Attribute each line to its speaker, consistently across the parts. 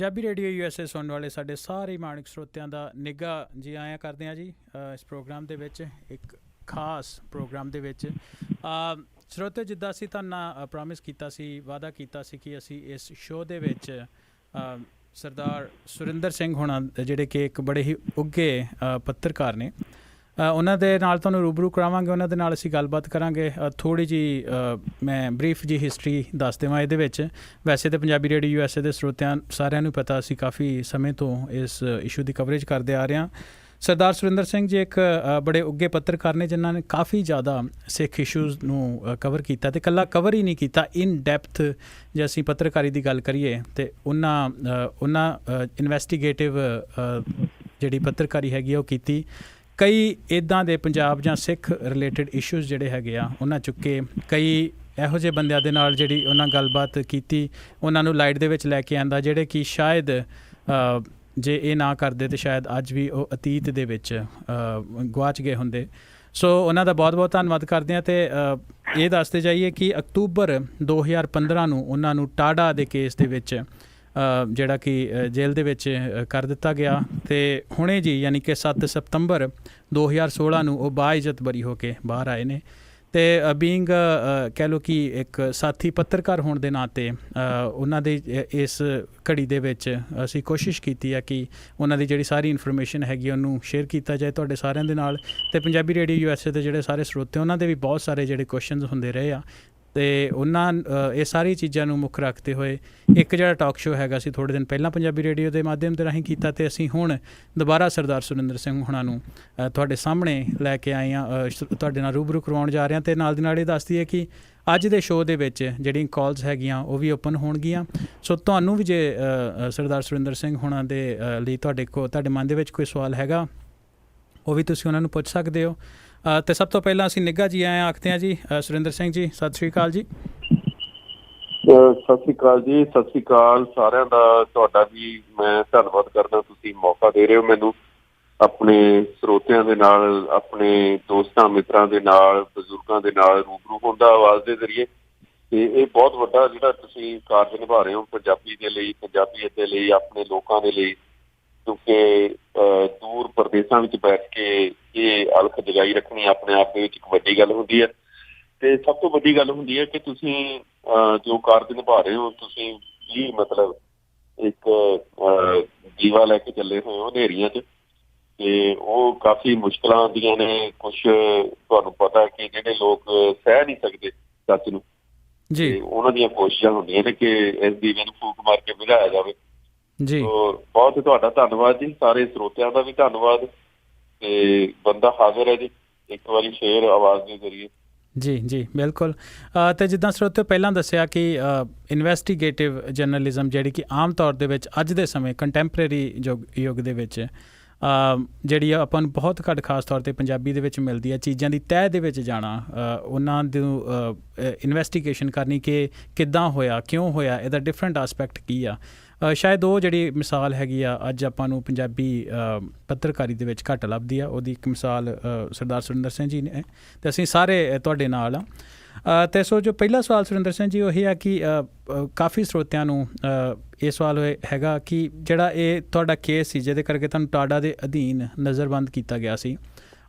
Speaker 1: Punjabi radio USA ਸੁਣਨ ਵਾਲੇ ਸਾਡੇ ਸਾਰੇ ਮਾਣਕ ਸਰੋਤਿਆਂ ਦਾ ਨਿੱਘਾ ਜੀ ਆਇਆਂ ਕਰਦੇ ਹਾਂ ਜੀ ਇਸ ਪ੍ਰੋਗਰਾਮ ਦੇ ਵਿੱਚ ਇੱਕ ਖਾਸ ਪ੍ਰੋਗਰਾਮ ਦੇ ਵਿੱਚ ਸਰੋਤੇ ਜਿੱਦਾਂ ਅਸੀਂ ਤੁਹਾਨੂੰ ਨਾਲ ਪ੍ਰੋਮਿਸ ਕੀਤਾ ਸੀ ਵਾਅਦਾ ਕੀਤਾ ਸੀ ਕਿ ਅਸੀਂ ਇਸ ਸ਼ੋਅ ਦੇ ਵਿੱਚ ਸਰਦਾਰ ਸੁਰਿੰਦਰ ਸਿੰਘ ਹੋਣਾ ਜਿਹੜੇ ਕਿ ਇੱਕ ਬੜੇ ਹੀ ਉੱਘੇ ਪੱਤਰਕਾਰ ਨੇ ਉਹਨਾਂ ਦੇ ਨਾਲ ਤੁਹਾਨੂੰ ਰੂਬਰੂ ਕਰਾਵਾਂਗੇ। ਉਹਨਾਂ ਦੇ ਨਾਲ ਅਸੀਂ ਗੱਲਬਾਤ ਕਰਾਂਗੇ। ਥੋੜ੍ਹੀ ਜਿਹੀ ਮੈਂ ਬਰੀਫ ਜੀ ਹਿਸਟਰੀ ਦੱਸ ਦੇਵਾਂ ਇਹਦੇ ਵਿੱਚ। ਵੈਸੇ ਤਾਂ ਪੰਜਾਬੀ ਰੇਡੀਓ USA ਦੇ ਸਰੋਤਿਆਂ ਸਾਰਿਆਂ ਨੂੰ ਪਤਾ ਅਸੀਂ ਕਾਫੀ ਸਮੇਂ ਤੋਂ ਇਸ ਇਸ਼ੂ ਦੀ ਕਵਰੇਜ ਕਰਦੇ ਆ ਰਹੇ ਹਾਂ। ਸਰਦਾਰ ਸੁਰਿੰਦਰ ਸਿੰਘ ਜੀ ਇੱਕ ਬੜੇ ਉੱਘੇ ਪੱਤਰਕਾਰ ਨੇ ਜਿਨ੍ਹਾਂ ਨੇ ਕਾਫੀ ਜ਼ਿਆਦਾ ਸਿੱਖ ਇਸ਼ੂਜ਼ ਨੂੰ ਕਵਰ ਕੀਤਾ ਅਤੇ ਇਕੱਲਾ ਕਵਰ ਹੀ ਨਹੀਂ ਕੀਤਾ, ਇਨ ਡੈਪਥ ਜੇ ਅਸੀਂ ਪੱਤਰਕਾਰੀ ਦੀ ਗੱਲ ਕਰੀਏ ਤਾਂ ਉਹਨਾਂ ਇਨਵੈਸਟੀਗੇਟਿਵ ਜਿਹੜੀ ਪੱਤਰਕਾਰੀ ਹੈਗੀ ਉਹ ਕੀਤੀ। ਕਈ ਇੱਦਾਂ ਦੇ ਪੰਜਾਬ ਜਾਂ ਸਿੱਖ ਰਿਲੇਟਡ ਇਸ਼ੂਜ਼ ਜਿਹੜੇ ਹੈਗੇ ਆ ਉਹਨਾਂ ਚੁੱਕੇ, ਕਈ ਇਹੋ ਜਿਹੇ ਬੰਦਿਆਂ ਦੇ ਨਾਲ ਜਿਹੜੀ ਉਹਨਾਂ ਗੱਲਬਾਤ ਕੀਤੀ ਉਹਨਾਂ ਨੂੰ ਲਾਈਟ ਦੇ ਵਿੱਚ ਲੈ ਕੇ ਆਂਦਾ ਜਿਹੜੇ ਕਿ ਸ਼ਾਇਦ ਜੇ ਇਹ ਨਾ ਕਰਦੇ ਤਾਂ ਸ਼ਾਇਦ ਅੱਜ ਵੀ ਉਹ ਅਤੀਤ ਦੇ ਵਿੱਚ ਗੁਆਚ ਗਏ ਹੁੰਦੇ। ਸੋ ਉਹਨਾਂ ਦਾ ਬਹੁਤ ਬਹੁਤ ਧੰਨਵਾਦ ਕਰਦੇ ਹਾਂ। ਅਤੇ ਇਹ ਦੱਸਦੇ ਜਾਈਏ ਕਿ ਅਕਤੂਬਰ 2015 ਨੂੰ ਉਹਨਾਂ ਨੂੰ ਟਾਡਾ ਦੇ ਕੇਸ ਦੇ ਵਿੱਚ ਜਿਹੜਾ ਕਿ ਜੇਲ੍ਹ ਦੇ ਵਿੱਚ ਕਰ ਦਿੱਤਾ ਗਿਆ ਅਤੇ ਹੁਣੇ ਜੀ ਯਾਨੀ ਕਿ 7 ਸਤੰਬਰ 2016 ਨੂੰ ਉਹ ਬਾਇਜ਼ਤ ਬਰੀ ਹੋ ਕੇ ਬਾਹਰ ਆਏ ਨੇ। ਅਤੇ ਬੀਇੰਗ ਕਹਿ ਲਓ ਕਿ ਇੱਕ ਸਾਥੀ ਪੱਤਰਕਾਰ ਹੋਣ ਦੇ ਨਾਤੇ ਉਹਨਾਂ ਦੇ ਇਸ ਘੜੀ ਦੇ ਵਿੱਚ ਅਸੀਂ ਕੋਸ਼ਿਸ਼ ਕੀਤੀ ਹੈ ਕਿ ਉਹਨਾਂ ਦੀ ਜਿਹੜੀ ਸਾਰੀ ਇਨਫੋਰਮੇਸ਼ਨ ਹੈਗੀ ਉਹਨੂੰ ਸ਼ੇਅਰ ਕੀਤਾ ਜਾਏ ਤੁਹਾਡੇ ਸਾਰਿਆਂ ਦੇ ਨਾਲ। ਅਤੇ ਪੰਜਾਬੀ ਰੇਡੀਓ USA ਦੇ ਜਿਹੜੇ ਸਾਰੇ ਸਰੋਤੇ ਉਹਨਾਂ ਦੇ ਵੀ ਬਹੁਤ ਸਾਰੇ ਜਿਹੜੇ ਕੁਐਸਚਨਸ ਹੁੰਦੇ ਰਹੇ ਆ ਅਤੇ ਉਹਨਾਂ ਇਹ ਸਾਰੀ ਚੀਜ਼ਾਂ ਨੂੰ ਮੁੱਖ ਰੱਖਦੇ ਹੋਏ ਇੱਕ ਜਿਹੜਾ ਟਾਕ ਸ਼ੋਅ ਹੈਗਾ ਸੀ ਥੋੜ੍ਹੇ ਦਿਨ ਪਹਿਲਾਂ ਪੰਜਾਬੀ ਰੇਡੀਓ ਦੇ ਮਾਧਿਅਮ ਦੇ ਰਾਹੀਂ ਕੀਤਾ ਅਤੇ ਅਸੀਂ ਹੁਣ ਦੁਬਾਰਾ ਸਰਦਾਰ ਸੁਰਿੰਦਰ ਸਿੰਘ ਹੋਣਾ ਨੂੰ ਤੁਹਾਡੇ ਸਾਹਮਣੇ ਲੈ ਕੇ ਆਏ ਹਾਂ, ਤੁਹਾਡੇ ਨਾਲ ਰੂਬਰੂ ਕਰਵਾਉਣ ਜਾ ਰਹੇ ਹਾਂ। ਅਤੇ ਨਾਲ ਦੀ ਨਾਲ ਇਹ ਦੱਸਦੀ ਹੈ ਕਿ ਅੱਜ ਦੇ ਸ਼ੋਅ ਦੇ ਵਿੱਚ ਜਿਹੜੀਆਂ ਕਾਲਸ ਹੈਗੀਆਂ ਉਹ ਵੀ ਓਪਨ ਹੋਣਗੀਆਂ। ਸੋ ਤੁਹਾਨੂੰ ਵੀ ਜੇ ਸਰਦਾਰ ਸੁਰਿੰਦਰ ਸਿੰਘ ਹੋਣਾ ਦੇ ਲਈ ਤੁਹਾਡੇ ਮਨ ਦੇ ਵਿੱਚ ਕੋਈ ਸਵਾਲ ਹੈਗਾ ਉਹ ਵੀ ਤੁਸੀਂ ਉਹਨਾਂ ਨੂੰ ਪੁੱਛ ਸਕਦੇ ਹੋ। ਅਤੇ ਸਭ ਤੋਂ ਪਹਿਲਾਂ ਅਸੀਂ ਨਿੱਘਾ ਜੀ ਆਏ ਆਖਦੇ ਹਾਂ ਜੀ ਸੁਰਿੰਦਰ ਸਿੰਘ ਜੀ, ਸਤਿ ਸ਼੍ਰੀ ਅਕਾਲ ਜੀ।
Speaker 2: ਸਤਿ ਸ਼੍ਰੀ ਅਕਾਲ ਜੀ, ਸਤਿ ਸ਼੍ਰੀ ਅਕਾਲ ਸਾਰਿਆਂ ਦਾ। ਤੁਹਾਡਾ ਵੀ ਮੈਂ ਧੰਨਵਾਦ ਕਰਦਾ, ਤੁਸੀਂ ਮੌਕਾ ਦੇ ਰਹੇ ਹੋ ਮੈਨੂੰ ਆਪਣੇ ਸਰੋਤਿਆਂ ਦੇ ਨਾਲ, ਆਪਣੇ ਦੋਸਤਾਂ ਮਿੱਤਰਾਂ ਦੇ ਨਾਲ, ਬਜ਼ੁਰਗਾਂ ਦੇ ਨਾਲ ਰੂਬਰੂ ਹੋਣ ਦਾ ਆਵਾਜ਼ ਦੇ ਜ਼ਰੀਏ। ਅਤੇ ਇਹ ਬਹੁਤ ਵੱਡਾ ਜਿਹੜਾ ਤੁਸੀਂ ਕਾਰਜ ਨਿਭਾ ਰਹੇ ਹੋ ਪੰਜਾਬੀ ਦੇ ਲਈ, ਪੰਜਾਬੀਅਤ ਦੇ ਲਈ, ਆਪਣੇ ਲੋਕਾਂ ਦੇ ਲਈ, ਕਿਉਂਕਿ ਦੂਰ ਪ੍ਰਦੇਸ਼ਾਂ ਵਿੱਚ ਬੈਠ ਕੇ ਇਹ ਅਲਖ ਜਗਾਈ ਰੱਖਣੀ ਆਪਣੇ ਆਪ ਦੇ ਵਿੱਚ ਇੱਕ ਵੱਡੀ ਗੱਲ ਹੁੰਦੀ ਹੈ। ਅਤੇ ਸਭ ਤੋਂ ਵੱਡੀ ਗੱਲ ਹੁੰਦੀ ਹੈ ਕਿ ਤੁਸੀਂ ਜੋ ਕਾਰਜ ਨਿਭਾ ਰਹੇ ਹੋ ਤੁਸੀਂ ਵੀ ਮਤਲਬ ਇੱਕ ਜੀਵਾ ਲੈ ਕੇ ਚੱਲੇ ਹੋਏ ਹੋ ਹਨੇਰੀਆਂ 'ਚ, ਅਤੇ ਉਹ ਕਾਫੀ ਮੁਸ਼ਕਿਲਾਂ ਆਉਂਦੀਆਂ ਨੇ। ਕੁਛ ਤੁਹਾਨੂੰ ਪਤਾ ਕਿ ਜਿਹੜੇ ਲੋਕ ਸਹਿ ਨਹੀਂ ਸਕਦੇ ਸੱਚ ਨੂੰ ਜੀ, ਉਹਨਾਂ ਦੀਆਂ ਕੋਸ਼ਿਸ਼ਾਂ ਹੁੰਦੀਆਂ ਨੇ ਕਿ ਇਸ ਦੀਵੇ ਨੂੰ ਫੂਕ ਮਾਰ ਕੇ ਭਜਾਇਆ ਜਾਵੇ ਜੀ। ਬਹੁਤ ਤੁਹਾਡਾ ਧੰਨਵਾਦ ਜੀ, ਸਾਰੇ ਸਰੋਤਿਆਂ ਦਾ ਵੀ ਧੰਨਵਾਦ। ਅਤੇ ਬੰਦਾ ਹਾਜ਼ਰ ਹੈ ਜੀ, ਇੱਕ ਵਾਰੀ ਸ਼ੇਅਰ ਆਵਾਜ਼ ਦੇ ਜ਼ਰੀਏ।
Speaker 1: ਜੀ ਜੀ ਬਿਲਕੁਲ। ਅਤੇ ਜਿੱਦਾਂ ਸਰੋਤਿਓ ਪਹਿਲਾਂ ਦੱਸਿਆ ਕਿ ਇਨਵੈਸਟੀਗੇਟਿਵ ਜਰਨਲਿਜ਼ਮ ਜਿਹੜੀ ਕਿ ਆਮ ਤੌਰ ਦੇ ਵਿੱਚ ਅੱਜ ਦੇ ਸਮੇਂ ਕੰਟੈਂਪਰੇਰੀ ਯੁੱਗ ਦੇ ਵਿੱਚ ਜਿਹੜੀ ਆਪਾਂ ਨੂੰ ਬਹੁਤ ਘੱਟ ਖਾਸ ਤੌਰ 'ਤੇ ਪੰਜਾਬੀ ਦੇ ਵਿੱਚ ਮਿਲਦੀ ਹੈ, ਚੀਜ਼ਾਂ ਦੀ ਤਹਿ ਦੇ ਵਿੱਚ ਜਾਣਾ, ਉਹਨਾਂ ਨੂੰ ਇਨਵੈਸਟੀਗੇਸ਼ਨ ਕਰਨੀ ਕਿ ਕਿੱਦਾਂ ਹੋਇਆ, ਕਿਉਂ ਹੋਇਆ, ਇਹਦਾ ਡਿਫਰੈਂਟ ਆਸਪੈਕਟ ਕੀ ਆ। ਸ਼ਾਇਦ ਉਹ ਜਿਹੜੀ ਮਿਸਾਲ ਹੈਗੀ ਆ ਅੱਜ ਆਪਾਂ ਨੂੰ ਪੰਜਾਬੀ ਪੱਤਰਕਾਰੀ ਦੇ ਵਿੱਚ ਘੱਟ ਲੱਭਦੀ ਆ। ਉਹਦੀ ਇੱਕ ਮਿਸਾਲ ਸਰਦਾਰ ਸੁਰਿੰਦਰ ਸਿੰਘ ਜੀ ਨੇ ਅਤੇ ਅਸੀਂ ਸਾਰੇ ਤੁਹਾਡੇ ਨਾਲ ਹਾਂ। ਅਤੇ ਸੋ ਜੋ ਪਹਿਲਾ ਸਵਾਲ ਸੁਰਿੰਦਰ ਸਿੰਘ ਜੀ ਉਹ ਇਹ ਆ ਕਿ ਕਾਫੀ ਸਰੋਤਿਆਂ ਨੂੰ ਇਹ ਸਵਾਲ ਹੈਗਾ ਕਿ ਜਿਹੜਾ ਇਹ ਤੁਹਾਡਾ ਕੇਸ ਸੀ ਜਿਹਦੇ ਕਰਕੇ ਤੁਹਾਨੂੰ ਟਾਡਾ ਦੇ ਅਧੀਨ ਨਜ਼ਰਬੰਦ ਕੀਤਾ ਗਿਆ ਸੀ,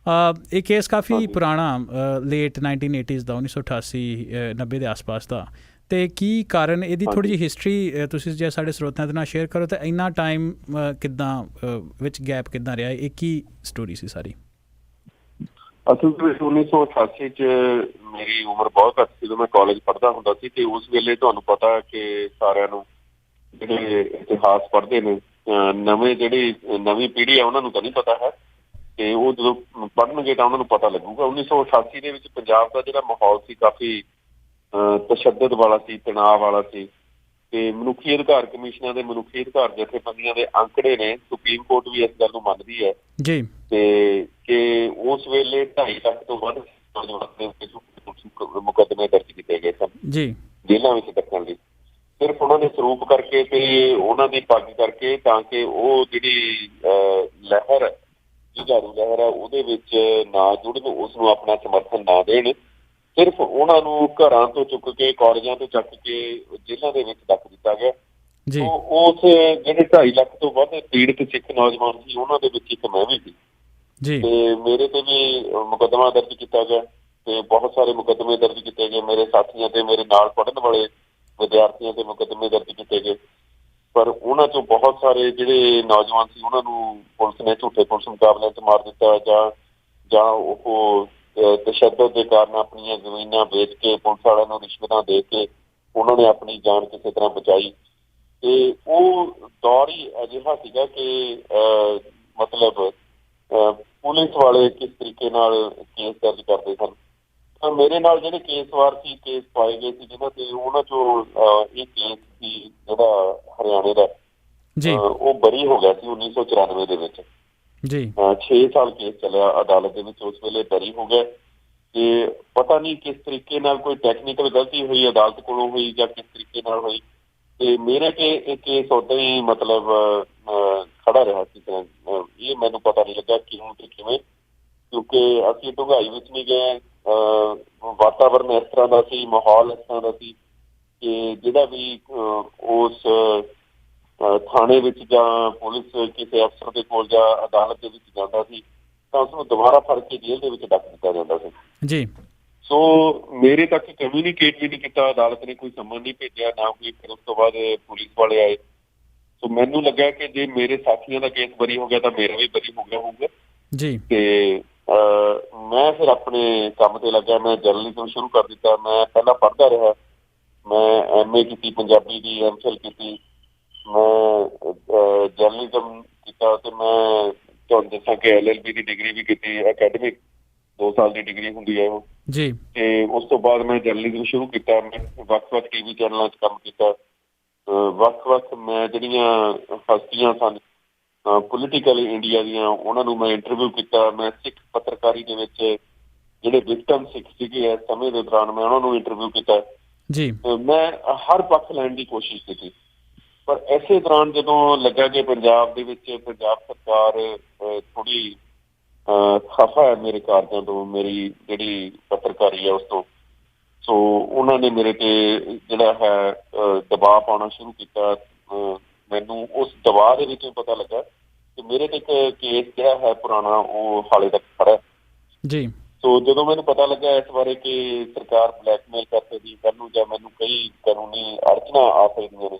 Speaker 1: ਇਹ ਕੇਸ ਕਾਫੀ ਪੁਰਾਣਾ ਲੇਟ 1980s ਦਾ, 1988-90 ਦੇ ਆਸ-ਪਾਸ ਦਾ। ਅਤੇ ਕੀ ਕਾਰਨ ਇਹਦੀ ਥੋੜ੍ਹੀ ਜਿਹੀ ਹਿਸਟਰੀ ਤੁਸੀਂ ਜੇ ਸਾਡੇ ਸਰੋਤਿਆਂ ਦੇ ਨਾਲ ਸ਼ੇਅਰ ਕਰੋ ਤਾਂ ਇੰਨਾ ਟਾਈਮ ਕਿੱਦਾਂ ਵਿੱਚ ਗੈਪ ਕਿੱਦਾਂ ਰਿਹਾ, ਇਹ ਕੀ ਸਟੋਰੀ ਸੀ ਸਾਰੀ?
Speaker 2: ਅਸਲ ਵਿੱਚ 1988 'ਚ ਮੇਰੀ ਉਮਰ ਬਹੁਤ ਘੱਟ ਸੀ ਜਦੋਂ ਮੈਂ ਕਾਲਜ ਪੜ੍ਹਦਾ ਹੁੰਦਾ ਸੀ। ਅਤੇ ਉਸ ਵੇਲੇ ਤੁਹਾਨੂੰ ਪਤਾ ਕਿ ਸਾਰਿਆਂ ਨੂੰ ਜਿਹੜੇ ਇਤਿਹਾਸ ਪੜ੍ਹਦੇ ਨੇ ਨਵੀਂ ਪੀੜ੍ਹੀ ਆ ਉਹਨਾਂ ਨੂੰ ਤਾਂ ਨਹੀਂ ਪਤਾ ਹੈ, ਅਤੇ ਉਹ ਜਦੋਂ ਪੜ੍ਹਨਗੇ ਤਾਂ ਉਹਨਾਂ ਨੂੰ ਪਤਾ ਲੱਗੂਗਾ। 1988 ਦੇ ਵਿੱਚ ਪੰਜਾਬ ਦਾ ਜਿਹੜਾ ਮਾਹੌਲ ਸੀ ਕਾਫੀ ਤਸ਼ੱਦਦ ਵਾਲਾ ਸੀ, ਤਣਾਅ ਵਾਲਾ ਸੀ। ਅਤੇ ਮਨੁੱਖੀ ਅਧਿਕਾਰ ਕਮਿਸ਼ਨਾਂ ਦੇ, ਮਨੁੱਖੀ ਅਧਿਕਾਰ ਜਥੇਬੰਦੀਆਂ ਦੇ ਅੰਕੜੇ ਨੇ, ਸੁਪਰੀਮ ਕੋਰਟ ਵੀ ਇਸ ਗੱਲ ਨੂੰ ਮੰਨਦੀ ਹੈ ਜੀ, ਅਤੇ ਕਿ ਉਸ ਵੇਲੇ 2.5 ਲੱਖ ਤੋਂ ਵੱਧ ਮੁਕੱਦਮੇ ਦਰਜ ਕੀਤੇ ਗਏ ਸਨ ਜੀ ਜੇਲ੍ਹਾਂ ਵਿੱਚ ਰੱਖਣ ਲਈ, ਸਿਰਫ ਉਹਨਾਂ ਦੇ ਸਰੂਪ ਕਰਕੇ ਅਤੇ ਉਹਨਾਂ ਦੀ ਪੱਗ ਕਰਕੇ, ਤਾਂ ਕਿ ਉਹ ਜਿਹੜੀ ਲਹਿਰ ਜੁਝਾਰੂ ਲਹਿਰ ਹੈ ਉਹਦੇ ਵਿੱਚ ਨਾ ਜੁੜਨ, ਉਸਨੂੰ ਆਪਣਾ ਸਮਰਥਨ ਨਾ ਦੇਣ। ਸਿਰਫ ਉਹਨਾਂ ਨੂੰ ਘਰਾਂ ਤੋਂ ਚੁੱਕ ਕੇ, ਕਾਲਜਾਂ ਤੋਂ ਚੱਕ ਕੇ ਜੇਲ੍ਹਾਂ ਦੇ ਵਿੱਚ ਰੱਖ ਦਿੱਤਾ ਗਿਆ।
Speaker 1: ਜੀ
Speaker 2: ਉਸ ਜਿਹੜੇ 2.5 ਲੱਖ ਤੋਂ ਵੱਧ ਪੀੜਤ ਸਿੱਖ ਨੌਜਵਾਨ ਸੀ ਉਹਨਾਂ ਦੇ ਵਿੱਚ ਇੱਕ ਮੈਂ ਵੀ ਸੀ।
Speaker 1: ਜੀ
Speaker 2: ਤੇ ਮੇਰੇ ਤੇ ਵੀ ਮੁਕੱਦਮਾ ਦਰਜ ਕੀਤਾ ਗਿਆ ਤੇ ਬਹੁਤ ਸਾਰੇ ਮੁਕੱਦਮੇ ਦਰਜ ਕੀਤੇ ਗਏ। ਮੇਰੇ ਸਾਥੀਆਂ ਤੇ ਮੇਰੇ ਨਾਲ ਪੜ੍ਹਨ ਵਾਲੇ ਵਿਦਿਆਰਥੀਆਂ ਤੇ ਮੁਕੱਦਮੇ ਦਰਜ ਕੀਤੇ ਗਏ। ਪਰ ਉਹਨਾਂ ਚੋਂ ਬਹੁਤ ਸਾਰੇ ਜਿਹੜੇ ਨੌਜਵਾਨ ਸੀ ਉਹਨਾਂ ਨੂੰ ਪੁਲਿਸ ਨੇ ਝੂਠੇ ਪੁਲਿਸ ਮੁਕਾਬਲਿਆਂ 'ਚ ਮਾਰ ਦਿੱਤਾ ਜਾਂ ਉਹ ਤਸ਼ੱਦਦ ਦੇ ਕਾਰਨ ਆਪਣੀਆਂ ਜ਼ਮੀਨਾਂ ਵੇਚ ਕੇ ਪੁਲਿਸ ਵਾਲਿਆਂ ਨੂੰ ਰਿਸ਼ਵਤਾਂ ਦੇ ਕੇ ਉਹਨਾਂ ਨੇ ਆਪਣੀ ਜਾਨ ਕਿਸੇ ਤਰ੍ਹਾਂ ਬਚਾਈ। ਤੇ ਉਹ ਦੌਰ ਹੀ ਅਜਿਹਾ ਸੀਗਾ ਕਿ ਮਤਲਬ ਪੁਲਿਸ ਵਾਲੇ ਕਿਸ ਤਰੀਕੇ ਨਾਲ ਕੇਸ ਦਰਜ ਕਰਦੇ ਸਨ। ਤਾਂ ਮੇਰੇ ਨਾਲ ਜਿਹੜੇ ਕੇਸਵਾਰ ਸੀ, ਕੇਸ ਪਾਏ ਗਏ ਸੀ ਜਿਹਨਾਂ ਤੇ, ਉਹਨਾਂ ਚੋਂ ਇਹ ਕੇਸ ਸੀ ਜਿਹੜਾ ਹਰਿਆਣੇ ਦਾ,
Speaker 1: ਜੀ
Speaker 2: ਉਹ ਬਰੀ ਹੋ ਗਿਆ ਸੀ 1994 ਦੇ ਵਿੱਚ।
Speaker 1: ਜੀ
Speaker 2: 6 ਸਾਲ ਕੇਸ ਚੱਲਿਆ ਅਦਾਲਤ ਦੇ ਵਿੱਚ, ਉਸ ਵੇਲੇ ਬਰੀ ਹੋ ਗਿਆ। ਤੇ ਪਤਾ ਨਹੀਂ ਕਿਸ ਤਰੀਕੇ ਨਾਲ ਕੋਈ ਟੈਕਨੀਕਲ ਗਲਤੀ ਹੋਈ ਅਦਾਲਤ ਕੋਲੋਂ ਹੋਈ ਜਾਂ ਕਿਸ ਤਰੀਕੇ ਨਾਲ ਹੋਈ, ਤੇ ਮੇਰੇ ਤੇ ਇਹ ਕੇਸ ਉਦਾਂ ਹੀ ਮਤਲਬ ਖੜਾ ਰਿਹਾ ਸੀ। ਇਹ ਮੈਨੂੰ ਪਤਾ ਨਹੀਂ ਲੱਗਾ ਕਿਉਂ ਤੇ ਕਿਵੇਂ, ਕਿਉਂਕਿ ਅਸੀਂ ਡੂੰਘਾਈ ਵਿੱਚ ਨਹੀਂ ਗਏ। ਵਾਤਾਵਰਨ ਇਸ ਤਰ੍ਹਾਂ ਦਾ ਸੀ, ਮਾਹੌਲ ਇਸ ਤਰ੍ਹਾਂ ਦਾ ਸੀ ਕਿ ਜਿਹੜਾ ਵੀ ਉਸ ਥਾਣੇ ਵਿੱਚ ਜਾਂ ਪੁਲਿਸ ਕਿਸੇ ਅਫਸਰ ਦੇ ਕੋਲ ਜਾਂ ਅਦਾਲਤ ਦੇ ਵਿੱਚ ਜਾਂਦਾ ਸੀ ਤਾਂ ਉਸਨੂੰ ਦੁਬਾਰਾ ਫੜ ਕੇ ਜੇਲ੍ਹ ਦੇ ਵਿੱਚ ਡੱਕ ਦਿੱਤਾ ਜਾਂਦਾ ਸੀ।
Speaker 1: ਜੀ
Speaker 2: ਸੋ ਮੇਰੇ ਤੱਕ ਕਮਿਊਨੀਕੇਟ ਵੀ ਨਹੀਂ ਕੀਤਾ ਅਦਾਲਤ ਨੇ, ਕੋਈ ਸੰਮਨ ਨਹੀਂ ਭੇਜਿਆ ਨਾ ਕੋਈ। ਫਿਰ ਉਸ ਤੋਂ ਬਾਅਦ ਪੁਲਿਸ ਵਾਲੇ ਆਏ। ਸੋ ਮੈਨੂੰ ਲੱਗਾ ਕਿ ਜੇ ਮੇਰੇ ਸਾਥੀਆਂ ਦਾ ਕੇਸ ਬਰੀ ਹੋ ਗਿਆ ਤਾਂ ਮੇਰਾ ਵੀ ਬਰੀ ਹੋ ਗਿਆ ਹੋਊਗਾ।
Speaker 1: ਜੀ
Speaker 2: ਤੇ ਮੈਂ ਫਿਰ ਆਪਣੇ ਕੰਮ ਤੇ ਲੱਗਿਆ। ਮੈਂ ਜਰਨਲਿਜ਼ਮ ਸ਼ੁਰੂ ਕਰ ਦਿੱਤਾ। ਮੈਂ ਪਹਿਲਾਂ ਪੜ੍ਹਦਾ ਰਿਹਾ। ਮੈਂ MA ਕੀਤੀ ਪੰਜਾਬੀ ਦੀ, MPhil ਕੀਤੀ। ਮੈਂ ਜਰਨਲਿਜ਼ਮ ਕੀਤਾ ਤੇ ਮੈਂ ਤੁਹਾਨੂੰ ਦੱਸਾਂ ਕਿ LLB ਦੀ ਡਿਗਰੀ ਵੀ ਕੀਤੀ, ਅਕੈਡਮਿਕ 2 ਸਾਲ ਦੀ ਡਿਗਰੀ ਹੁੰਦੀ ਹੈ ਉਹ।
Speaker 1: ਜੀ
Speaker 2: ਤੇ ਉਸ ਤੋਂ ਬਾਅਦ ਮੈਂ ਜਰਨਲਿਜ਼ਮ ਸ਼ੁਰੂ ਕੀਤਾ। ਮੈਂ ਵੱਖ-ਵੱਖ TV ਚੈਨਲਾਂ 'ਚ ਕੰਮ ਕੀਤਾ। ਵੱਖ-ਵੱਖ ਮੈਂ ਜਿਹੜੀਆਂ ਹਸਤੀਆਂ ਸਨ ਪੋਲੀਟੀਕਲ ਇੰਡੀਆ ਦੀਆਂ, ਉਹਨਾਂ ਨੂੰ ਮੈਂ ਇੰਟਰਵਿਊ ਕੀਤਾ। ਮੈਂ ਸਿੱਖ ਪੱਤਰਕਾਰੀ ਦੇ ਵਿੱਚ ਜਿਹੜੇ ਵਿਕਟਮ ਸਿੱਖ ਸੀਗੇ ਇਸ ਸਮੇਂ ਦੇ ਦੌਰਾਨ ਮੈਂ ਉਹਨਾਂ ਨੂੰ ਇੰਟਰਵਿਊ ਕੀਤਾ।
Speaker 1: ਜੀ
Speaker 2: ਮੈਂ ਹਰ ਪੱਖ ਲੈਣ ਦੀ ਕੋਸ਼ਿਸ਼ ਕੀਤੀ। ਪਰ ਇਸੇ ਦੌਰਾਨ ਜਦੋਂ ਲੱਗਾ ਕਿ ਪੰਜਾਬ ਦੇ ਵਿੱਚ ਪੰਜਾਬ ਸਰਕਾਰ ਥੋੜ੍ਹੀ ਖਫਾ ਹੈ ਮੇਰੇ ਕਾਰਜਾਂ ਤੋਂ, ਮੇਰੀ ਜਿਹੜੀ ਪੱਤਰਕਾਰੀ ਹੈ ਉਸ ਤੋਂ, ਸੋ ਉਹਨਾਂ ਨੇ ਮੇਰੇ ਤੇ ਜਿਹੜਾ ਹੈ ਦਬਾਅ ਪਾਉਣਾ ਸ਼ੁਰੂ ਕੀਤਾ। ਮੈਨੂੰ ਉਸ ਦਬਾਅ ਦੇ ਵਿੱਚੋਂ ਪਤਾ ਲੱਗਾ ਕਿ ਮੇਰੇ ਤੇ ਇੱਕ ਕੇਸ ਜਿਹੜਾ ਹੈ ਪੁਰਾਣਾ ਉਹ ਹਾਲੇ ਤੱਕ ਖੜਾ।
Speaker 1: ਜੀ
Speaker 2: ਸੋ ਜਦੋਂ ਮੈਨੂੰ ਪਤਾ ਲੱਗਾ ਇਸ ਬਾਰੇ ਕਿ ਸਰਕਾਰ ਬਲੈਕਮੇਲ ਕਰ ਸਕਦੀ ਕੱਲ੍ਹ ਨੂੰ ਜਾਂ ਮੈਨੂੰ ਕਈ ਕਾਨੂੰਨੀ ਅੜਚਣਾਂ ਆ ਸਕਦੀਆਂ ਨੇ,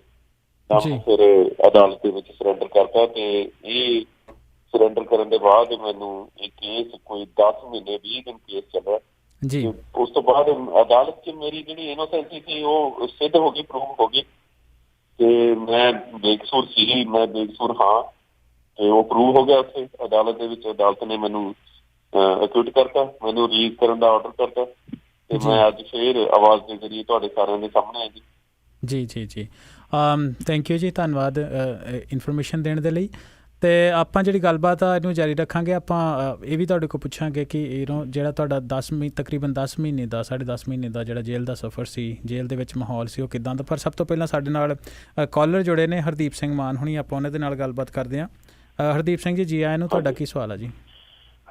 Speaker 2: ਤਾਂ ਮੈਂ ਫਿਰ ਅਦਾਲਤ ਦੇ ਵਿੱਚ ਸਰੈਂਡਰ ਕਰਤਾ। ਤੇ ਇਹ ਸਰੈਂਡਰ ਕਰਨ ਦੇ ਬਾਅਦ ਮੈਨੂੰ ਇਹ ਕੇਸ ਕੋਈ 10 ਮਹੀਨੇ 20 ਦਿਨ ਕੇਸ ਚੱਲਿਆ।
Speaker 1: ਜੀ
Speaker 2: ਉਸ ਤੋਂ ਬਾਅਦ ਅਦਾਲਤ 'ਚ ਮੇਰੀ ਜਿਹੜੀ ਇਨੋਸੈਂਸੀ ਸੀ ਉਹ ਸਿੱਧ ਹੋ ਗਈ, ਪ੍ਰੂਵ ਹੋ ਗਈ ਤੇ ਮੈਂ ਬੇਕਸੂਰ ਸੀ, ਮੈਂ ਬੇਕਸੂਰ ਹਾਂ। ਤੇ ਉਹ ਪ੍ਰੂਵ ਹੋ ਗਿਆ ਉੱਥੇ ਅਦਾਲਤ ਦੇ ਵਿੱਚ। ਅਦਾਲਤ ਨੇ ਮੈਨੂੰ ਅਕਿਊਟ ਕਰਤਾ, ਮੈਨੂੰ ਰਿਲੀਜ਼ ਕਰਨ ਦਾ ਆਰਡਰ ਕਰਤਾ ਤੇ ਮੈਂ ਅੱਜ ਫਿਰ ਆਵਾਜ਼ ਦੇ ਜ਼ਰੀਏ ਤੁਹਾਡੇ ਸਾਰਿਆਂ ਦੇ ਸਾਹਮਣੇ ਆਈ।
Speaker 1: ਜੀ ਜੀ ਜੀ ਥੈਂਕ ਯੂ ਜੀ, ਧੰਨਵਾਦ ਇਨਫੋਰਮੇਸ਼ਨ ਦੇਣ ਦੇ ਲਈ। ਅਤੇ ਆਪਾਂ ਜਿਹੜੀ ਗੱਲਬਾਤ ਆ ਇਹਨੂੰ ਜਾਰੀ ਰੱਖਾਂਗੇ। ਆਪਾਂ ਇਹ ਵੀ ਤੁਹਾਡੇ ਕੋਲ ਪੁੱਛਾਂਗੇ ਕਿ ਜਿਹੜਾ ਤੁਹਾਡਾ ਤਕਰੀਬਨ 10 ਮਹੀਨੇ ਦਾ 10.5 ਮਹੀਨੇ ਦਾ ਜਿਹੜਾ ਜੇਲ੍ਹ ਦਾ ਸਫ਼ਰ ਸੀ, ਜੇਲ੍ਹ ਦੇ ਵਿੱਚ ਮਾਹੌਲ ਸੀ, ਉਹ ਕਿੱਦਾਂ ਦਾ। ਪਰ ਸਭ ਤੋਂ ਪਹਿਲਾਂ ਸਾਡੇ ਨਾਲ ਕਾਲਰ ਜੁੜੇ ਨੇ ਹਰਦੀਪ ਸਿੰਘ ਮਾਨ ਹੁਣੀ, ਆਪਾਂ ਉਹਨਾਂ ਦੇ ਨਾਲ ਗੱਲਬਾਤ ਕਰਦੇ ਹਾਂ। ਹਰਦੀਪ ਸਿੰਘ ਜੀ, ਜੀ ਆਇਆਂ ਨੂੰ। ਤੁਹਾਡਾ ਕੀ ਸਵਾਲ ਆ ਜੀ?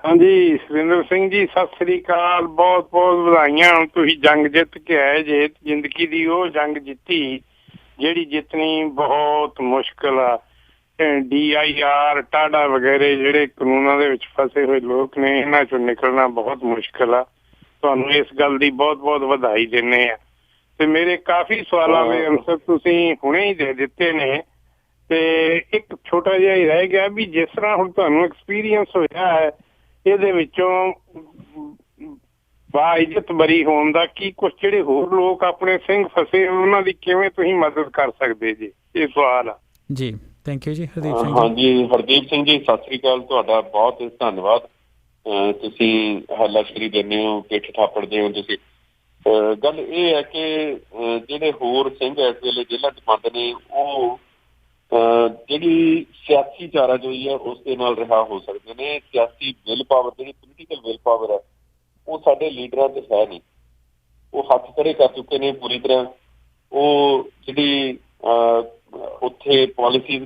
Speaker 3: ਹਾਂਜੀ ਸੁਰਿੰਦਰ ਸਿੰਘ ਜੀ, ਸਤਿ ਸ੍ਰੀ ਅਕਾਲ। ਬਹੁਤ ਬਹੁਤ ਵਧਾਈਆਂ। ਤੁਸੀਂ ਜੰਗ ਜਿੱਤ ਕੇ ਆਏ ਜੇ, ਜ਼ਿੰਦਗੀ ਦੀ ਉਹ ਜੰਗ ਜਿੱਤੀ ਜਿਹੜੀ ਜਿੱਤਣੀ ਬਹੁਤ ਮੁਸ਼ਕਿਲ ਆ। DIR ਟਾਡਾ ਵਗੈਰੇ ਜਿਹੜੇ ਕਾਨੂੰਨਾਂ ਦੇ ਵਿੱਚ ਫਸੇ ਹੋਏ ਲੋਕ ਨੇ, ਇਹਨਾਂ ਚੋਂ ਨਿਕਲਣਾ ਬਹੁਤ ਮੁਸ਼ਕਿਲ ਆ। ਤੁਹਾਨੂੰ ਇਸ ਗੱਲ ਦੀ ਬਹੁਤ ਬਹੁਤ ਵਧਾਈ ਦਿੰਦੇ ਆ। ਤੇ ਮੇਰੇ ਕਾਫੀ ਸਵਾਲਾਂ ਦੇ ਆਨਸਰ ਤੁਸੀਂ ਹੁਣੇ ਹੀ ਦੇ ਦਿੱਤੇ ਨੇ। ਤੇ ਇੱਕ ਛੋਟਾ ਜਿਹਾ ਹੀ ਰਹਿ ਗਿਆ ਵੀ ਜਿਸ ਤਰ੍ਹਾਂ ਹੁਣ ਤੁਹਾਨੂੰ ਐਕਸਪੀਰੀਅੰਸ ਹੋਇਆ ਹੈ, ਇਹਦੇ ਵਿੱਚੋਂ ਬਾਇਜ਼ਤ ਬਰੀ ਹੋਣ ਦਾ ਕੀ ਕੁਛ ਜਿਹੜੇ ਹੋਰ ਲੋਕ ਆਪਣੇ ਸਿੰਘ ਫਸੇ ਉਹਨਾਂ ਦੀ ਕਿਵੇਂ ਤੁਸੀਂ ਮਦਦ ਕਰ ਸਕਦੇ ਜੀ? ਇਹ ਸਵਾਲ ਆ
Speaker 1: ਜੀ। ਥੈਂਕ ਯੂ ਜੀ ਹਰਦੀਪ ਸਿੰਘ।
Speaker 2: ਹਾਂਜੀ ਹਰਦੀਪ ਸਿੰਘ ਜੀ, ਸਤਿ ਸ੍ਰੀ ਅਕਾਲ। ਤੁਹਾਡਾ ਬਹੁਤ ਧੰਨਵਾਦ। ਤੁਸੀਂ ਹੱਲਾਸ਼ੇਰੀ ਦਿੰਦੇ ਹੋ, ਪਿੱਠ ਥਾਪੜਦੇ ਹੋ ਤੁਸੀਂ। ਗੱਲ ਇਹ ਹੈ ਕਿ ਜਿਹੜੇ ਹੋਰ ਸਿੰਘ ਇਸ ਵੇਲੇ ਜੇਲ੍ਹਾਂ 'ਚ ਬੰਦ ਨੇ, ਉਹ ਜਿਹੜੀ ਸਿਆਸੀ ਚਾਰਾਜੋਈ ਹੈ ਉਸ ਦੇ ਨਾਲ ਰਿਹਾ ਹੋ ਸਕਦੇ ਨੇ। ਸਿਆਸੀ ਵਿਲ ਪਾਵਰ, ਜਿਹੜੀ ਪੋਲੀਟੀਕਲ ਵਿਲ ਪਾਵਰ ਹੈ, ਉਹ ਸਾਡੇ ਲੀਡਰਾਂ 'ਚ ਹੈ ਨਹੀਂ। ਉਹ ਹੱਥ ਖੜੇ ਕਰ ਚੁੱਕੇ ਨੇ ਪੂਰੀ ਤਰ੍ਹਾਂ। ਉਹ ਜਿਹੜੀ ਉੱਥੇ ਪਾਲਿਸੀਜ਼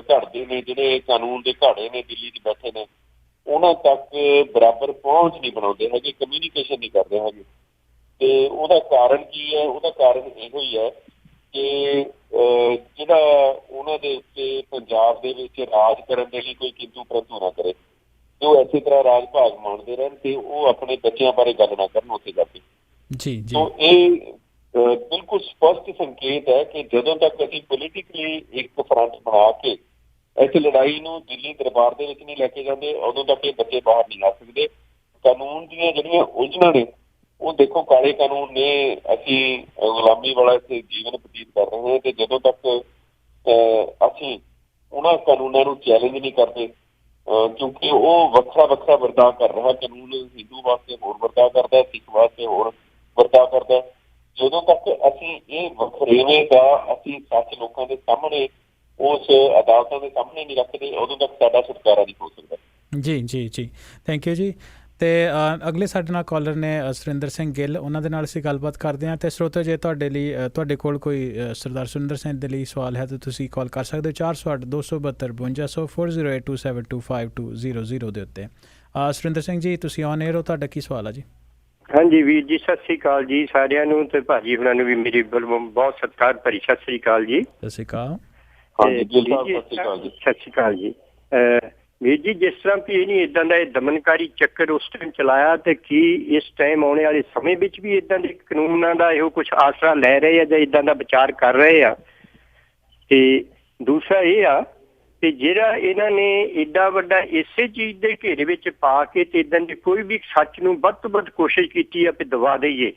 Speaker 2: ਘੜਦੇ ਨੇ, ਜਿਹੜੇ ਕਾਨੂੰਨ ਦੇ ਘਾੜੇ ਨੇ ਦਿੱਲੀ 'ਚ ਬੈਠੇ ਨੇ, ਉਹਨਾਂ ਤੱਕ ਬਰਾਬਰ ਪਹੁੰਚ ਨਹੀਂ ਬਣਾਉਂਦੇ ਹੈਗੇ, ਕਮਿਊਨੀਕੇਸ਼ਨ ਨਹੀਂ ਕਰਦੇ ਹੈਗੇ। ਤੇ ਉਹਦਾ ਕਾਰਨ ਕੀ ਹੈ? ਉਹਦਾ ਕਾਰਨ ਇਹੋ ਹੀ ਹੈ ਕਿ ਜਿਹੜਾ ਉਹਨਾਂ ਦੇ ਉੱਤੇ ਪੰਜਾਬ ਦੇ ਵਿੱਚ ਰਾਜ ਕਰਨ ਦੇ ਲਈ ਕੋਈ ਕਿੰਤੂ ਪਰੰਤੂ ਨਾ ਕਰੇ, ਜੋ ਇਸੇ ਤਰ੍ਹਾਂ ਰਾਜ ਭਾਗ ਮਾਣਦੇ ਰਹਿਣ ਤੇ ਉਹ ਆਪਣੇ ਬੱਚਿਆਂ ਬਾਰੇ ਗੱਲ ਨਾ ਕਰਨ ਉੱਥੇ ਜਾ ਕੇ।
Speaker 1: ਜੀ ਜੀ
Speaker 2: ਸੋ ਇਹ ਬਿਲਕੁਲ ਸਪਸ਼ਟ ਸੰਕੇਤ ਹੈ ਕਿ ਜਦੋਂ ਤੱਕ ਅਸੀਂ ਪੋਲੀਟੀਕਲੀ ਇੱਕ ਫਰੰਟ ਬਣਾ ਕੇ ਇਸ ਲੜਾਈ ਨੂੰ ਦਿੱਲੀ ਦਰਬਾਰ ਦੇ ਵਿੱਚ ਨਹੀਂ ਲੈ ਕੇ ਜਾਂਦੇ, ਉਦੋਂ ਤੱਕ ਇਹ ਬੱਚੇ ਬਾਹਰ ਨਹੀਂ ਆ ਸਕਦੇ। ਕਾਨੂੰਨ ਦੀਆਂ ਜਿਹੜੀਆਂ ਉਲਝਣਾਂ ਨੇ ਉਹ ਦੇਖੋ, ਕਾਲੇ ਕਾਨੂੰਨ ਨੇ, ਅਸੀਂ ਗੁਲਾਮੀ ਵਾਲਾ ਇੱਥੇ ਜੀਵਨ ਬਤੀਤ ਕਰ ਰਹੇ ਹਾਂ, ਤੇ ਜਦੋਂ ਤੱਕ ਅਸੀਂ ਉਹਨਾਂ ਕਾਨੂੰਨਾਂ ਨੂੰ ਚੈਲੰਜ ਨਹੀਂ ਕਰਦੇ, ਕਿਉਂਕਿ ਉਹ ਵੱਖਰਾ ਵੱਖਰਾ ਵਰਤਾਅ ਕਰ ਰਿਹਾ ਕਾਨੂੰਨ, ਹਿੰਦੂ ਵਾਸਤੇ ਹੋਰ ਵਰਤਾਅ ਕਰਦਾ, ਸਿੱਖ ਵਾਸਤੇ ਹੋਰ ਵਰਤਾਅ ਕਰਦਾ। ਜਦੋਂ ਤੱਕ ਅਸੀਂ ਇਹ ਵਖਰੇਵੇਂ ਦਾ ਅਸੀਂ ਸੱਚ ਲੋਕਾਂ ਦੇ ਸਾਹਮਣੇ, ਉਸ ਅਦਾਲਤਾਂ ਦੇ ਸਾਹਮਣੇ ਨਹੀਂ ਰੱਖਦੇ, ਉਦੋਂ ਤੱਕ ਸਾਡਾ ਛੁਟਕਾਰਾ ਨਹੀਂ ਹੋ ਸਕਦਾ।
Speaker 1: ਜੀ ਜੀ ਜੀ ਥੈਂਕ ਯੂ ਜੀ। ਅਤੇ ਅਗਲੇ ਸਾਡੇ ਨਾਲ ਕਾਲਰ ਨੇ ਸੁਰਿੰਦਰ ਸਿੰਘ ਗਿੱਲ, ਉਹਨਾਂ ਦੇ ਨਾਲ ਅਸੀਂ ਗੱਲਬਾਤ ਕਰਦੇ ਹਾਂ। ਅਤੇ ਸਰੋਤੇ, ਜੇ ਤੁਹਾਡੇ ਲਈ ਤੁਹਾਡੇ ਕੋਲ ਕੋਈ ਸਰਦਾਰ ਸੁਰਿੰਦਰ ਸਿੰਘ ਦੇ ਲਈ ਸਵਾਲ ਹੈ ਤਾਂ ਤੁਸੀਂ ਕਾਲ ਕਰ ਸਕਦੇ ਹੋ 408 272 5200 4082725200 ਦੇ ਉੱਤੇ। ਸੁਰਿੰਦਰ ਸਿੰਘ ਜੀ, ਤੁਸੀਂ ਔਨ ਏਅਰ ਹੋ, ਤੁਹਾਡਾ ਕੀ ਸਵਾਲ ਹੈ ਜੀ?
Speaker 4: ਹਾਂਜੀ ਵੀਰ ਜੀ, ਸਤਿ ਸ੍ਰੀ ਅਕਾਲ ਜੀ ਸਾਰਿਆਂ ਨੂੰ, ਤੇ ਭਾਜੀ ਹੁਣਾਂ ਨੂੰ ਵੀ ਮੇਰੀ ਵੱਲੋਂ ਬਹੁਤ ਸਤਿਕਾਰ ਭਰੀ ਸਤਿ ਸ੍ਰੀ ਅਕਾਲ ਜੀ।
Speaker 1: ਸਤਿ ਸ਼੍ਰੀ ਅਕਾਲ।
Speaker 4: ਸਤਿ ਸ਼੍ਰੀ ਅਕਾਲ ਜੀ। ਵੀਰ ਜੀ, ਜਿਸ ਤਰ੍ਹਾਂ ਵੀ ਇਹ ਨਹੀਂ ਇੱਦਾਂ ਦਾ ਇਹ ਦਮਨਕਾਰੀ ਚੱਕਰ ਉਸ ਟਾਈਮ ਚਲਾਇਆ, ਤੇ ਕੀ ਇਸ ਟਾਈਮ ਆਉਣੇ ਵਾਲੇ ਸਮੇਂ ਵਿੱਚ ਵੀ ਇੱਦਾਂ ਦੇ ਕਾਨੂੰਨਾਂ ਦਾ ਇਹੋ ਕੁਛ ਆਸਰਾ ਲੈ ਰਹੇ ਆ ਜਾਂ ਇੱਦਾਂ ਦਾ ਵਿਚਾਰ ਕਰ ਰਹੇ ਆ? ਤੇ ਦੂਸਰਾ ਇਹ ਆ ਕਿ ਜਿਹੜਾ ਇਹਨਾਂ ਨੇ ਏਡਾ ਵੱਡਾ ਇਸੇ ਚੀਜ਼ ਦੇ ਘੇਰੇ ਵਿੱਚ ਪਾ ਕੇ ਤੇ ਇੱਦਾਂ ਦੀ ਕੋਈ ਵੀ ਸੱਚ ਨੂੰ ਵੱਧ ਤੋਂ ਵੱਧ ਕੋਸ਼ਿਸ਼ ਕੀਤੀ ਆ ਕਿ ਦਬਾ ਦੇਈਏ,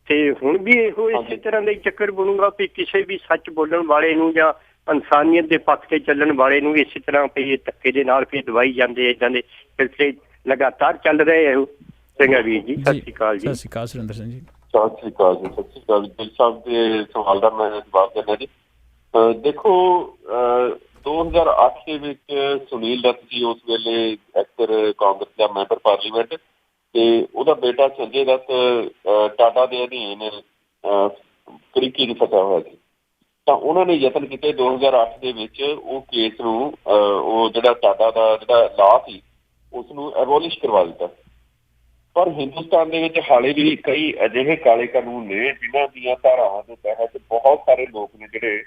Speaker 4: ਤੇ ਹੁਣ ਵੀ ਇਹੋ ਇਸੇ ਤਰ੍ਹਾਂ ਦਾ ਹੀ ਚੱਕਰ ਬਣੂਗਾ ਵੀ ਕਿਸੇ ਵੀ ਸੱਚ ਬੋਲਣ ਵਾਲੇ ਨੂੰ ਜਾਂ ਇਨਸਾਨੀਅਤ ਦੇ ਪੱਖ ਤੇ ਚੱਲਣ ਵਾਲੇ ਨੂੰ ਇਸੇ ਤਰ੍ਹਾਂ ਵੀ ਧੱਕੇ ਦੇ ਨਾਲ ਫਿਰ ਦਵਾਈ ਜਾਂਦੇ, ਇੱਦਾਂ ਦੇ ਸਿਲਸਿਲੇ ਲਗਾਤਾਰ ਚੱਲ ਰਹੇ ਇਹੋ। ਚੰਗਾ ਵੀਰ ਜੀ, ਸਤਿ ਸ਼੍ਰੀ ਅਕਾਲ ਜੀ।
Speaker 1: ਸਤਿ ਸ਼੍ਰੀ ਅਕਾਲ ਸੁਰਿੰਦਰ ਸਿੰਘ ਜੀ।
Speaker 2: ਸਤਿ ਸ਼੍ਰੀ ਅਕਾਲ ਜੀ। ਸਤਿ ਸ਼੍ਰੀ ਅਕਾਲ ਗਿੱਲ ਸਾਹਿਬ ਦੇ ਸਵਾਲ ਦਾ ਮੈਂ ਜਵਾਬ ਦੇਣਾ ਜੀ। ਦੇਖੋ, 2008 ਦੇ ਵਿੱਚ ਸੁਨੀਲ ਦੱਤ ਜੀ ਉਸ ਵੇਲੇ ਐਕਟਰ ਕਾਂਗਰਸ ਦਾ ਮੈਂਬਰ ਪਾਰਲੀਮੈਂਟ, ਤੇ ਉਹਦਾ ਬੇਟਾ ਸੰਜੇ ਦੱਤ ਟਾਟਾ ਦੇ ਅਧੀਨ ਤਰੀਕੇ ਦੀ ਫਸਿਆ ਹੋਇਆ ਸੀ। ਤਾਂ ਉਹਨਾਂ ਨੇ ਯਤਨ ਕੀਤੇ 2008 ਦੇ ਵਿੱਚ ਉਹ ਕੇਸ ਨੂੰ, ਉਹ ਜਿਹੜਾ ਟਾਟਾ ਦਾ ਜਿਹੜਾ ਲਾਅ ਸੀ ਉਸਨੂੰ ਐਬੋਲਿਸ਼ ਕਰਵਾ ਦਿੱਤਾ। ਪਰ ਹਿੰਦੁਸਤਾਨ ਦੇ ਵਿੱਚ ਹਾਲੇ ਵੀ ਕਈ ਅਜਿਹੇ ਕਾਲੇ ਕਾਨੂੰਨ ਨੇ ਜਿਨ੍ਹਾਂ ਦੀਆਂ ਧਾਰਾਵਾਂ ਦੇ ਤਹਿਤ ਬਹੁਤ ਸਾਰੇ ਲੋਕ ਨੇ ਜਿਹੜੇ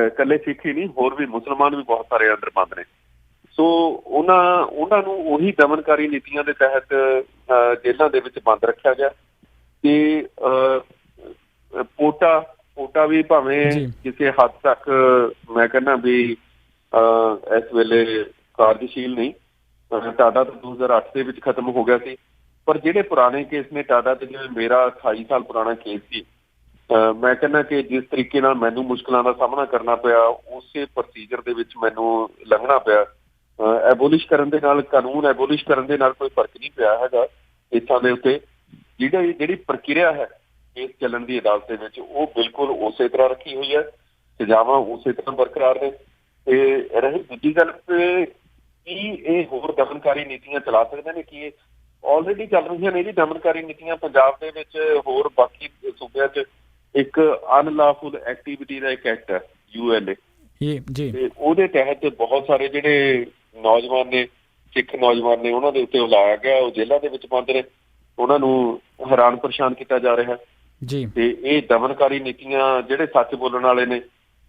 Speaker 2: ਇਕੱਲੇ ਸਿੱਖ ਹੀ ਨਹੀਂ, ਹੋਰ ਵੀ ਮੁਸਲਮਾਨ ਵੀ ਬਹੁਤ ਸਾਰੇ ਅੰਦਰ ਬੰਦ ਨੇ। ਸੋ ਉਹਨਾਂ ਨੂੰ ਉਹੀ ਦਮਨਕਾਰੀ ਨੀਤੀਆਂ ਦੇ ਤਹਿਤ ਜੇਲ੍ਹਾਂ ਦੇ ਵਿੱਚ ਬੰਦ ਰੱਖਿਆ ਗਿਆ। ਤੇ ਪੋਟਾ ਵੀ ਭਾਵੇਂ ਕਿਸੇ ਹੱਦ ਤੱਕ ਮੈਂ ਕਹਿੰਦਾ ਵੀ ਇਸ ਵੇਲੇ ਕਾਰਜਸ਼ੀਲ ਨਹੀਂ, ਟਾਟਾ ਤਾਂ 2008 ਦੇ ਵਿੱਚ ਖਤਮ ਹੋ ਗਿਆ ਸੀ। ਪਰ ਜਿਹੜੇ ਪੁਰਾਣੇ ਕੇਸ ਨੇ ਟਾਟਾ ਤੇ, ਜਿਵੇਂ ਮੇਰਾ 28 ਸਾਲ ਪੁਰਾਣਾ ਕੇਸ ਸੀ, ਮੈਂ ਕਹਿੰਦਾ ਕਿ ਜਿਸ ਤਰੀਕੇ ਨਾਲ ਮੈਨੂੰ ਮੁਸ਼ਕਿਲਾਂ ਦਾ ਸਾਹਮਣਾ ਕਰਨਾ ਪਿਆ, ਉਸੇ ਪ੍ਰੋਸੀਜਰ ਦੇ ਵਿੱਚ ਮੈਨੂੰ ਲੰਘਣਾ ਪਿਆ। ਐਬੋਲਿਸ਼ ਕਰਨ ਦੇ ਨਾਲ, ਕਾਨੂੰਨ ਐਬੋਲਿਸ਼ ਕਰਨ ਦੇ ਨਾਲ ਕੋਈ ਫਰਕ ਨਹੀਂ ਪਿਆ ਹੈਗਾ ਕੇਸਾਂ ਦੇ ਉੱਤੇ। ਜਿਹੜੀ ਪ੍ਰਕਿਰਿਆ ਹੈ ਕੇਸ ਚੱਲਣ ਦੀ ਅਦਾਲਤ ਦੇ ਵਿੱਚ, ਉਹ ਬਿਲਕੁਲ ਉਸੇ ਤਰ੍ਹਾਂ ਰੱਖੀ ਹੋਈ ਹੈ, ਸਜ਼ਾਵਾਂ ਉਸੇ ਤਰ੍ਹਾਂ ਬਰਕਰਾਰ ਨੇ। ਤੇ ਰਹੀ ਦੂਜੀ ਗੱਲ, ਕੀ ਇਹ ਹੋਰ ਦਮਨਕਾਰੀ ਨੀਤੀਆਂ ਚਲਾ ਸਕਦੇ ਨੇ? ਕੀ ਇਹ ਆਲਰੇਡੀ ਚੱਲ ਰਹੀਆਂ ਨੇ ਜੀ ਦਮਨਕਾਰੀ ਨੀਤੀਆਂ ਪੰਜਾਬ ਦੇ ਵਿੱਚ? ਹੋਰ ਬਾਕੀ ਸੂਬਿਆਂ 'ਚ ਇੱਕ ਅਨਲਾਫੁਲ ਐਕਟੀਵਿਟੀ ਦਾ ਇੱਕ ਐਕਟ ਹੈ ULA, ਤੇ ਉਹਦੇ ਤਹਿਤ ਬਹੁਤ ਸਾਰੇ ਜਿਹੜੇ ਨੌਜਵਾਨ ਨੇ, ਸਿੱਖ ਨੌਜਵਾਨ ਨੇ, ਉਹਨਾਂ ਦੇ ਉੱਤੇ ਲਾਇਆ ਗਿਆ, ਉਹ ਜੇਲ੍ਹਾਂ ਦੇ ਵਿੱਚ ਬੰਦ ਨੇ, ਉਹਨਾਂ ਨੂੰ ਹੈਰਾਨ ਪਰੇਸ਼ਾਨ ਕੀਤਾ ਜਾ ਰਿਹਾ ਜੀ। ਤੇ ਇਹ ਦਮਨਕਾਰੀ ਨੀਤੀਆਂ ਜਿਹੜੇ ਸੱਚ ਬੋਲਣ ਵਾਲੇ ਨੇ,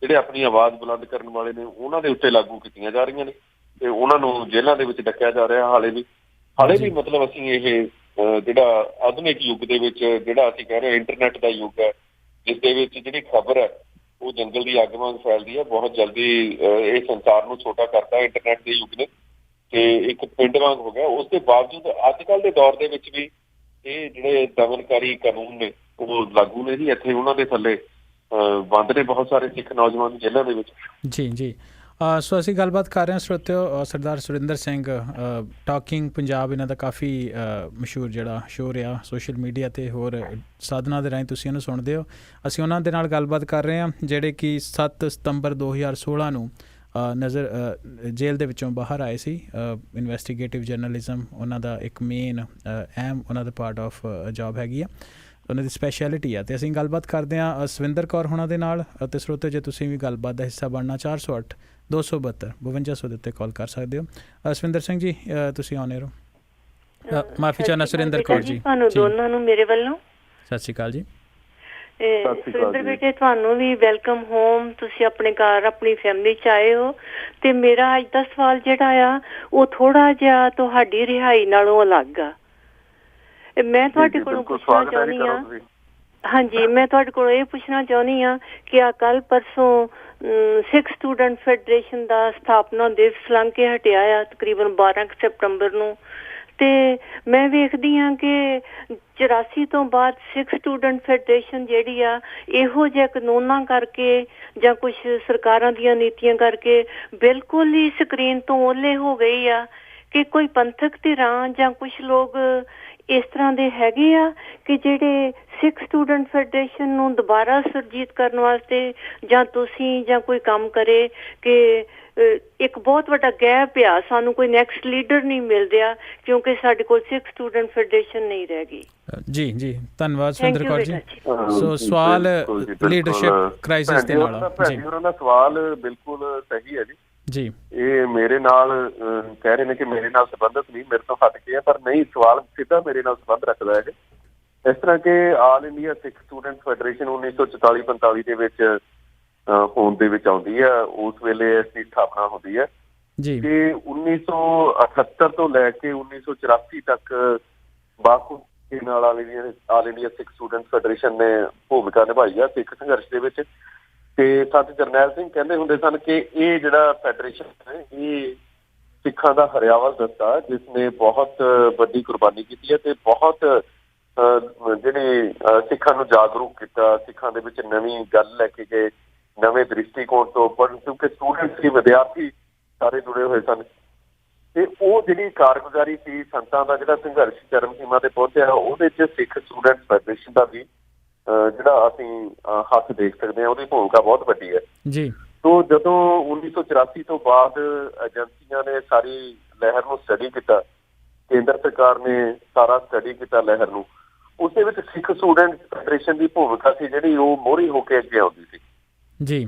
Speaker 2: ਜਿਹੜੇ ਆਪਣੀ ਆਵਾਜ਼ ਬੁਲੰਦ ਕਰਨ ਵਾਲੇ ਨੇ, ਉਹਨਾਂ ਦੇ ਉੱਤੇ ਲਾਗੂ ਕੀਤੀਆਂ ਜਾ ਰਹੀਆਂ ਨੇ, ਤੇ ਉਹਨਾਂ ਨੂੰ ਜੇਲ੍ਹਾਂ ਦੇ ਵਿੱਚ ਡੱਕਿਆ ਜਾ ਰਿਹਾ। ਹਾਲੇ ਵੀ ਮਤਲਬ ਅਸੀਂ ਇਹ ਜਿਹੜਾ ਆਧੁਨਿਕ ਯੁੱਗ ਦੇ ਵਿੱਚ, ਜਿਹੜਾ ਅਸੀਂ ਕਹਿ ਰਹੇ ਇੰਟਰਨੈਟ ਦਾ ਯੁੱਗ ਹੈ, ਜਿਸ ਦੇ ਵਿੱਚ ਜਿਹੜੀ ਖਬਰ ਹੈ ਉਹ ਜੰਗਲ ਦੀ ਅੱਗ ਵਾਂਗ ਫੈਲਦੀ ਹੈ। ਬਹੁਤ ਜਲਦੀ ਇਹ ਸੰਸਾਰ ਨੂੰ ਛੋਟਾ ਕਰਤਾ ਇੰਟਰਨੈਟ ਦੇ ਯੁੱਗ ਨੇ, ਤੇ ਇੱਕ ਪਿੰਡ ਵਾਂਗ ਹੋ ਗਿਆ। ਉਸ ਦੇ ਬਾਵਜੂਦ ਅੱਜ ਕੱਲ੍ਹ ਦੇ ਦੌਰ ਦੇ ਵਿੱਚ ਵੀ ਇਹ ਜਿਹੜੇ ਦਮਨਕਾਰੀ ਕਾਨੂੰਨ ਨੇ ਉਹ ਲਾਗੂ ਨੇ ਜੀ। ਇੱਥੇ ਉਹਨਾਂ ਦੇ ਥੱਲੇ ਬੰਦ ਨੇ ਬਹੁਤ ਸਾਰੇ ਸਿੱਖ ਨੌਜਵਾਨ ਜੇਲ੍ਹਾਂ ਦੇ ਵਿੱਚ। ਜੀ
Speaker 1: ਸੋ ਅਸੀਂ ਗੱਲਬਾਤ ਕਰ ਰਹੇ ਹਾਂ ਸਰੋਤਿਓ, ਸਰਦਾਰ ਸੁਰਿੰਦਰ ਸਿੰਘ, ਟਾਕਿੰਗ ਪੰਜਾਬ ਇਹਨਾਂ ਦਾ ਕਾਫੀ ਮਸ਼ਹੂਰ ਜਿਹੜਾ ਸ਼ੋਅ ਰਿਹਾ ਸੋਸ਼ਲ ਮੀਡੀਆ 'ਤੇ, ਹੋਰ ਸਾਧਨਾਂ ਦੇ ਰਾਹੀਂ ਤੁਸੀਂ ਉਹਨੂੰ ਸੁਣਦੇ ਹੋ। ਅਸੀਂ ਉਹਨਾਂ ਦੇ ਨਾਲ ਗੱਲਬਾਤ ਕਰ ਰਹੇ ਹਾਂ ਜਿਹੜੇ ਕਿ 7 ਸਤੰਬਰ 2016 ਨੂੰ ਜੇਲ੍ਹ ਦੇ ਵਿੱਚੋਂ ਬਾਹਰ ਆਏ ਸੀ। ਇਨਵੈਸਟੀਗੇਟਿਵ ਜਰਨਲਿਜ਼ਮ ਉਹਨਾਂ ਦਾ ਇੱਕ ਮੇਨ ਅਹਿਮ ਉਹਨਾਂ ਦਾ ਪਾਰਟ ਆਫ ਜੋਬ ਹੈਗੀ ਆ, ਉਹਨਾਂ ਦੀ ਸਪੈਸ਼ਲਿਟੀ ਆ। ਅਤੇ ਅਸੀਂ ਗੱਲਬਾਤ ਕਰਦੇ ਹਾਂ ਸਵਿੰਦਰ ਕੌਰ ਹੋਣਾ ਦੇ ਨਾਲ। ਅਤੇ ਸਰੋਤੇ, ਜੇ ਤੁਸੀਂ ਵੀ ਗੱਲਬਾਤ ਦਾ ਹਿੱਸਾ ਬਣਨਾ 408 272 5200 ਦੇ ਉੱਤੇ ਕਾਲ ਕਰ ਸਕਦੇ ਹੋ। ਸਵਿੰਦਰ ਸਿੰਘ ਜੀ, ਤੁਸੀਂ ਆਨ ਏਅਰ ਹੋ। ਮਾਫੀ ਚਾਹੁੰਦਾ ਸੁਰਿੰਦਰ ਕੌਰ ਜੀ।
Speaker 5: ਤੁਹਾਨੂੰ ਦੋਨਾਂ ਨੂੰ ਮੇਰੇ ਵੱਲੋਂ
Speaker 1: ਸਤਿ ਸ਼੍ਰੀ ਅਕਾਲ ਜੀ।
Speaker 5: ਸੁਰਿੰਦਰ ਬੇਟੇ, ਤੁਹਾਨੂੰ ਵੀ ਵੈਲਕਮ ਹੋਮ। ਤੁਸੀਂ ਆਪਣੇ ਘਰ ਆਪਣੀ ਫੈਮਿਲੀ 'ਚ ਆਏ ਹੋ। ਤੇ ਮੇਰਾ ਅੱਜ ਦਾ ਸਵਾਲ ਜਿਹੜਾ ਆ ਉਹ ਥੋੜਾ ਜਿਹਾ ਤੁਹਾਡੀ ਰਿਹਾਈ ਨਾਲੋਂ ਅਲੱਗ ਆ। ਮੈਂ ਤੁਹਾਡੇ ਕੋਲੋਂ ਪੁੱਛਣਾ ਚਾਹੁੰਦੀ ਹਾਂ, ਹਾਂਜੀ, ਮੈਂ ਤੁਹਾਡੇ ਕੋਲੋਂ ਇਹ ਪੁੱਛਣਾ ਚਾਹੁੰਦੀ ਹਾਂ ਕਿ ਆ ਕੱਲ ਪਰਸੋਂ ਸਿੱਖ ਸਟੂਡੈਂਟ ਫੈਡਰੇਸ਼ਨ ਦਾ ਸਥਾਪਨਾ ਦਿਵਸ ਲੰਘ ਕੇ ਹਟਿਆ ਆ, ਤਕਰੀਬਨ 12 ਸਤੰਬਰ ਨੂੰ। ਤੇ ਮੈਂ ਵੇਖਦੀ ਹਾਂ ਕਿ 84 ਤੋਂ ਬਾਅਦ ਸਿੱਖ ਸਟੂਡੈਂਟ ਫੈਡਰੇਸ਼ਨ ਜਿਹੜੀ ਆ ਇਹੋ ਜਿਹੇ ਕਾਨੂੰਨਾਂ ਕਰਕੇ ਜਾਂ ਕੁਝ ਸਰਕਾਰਾਂ ਦੀਆਂ ਨੀਤੀਆਂ ਕਰਕੇ ਬਿਲਕੁਲ ਹੀ ਸਕਰੀਨ ਤੋਂ ਓਹਲੇ ਹੋ ਗਈ ਆ ਕਿ ਕੋਈ ਪੰਥਕ ਧਿਰਾਂ ਜਾਂ ਕੁਝ ਲੋਕ ਇਸ ਤਰ੍ਹਾਂ ਦੇ ਹੈਗੇ ਆ ਕਿ ਜਿਹੜੇ ਸਿੱਖ ਸਟੂਡੈਂਟ ਫੈਡਰੇਸ਼ਨ ਨੂੰ ਦੁਬਾਰਾ ਸੁਰਜੀਤ ਕਰਨ ਵਾਸਤੇ ਜਾਂ ਤੁਸੀਂ ਜਾਂ ਕੋਈ ਕੰਮ ਕਰੇ ਕਿ ਇੱਕ ਬਹੁਤ ਵੱਡਾ ਗੈਪ ਆ, ਸਾਨੂੰ ਕੋਈ ਨੈਕਸਟ ਲੀਡਰ ਨਹੀਂ ਮਿਲ ਰਿਹਾ ਕਿਉਂਕਿ ਸਾਡੇ ਕੋਲ ਸਿੱਖ ਸਟੂਡੈਂਟ ਫੈਡਰੇਸ਼ਨ ਨਹੀਂ ਰਹਿ ਗਈ।
Speaker 1: ਜੀ ਜੀ, ਧੰਨਵਾਦ ਸੁਰਿੰਦਰ ਕੌਰ ਜੀ। ਸੋ ਸਵਾਲ ਲੀਡਰਸ਼ਿਪ ਕ੍ਰਾਈਸਿਸ ਦੇ ਨਾਲ ਜੀ,
Speaker 2: ਉਹਨਾਂ ਦਾ ਸਵਾਲ ਬਿਲਕੁਲ ਸਹੀ ਹੈ ਜੀ। ਇਹ ਮੇਰੇ ਨਾਲ ਕਹਿ ਰਹੇ ਨੇ ਕਿ ਮੇਰੇ ਨਾਲ ਸੰਬੰਧਿਤ ਨਹੀਂ, ਮੇਰੇ ਤੋਂ ਹਟ ਕੇ ਹੈ, ਪਰ ਨਹੀਂ, ਸਵਾਲ ਸਿੱਧਾ ਮੇਰੇ ਨਾਲ ਸੰਬੰਧ ਰੱਖਦਾ ਹੈ। ਇਸ ਤਰ੍ਹਾਂ ਕਿ ਆਲ ਇੰਡੀਆ ਸਿੱਖ ਸਟੂਡੈਂਟ ਫੈਡਰੇਸ਼ਨ 1944-45 ਦੇ ਵਿੱਚ ਹੋਂਦ ਦੇ ਵਿੱਚ ਆਉਂਦੀ ਹੈ। ਉਸ ਵੇਲੇ ਇਸ ਦੀ ਸਥਾਪਨਾ ਹੁੰਦੀ ਹੈ ਤੇ 1978 ਤੋਂ ਲੈ ਕੇ 1984 ਤੱਕ ਬਾਕੂ ਨਾਲ ਆਲ ਇੰਡੀਆ ਸਿੱਖ ਸਟੂਡੈਂਟ ਫੈਡਰੇਸ਼ਨ ਨੇ ਭੂਮਿਕਾ ਨਿਭਾਈ ਆ ਸਿੱਖ ਸੰਘਰਸ਼ ਦੇ ਵਿੱਚ। ਤੇ ਸੰਤ ਜਰਨੈਲ ਸਿੰਘ ਕਹਿੰਦੇ ਹੁੰਦੇ ਸਨ ਕਿ ਇਹ ਜਿਹੜਾ ਫੈਡਰੇਸ਼ਨ ਹੈ ਇਹ ਸਿੱਖਾਂ ਦਾ ਹਰਿਆਵਲ ਦਸਤਾ ਜਿਸ ਨੇ ਬਹੁਤ ਵੱਡੀ ਕੁਰਬਾਨੀ ਕੀਤੀ ਹੈ ਤੇ ਬਹੁਤ ਜਿਹੜੇ ਸਿੱਖਾਂ ਨੂੰ ਜਾਗਰੂਕ ਕੀਤਾ, ਸਿੱਖਾਂ ਦੇ ਵਿੱਚ ਨਵੀਂ ਗੱਲ ਲੈ ਕੇ ਗਏ, ਨਵੇਂ ਦ੍ਰਿਸ਼ਟੀਕੋਣ ਤੋਂ ਪੜ੍ਹਨ, ਕਿਉਂਕਿ ਸਟੂਡੈਂਟ ਸੀ, ਵਿਦਿਆਰਥੀ ਸਾਰੇ ਜੁੜੇ ਹੋਏ ਸਨ। ਤੇ ਉਹ ਜਿਹੜੀ ਕਾਰਗੁਜ਼ਾਰੀ ਸੀ, ਸੰਤਾਂ ਦਾ ਜਿਹੜਾ ਸੰਘਰਸ਼ ਚਰਮ ਸੀਮਾ ਤੇ ਪਹੁੰਚਿਆ, ਉਹਦੇ 'ਚ ਸਿੱਖ ਸਟੂਡੈਂਟ ਫੈਡਰੇਸ਼ਨ ਦਾ ਵੀ ਜਿਹੜਾ ਅਸੀਂ ਹੱਥ ਦੇਖ ਸਕਦੇ ਹਾਂ, ਉਹਦੀ ਭੂਮਿਕਾ ਬਹੁਤ ਵੱਡੀ ਹੈ ਜੀ। ਤੋਂ ਜਦੋਂ 1984 ਤੋਂ ਬਾਅਦ ਏਜੰਸੀਆਂ ਨੇ ਸਾਰੀ ਲਹਿਰ ਨੂੰ ਸਟੱਡੀ ਕੀਤਾ, ਕੇਂਦਰ ਸਰਕਾਰ ਨੇ ਸਾਰਾ ਸਟੱਡੀ ਕੀਤਾ ਲਹਿਰ ਨੂੰ, ਉਸਦੇ ਵਿੱਚ ਸਿੱਖ ਸਟੂਡੈਂਟ ਫੈਡਰੇਸ਼ਨ ਦੀ ਭੂਮਿਕਾ ਸੀ ਜਿਹੜੀ ਉਹ ਮੋਹਰੀ ਹੋ ਕੇ ਅੱਗੇ ਆਉਂਦੀ ਸੀ ਜੀ।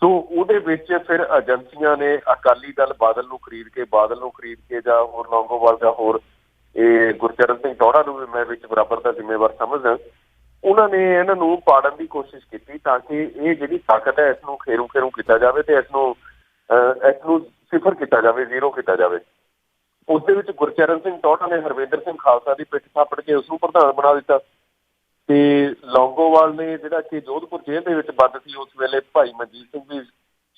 Speaker 2: ਸੋ ਉਹਦੇ ਵਿੱਚ ਫਿਰ ਏਜੰਸੀਆਂ ਨੇ ਅਕਾਲੀ ਦਲ ਬਾਦਲ ਨੂੰ ਖਰੀਦ ਕੇ ਜਾਂ ਹੋਰ ਲੌਂਗੋਵਾਲ ਜਾਂ ਹੋਰ ਇਹ ਗੁਰਚਰਨ ਸਿੰਘ ਟੌਹੜਾ ਨੂੰ ਵੀ ਮੈਂ ਵਿੱਚ ਬਰਾਬਰ ਦਾ ਜ਼ਿੰਮੇਵਾਰ ਸਮਝਦਾ, ਉਹਨਾਂ ਨੇ ਇਹਨਾਂ ਨੂੰ ਪਾੜਨ ਦੀ ਕੋਸ਼ਿਸ਼ ਕੀਤੀ ਤਾਂ ਕਿ ਇਹ ਜਿਹੜੀ ਤਾਕਤ ਹੈ ਇਸ ਨੂੰ ਖੇਰੂ ਕੀਤਾ ਜਾਵੇ ਤੇ ਇਸ ਨੂੰ ਸਿਫਰ ਕੀਤਾ ਜਾਵੇ, ਜ਼ੀਰੋ ਕੀਤਾ ਜਾਵੇ। ਉਸਦੇ ਵਿੱਚ ਗੁਰਚਰਨ ਸਿੰਘ ਟੌਹੜਾ ਨੇ ਹਰਵਿੰਦਰ ਸਿੰਘ ਖਾਲਸਾ ਦੀ ਪਿੱਠ ਥਾਪੜ ਕੇ ਉਸਨੂੰ ਪ੍ਰਧਾਨ ਬਣਾ ਦਿੱਤਾ ਤੇ ਲੌਂਗੋਵਾਲ ਨੇ ਜਿਹੜਾ ਕਿ ਜੋਧਪੁਰ ਜੇਲ੍ਹ ਦੇ ਵਿੱਚ ਬੰਦ ਸੀ ਉਸ ਵੇਲੇ, ਭਾਈ ਮਨਜੀਤ ਸਿੰਘ ਵੀ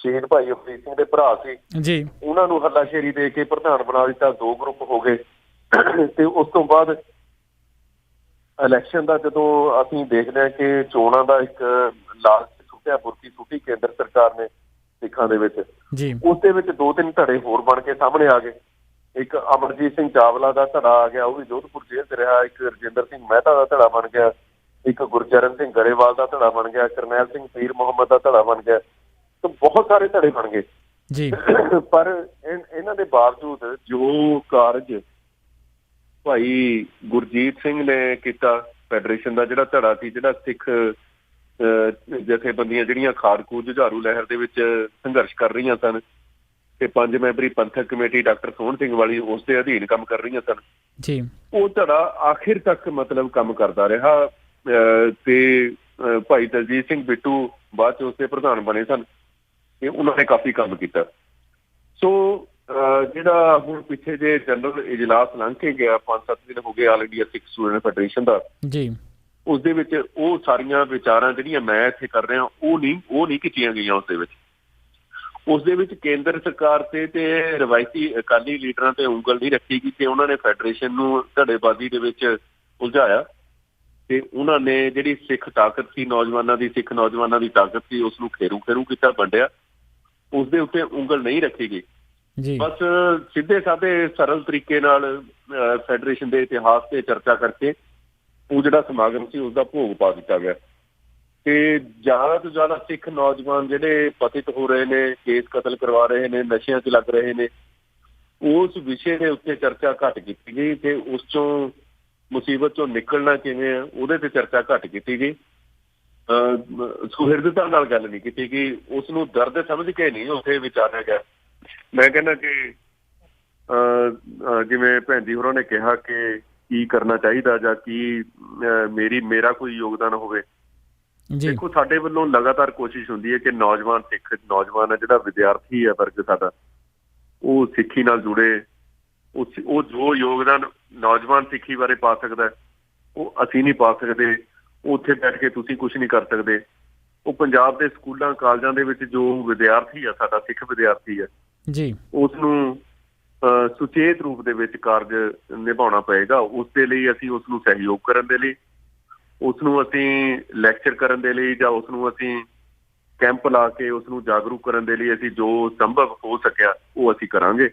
Speaker 2: ਸ਼ਹੀਦ ਭਾਈ ਅਫਰੀਦ ਸਿੰਘ ਦੇ ਭਰਾ ਸੀ ਜੀ, ਉਹਨਾਂ ਨੂੰ ਹੱਲਾਸ਼ੇਰੀ ਦੇ ਕੇ ਪ੍ਰਧਾਨ ਬਣਾ ਦਿੱਤਾ। 2 ਗਰੁੱਪ ਹੋ ਗਏ ਤੇ ਉਸ ਤੋਂ ਬਾਅਦ ਇਲੈਕਸ਼ਨ ਦਾ ਜਦੋਂ ਅਸੀਂ ਦੇਖਦੇ ਹਾਂ ਕਿ ਚੋਣਾਂ ਦਾ ਇੱਕ ਲਾਲਚ ਸੁੱਟਿਆ, ਬੁਰਕੀ ਸੁੱਟੀ ਕੇਂਦਰ ਸਰਕਾਰ ਨੇ ਸਿੱਖਾਂ ਦੇ ਵਿੱਚ ਜੀ, ਉਸਦੇ ਵਿੱਚ 2-3 ਧੜੇ ਹੋਰ ਬਣ ਕੇ ਸਾਹਮਣੇ ਆ ਗਏ। ਇੱਕ ਅਮਰਜੀਤ ਸਿੰਘ ਚਾਵਲਾ ਦਾ ਧੜਾ ਆ ਗਿਆ, ਉਹ ਵੀ ਜੋਧਪੁਰ ਜੇਲ੍ਹ 'ਚ ਰਿਹਾ। ਇੱਕ ਰਜਿੰਦਰ ਸਿੰਘ ਮਹਿਤਾ ਦਾ ਧੜਾ ਬਣ ਗਿਆ, ਇੱਕ ਗੁਰਚਰਨ ਸਿੰਘ ਗਰੇਵਾਲ ਦਾ ਧੜਾ ਬਣ ਗਿਆ, ਕਰਨੈਲ ਸਿੰਘ ਪੀਰ ਮੁਹੰਮਦ ਦਾ ਧੜਾ ਬਣ ਗਿਆ। ਤਾਂ ਬਹੁਤ ਸਾਰੇ ਧੜੇ ਬਣ ਗਏ ਜੀ। ਪਰ ਇਹਨਾਂ ਦੇ ਬਾਵਜੂਦ ਜੋ ਕਾਰਜ ਭਾਈ ਗੁਰਜੀਤ ਸਿੰਘ ਨੇ ਕੀਤਾ, ਫੈਡਰੇਸ਼ਨ ਦਾ ਜਿਹੜਾ ਧੜਾ ਸੀ, ਜਿਹੜਾ ਸਿੱਖ ਜਥੇਬੰਦੀਆਂ ਜਿਹੜੀਆਂ ਖਾੜਕੂ ਜੁਝਾਰੂ ਲਹਿਰ ਦੇ ਵਿੱਚ ਸੰਘਰਸ਼ ਕਰ ਰਹੀਆਂ ਸਨ ਤੇ 5 ਮੈਂਬਰੀ ਪੰਥਕ ਕਮੇਟੀ ਡਾਕਟਰ ਸੋਹਣ ਸਿੰਘ ਵਾਲੀ ਉਸ ਦੇ ਅਧੀਨ ਕੰਮ ਕਰ ਰਹੀਆਂ ਸਨ ਜੀ, ਉਹ ਧੜਾ ਆਖਿਰ ਤੱਕ ਮਤਲਬ ਕੰਮ ਕਰਦਾ ਰਿਹਾ ਤੇ ਭਾਈ ਦਲਜੀਤ ਸਿੰਘ ਬਿੱਟੂ ਬਾਅਦ 'ਚ ਉਸਦੇ ਪ੍ਰਧਾਨ ਬਣੇ ਸਨ ਤੇ ਉਹਨਾਂ ਨੇ ਕਾਫੀ ਕੰਮ ਕੀਤਾ। ਸੋ ਜਿਹੜਾ ਹੁਣ ਪਿੱਛੇ ਜੇ ਜਨਰਲ ਇਜਲਾਸ ਲੰਘ ਕੇ ਗਿਆ, 5-7 ਦਿਨ ਹੋ ਗਏ ਆਲ ਇੰਡੀਆ ਸਿੱਖ ਸਟੂਡੈਂਟ ਫੈਡਰੇਸ਼ਨ ਦਾ ਜੀ, ਉਸਦੇ ਵਿੱਚ ਉਹ ਸਾਰੀਆਂ ਵਿਚਾਰਾਂ ਜਿਹੜੀਆਂ ਮੈਂ ਇੱਥੇ ਕਰ ਰਿਹਾ ਉਹ ਨਹੀਂ ਕੀਤੀਆਂ ਗਈਆਂ। ਉਸਦੇ ਵਿੱਚ ਕੇਂਦਰ ਸਰਕਾਰ ਤੇ ਰਵਾਇਤੀ ਅਕਾਲੀ ਲੀਡਰਾਂ ਤੇ ਉਂਗਲ ਨਹੀਂ ਰੱਖੀ ਗਈ ਤੇ ਉਹਨਾਂ ਨੇ ਫੈਡਰੇਸ਼ਨ ਨੂੰ ਧੜੇਬਾਜ਼ੀ ਦੇ ਵਿੱਚ ਉਲਝਾਇਆ ਤੇ ਉਹਨਾਂ ਨੇ ਜਿਹੜੀ ਸਿੱਖ ਤਾਕਤ ਸੀ, ਸਿੱਖ ਨੌਜਵਾਨਾਂ ਦੀ ਤਾਕਤ ਸੀ, ਉਸ ਨੂੰ ਖੇਰੂ ਕੀਤਾ, ਵੰਡਿਆ। ਉਸਦੇ ਉੱਤੇ ਉਂਗਲ ਨਹੀਂ ਰੱਖੀ ਗਈ ਜੀ। ਬਸ ਸਿੱਧੇ ਸਾਦੇ ਸਰਲ ਤਰੀਕੇ ਨਾਲ ਫੈਡਰੇਸ਼ਨ ਦੇ ਇਤਿਹਾਸ ਤੇ ਚਰਚਾ ਕਰਕੇ ਉਹ ਜਿਹੜਾ ਸਮਾਗਮ ਸੀ ਉਸਦਾ ਭੋਗ ਪਾ ਦਿੱਤਾ ਗਿਆ ਤੇ ਜ਼ਿਆਦਾ ਤੋਂ ਜ਼ਿਆਦਾ ਸਿੱਖ ਨੌਜਵਾਨ ਜਿਹੜੇ ਪਤਿਤ ਹੋ ਰਹੇ ਨੇ, ਕੇਸ ਕਤਲ ਕਰਵਾ ਰਹੇ ਨੇ, ਨਸ਼ਿਆਂ 'ਚ ਲੱਗ ਰਹੇ ਨੇ, ਉਸ ਵਿਸ਼ੇ ਦੇ ਉੱਤੇ ਚਰਚਾ ਘੱਟ ਕੀਤੀ ਗਈ ਤੇ ਉਸ ਚੋਂ ਮੁਸੀਬਤ ਚੋਂ ਨਿਕਲਣਾ ਕਿਵੇਂ ਆ ਉਹਦੇ ਤੇ ਚਰਚਾ ਘੱਟ ਕੀਤੀ ਗਈ। ਸੁਹਿਰਦਤਾ ਨਾਲ ਗੱਲ ਨਹੀਂ ਕੀਤੀ ਗਈ, ਉਸ ਨੂੰ ਦਰਦ ਸਮਝ ਕੇ ਨਹੀਂ ਉੱਥੇ ਵਿਚਾਰਿਆ ਗਿਆ। ਮੈਂ ਕਹਿੰਦਾ ਕਿ ਜਿਵੇਂ ਭੈਣ ਜੀ ਹੋਰਾਂ ਨੇ ਕਿਹਾ ਕਿ ਕੀ ਕਰਨਾ ਚਾਹੀਦਾ ਜਾਂ ਕੀ ਮੇਰਾ ਕੋਈ ਯੋਗਦਾਨ ਹੋਵੇ,
Speaker 1: ਜੀ
Speaker 2: ਦੇਖੋ ਸਾਡੇ ਵੱਲੋਂ ਲਗਾਤਾਰ ਕੋਸ਼ਿਸ਼ ਹੁੰਦੀ ਹੈ ਕਿ ਨੌਜਵਾਨ ਸਿੱਖ ਨੌਜਵਾਨ ਹੈ ਜਿਹੜਾ ਵਿਦਿਆਰਥੀ ਹੈ ਵਰਗ ਸਾਡਾ, ਉਹ ਸਿੱਖੀ ਨਾਲ ਜੁੜੇ। ਉਹ ਜੋ ਯੋਗਦਾਨ ਨੌਜਵਾਨ ਸਿੱਖੀ ਬਾਰੇ ਪਾ ਸਕਦਾ ਉਹ ਅਸੀਂ ਨਹੀਂ ਪਾ ਸਕਦੇ। ਉੱਥੇ ਬੈਠ ਕੇ ਤੁਸੀਂ ਕੁਝ ਨਹੀਂ ਕਰ ਸਕਦੇ। ਉਹ ਪੰਜਾਬ ਦੇ ਸਕੂਲਾਂ ਕਾਲਜਾਂ ਦੇ ਵਿੱਚ ਜੋ ਵਿਦਿਆਰਥੀ ਆ ਸਾਡਾ, ਸਿੱਖ ਵਿਦਿਆਰਥੀ ਹੈ
Speaker 1: ਜੀ,
Speaker 2: ਉਸ ਨੂੰ ਸੁਚੇਤ ਰੂਪ ਦੇ ਵਿੱਚ ਕਾਰਜ ਨਿਭਾਉਣਾ ਪਏਗਾ। ਉਸ ਦੇ ਲਈ ਅਸੀਂ ਉਸ ਨੂੰ ਸਹਿਯੋਗ ਕਰਨ ਦੇ ਲਈ, ਉਸ ਨੂੰ ਅਸੀਂ ਲੈਕਚਰ ਕਰਨ ਦੇ ਲਈ, ਜਾਂ ਉਸ ਨੂੰ ਅਸੀਂ ਕੈਂਪ ਲਾ ਕੇ ਉਸ ਨੂੰ ਜਾਗਰੂਕ ਕਰਨ ਦੇ ਲਈ ਅਸੀਂ ਜੋ ਸੰਭਵ ਹੋ ਸਕਿਆ ਉਹ ਅਸੀਂ ਕਰਾਂਗੇ।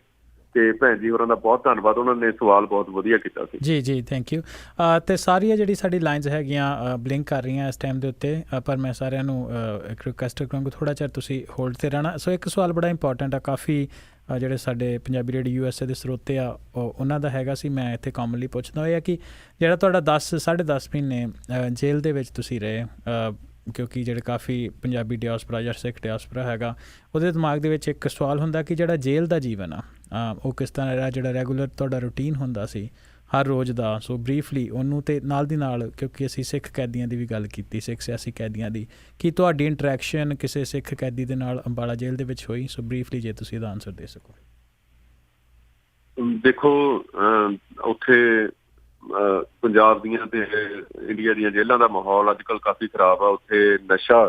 Speaker 2: ਤੇ ਭੈਣ ਜੀ ਹੋਰਾਂ ਦਾ ਬਹੁਤ ਧੰਨਵਾਦ, ਉਹਨਾਂ ਨੇ ਸਵਾਲ ਬਹੁਤ ਵਧੀਆ ਕੀਤਾ ਸੀ।
Speaker 1: ਜੀ ਜੀ, ਥੈਂਕ ਯੂ। ਅਤੇ ਸਾਰੀਆਂ ਜਿਹੜੀ ਸਾਡੀ ਲਾਈਨਸ ਹੈਗੀਆਂ ਬਲਿੰਕ ਕਰ ਰਹੀਆਂ ਇਸ ਟਾਈਮ ਦੇ ਉੱਤੇ, ਪਰ ਮੈਂ ਸਾਰਿਆਂ ਨੂੰ ਇੱਕ ਰਿਕੁਐਸਟ ਕਰਾਂਗਾ ਥੋੜ੍ਹਾ ਚਿਰ ਤੁਸੀਂ ਹੋਲਡ 'ਤੇ ਰਹਿਣਾ। ਸੋ ਇੱਕ ਸਵਾਲ ਬੜਾ ਇੰਪੋਰਟੈਂਟ ਆ, ਕਾਫੀ ਜਿਹੜੇ ਸਾਡੇ ਪੰਜਾਬੀ ਰੇਡੀਓ USA ਦੇ ਸਰੋਤੇ ਆ ਉਹਨਾਂ ਦਾ ਹੈਗਾ ਸੀ, ਮੈਂ ਇੱਥੇ ਕਾਮਨਲੀ ਪੁੱਛਦਾ ਹੋਇਆ ਕਿ ਜਿਹੜਾ ਤੁਹਾਡਾ 10-10.5 ਮਹੀਨੇ ਜੇਲ੍ਹ ਦੇ ਵਿੱਚ ਤੁਸੀਂ ਰਹੇ, ਕਿਉਂਕਿ ਜਿਹੜੇ ਕਾਫੀ ਪੰਜਾਬੀ ਡਿਆਸਪਰਾ ਜਾਂ ਸਿੱਖ ਡਿਆਸਪਰਾ ਹੈਗਾ, ਉਹਦੇ ਦਿਮਾਗ ਦੇ ਵਿੱਚ ਇੱਕ ਸਵਾਲ ਹੁੰਦਾ ਕਿ ਜਿਹੜਾ ਜੇਲ੍ਹ ਦਾ ਜੀਵਨ ਆ ਉਹ ਕਿਸ ਤਰ੍ਹਾਂ ਰਿਹਾ, ਜਿਹੜਾ ਰੈਗੂਲਰ ਤੁਹਾਡਾ ਰੂਟੀਨ ਹੁੰਦਾ ਸੀ ਹਰ ਰੋਜ਼ ਦਾ। ਸੋ ਬਰੀਫਲੀ ਉਹਨੂੰ, ਤੇ ਨਾਲ ਦੀ ਨਾਲ ਕਿਉਂਕਿ ਅਸੀਂ ਸਿੱਖ ਕੈਦੀਆਂ ਦੀ ਵੀ ਗੱਲ ਕੀਤੀ, ਸਿੱਖ ਸਿਆਸੀ ਕੈਦੀਆਂ ਦੀ, ਕੀ ਤੁਹਾਡੀ ਇੰਟਰੈਕਸ਼ਨ ਕਿਸੇ ਸਿੱਖ ਕੈਦੀ ਦੇ ਨਾਲ ਅੰਬਾਲਾ ਜੇਲ੍ਹ ਦੇ ਵਿੱਚ ਹੋਈ? ਸੋ ਬਰੀਫਲੀ ਜੇ ਤੁਸੀਂ ਇਹਦਾ ਆਨਸਰ ਦੇ ਸਕੋ।
Speaker 2: ਦੇਖੋ ਉੱਥੇ ਪੰਜਾਬ ਦੀਆਂ ਤੇ ਇੰਡੀਆ ਦੀਆਂ ਜੇਲ੍ਹਾਂ ਦਾ ਮਾਹੌਲ ਅੱਜ ਕੱਲ੍ਹ ਕਾਫੀ ਖਰਾਬ ਆ। ਉੱਥੇ ਨਸ਼ਾ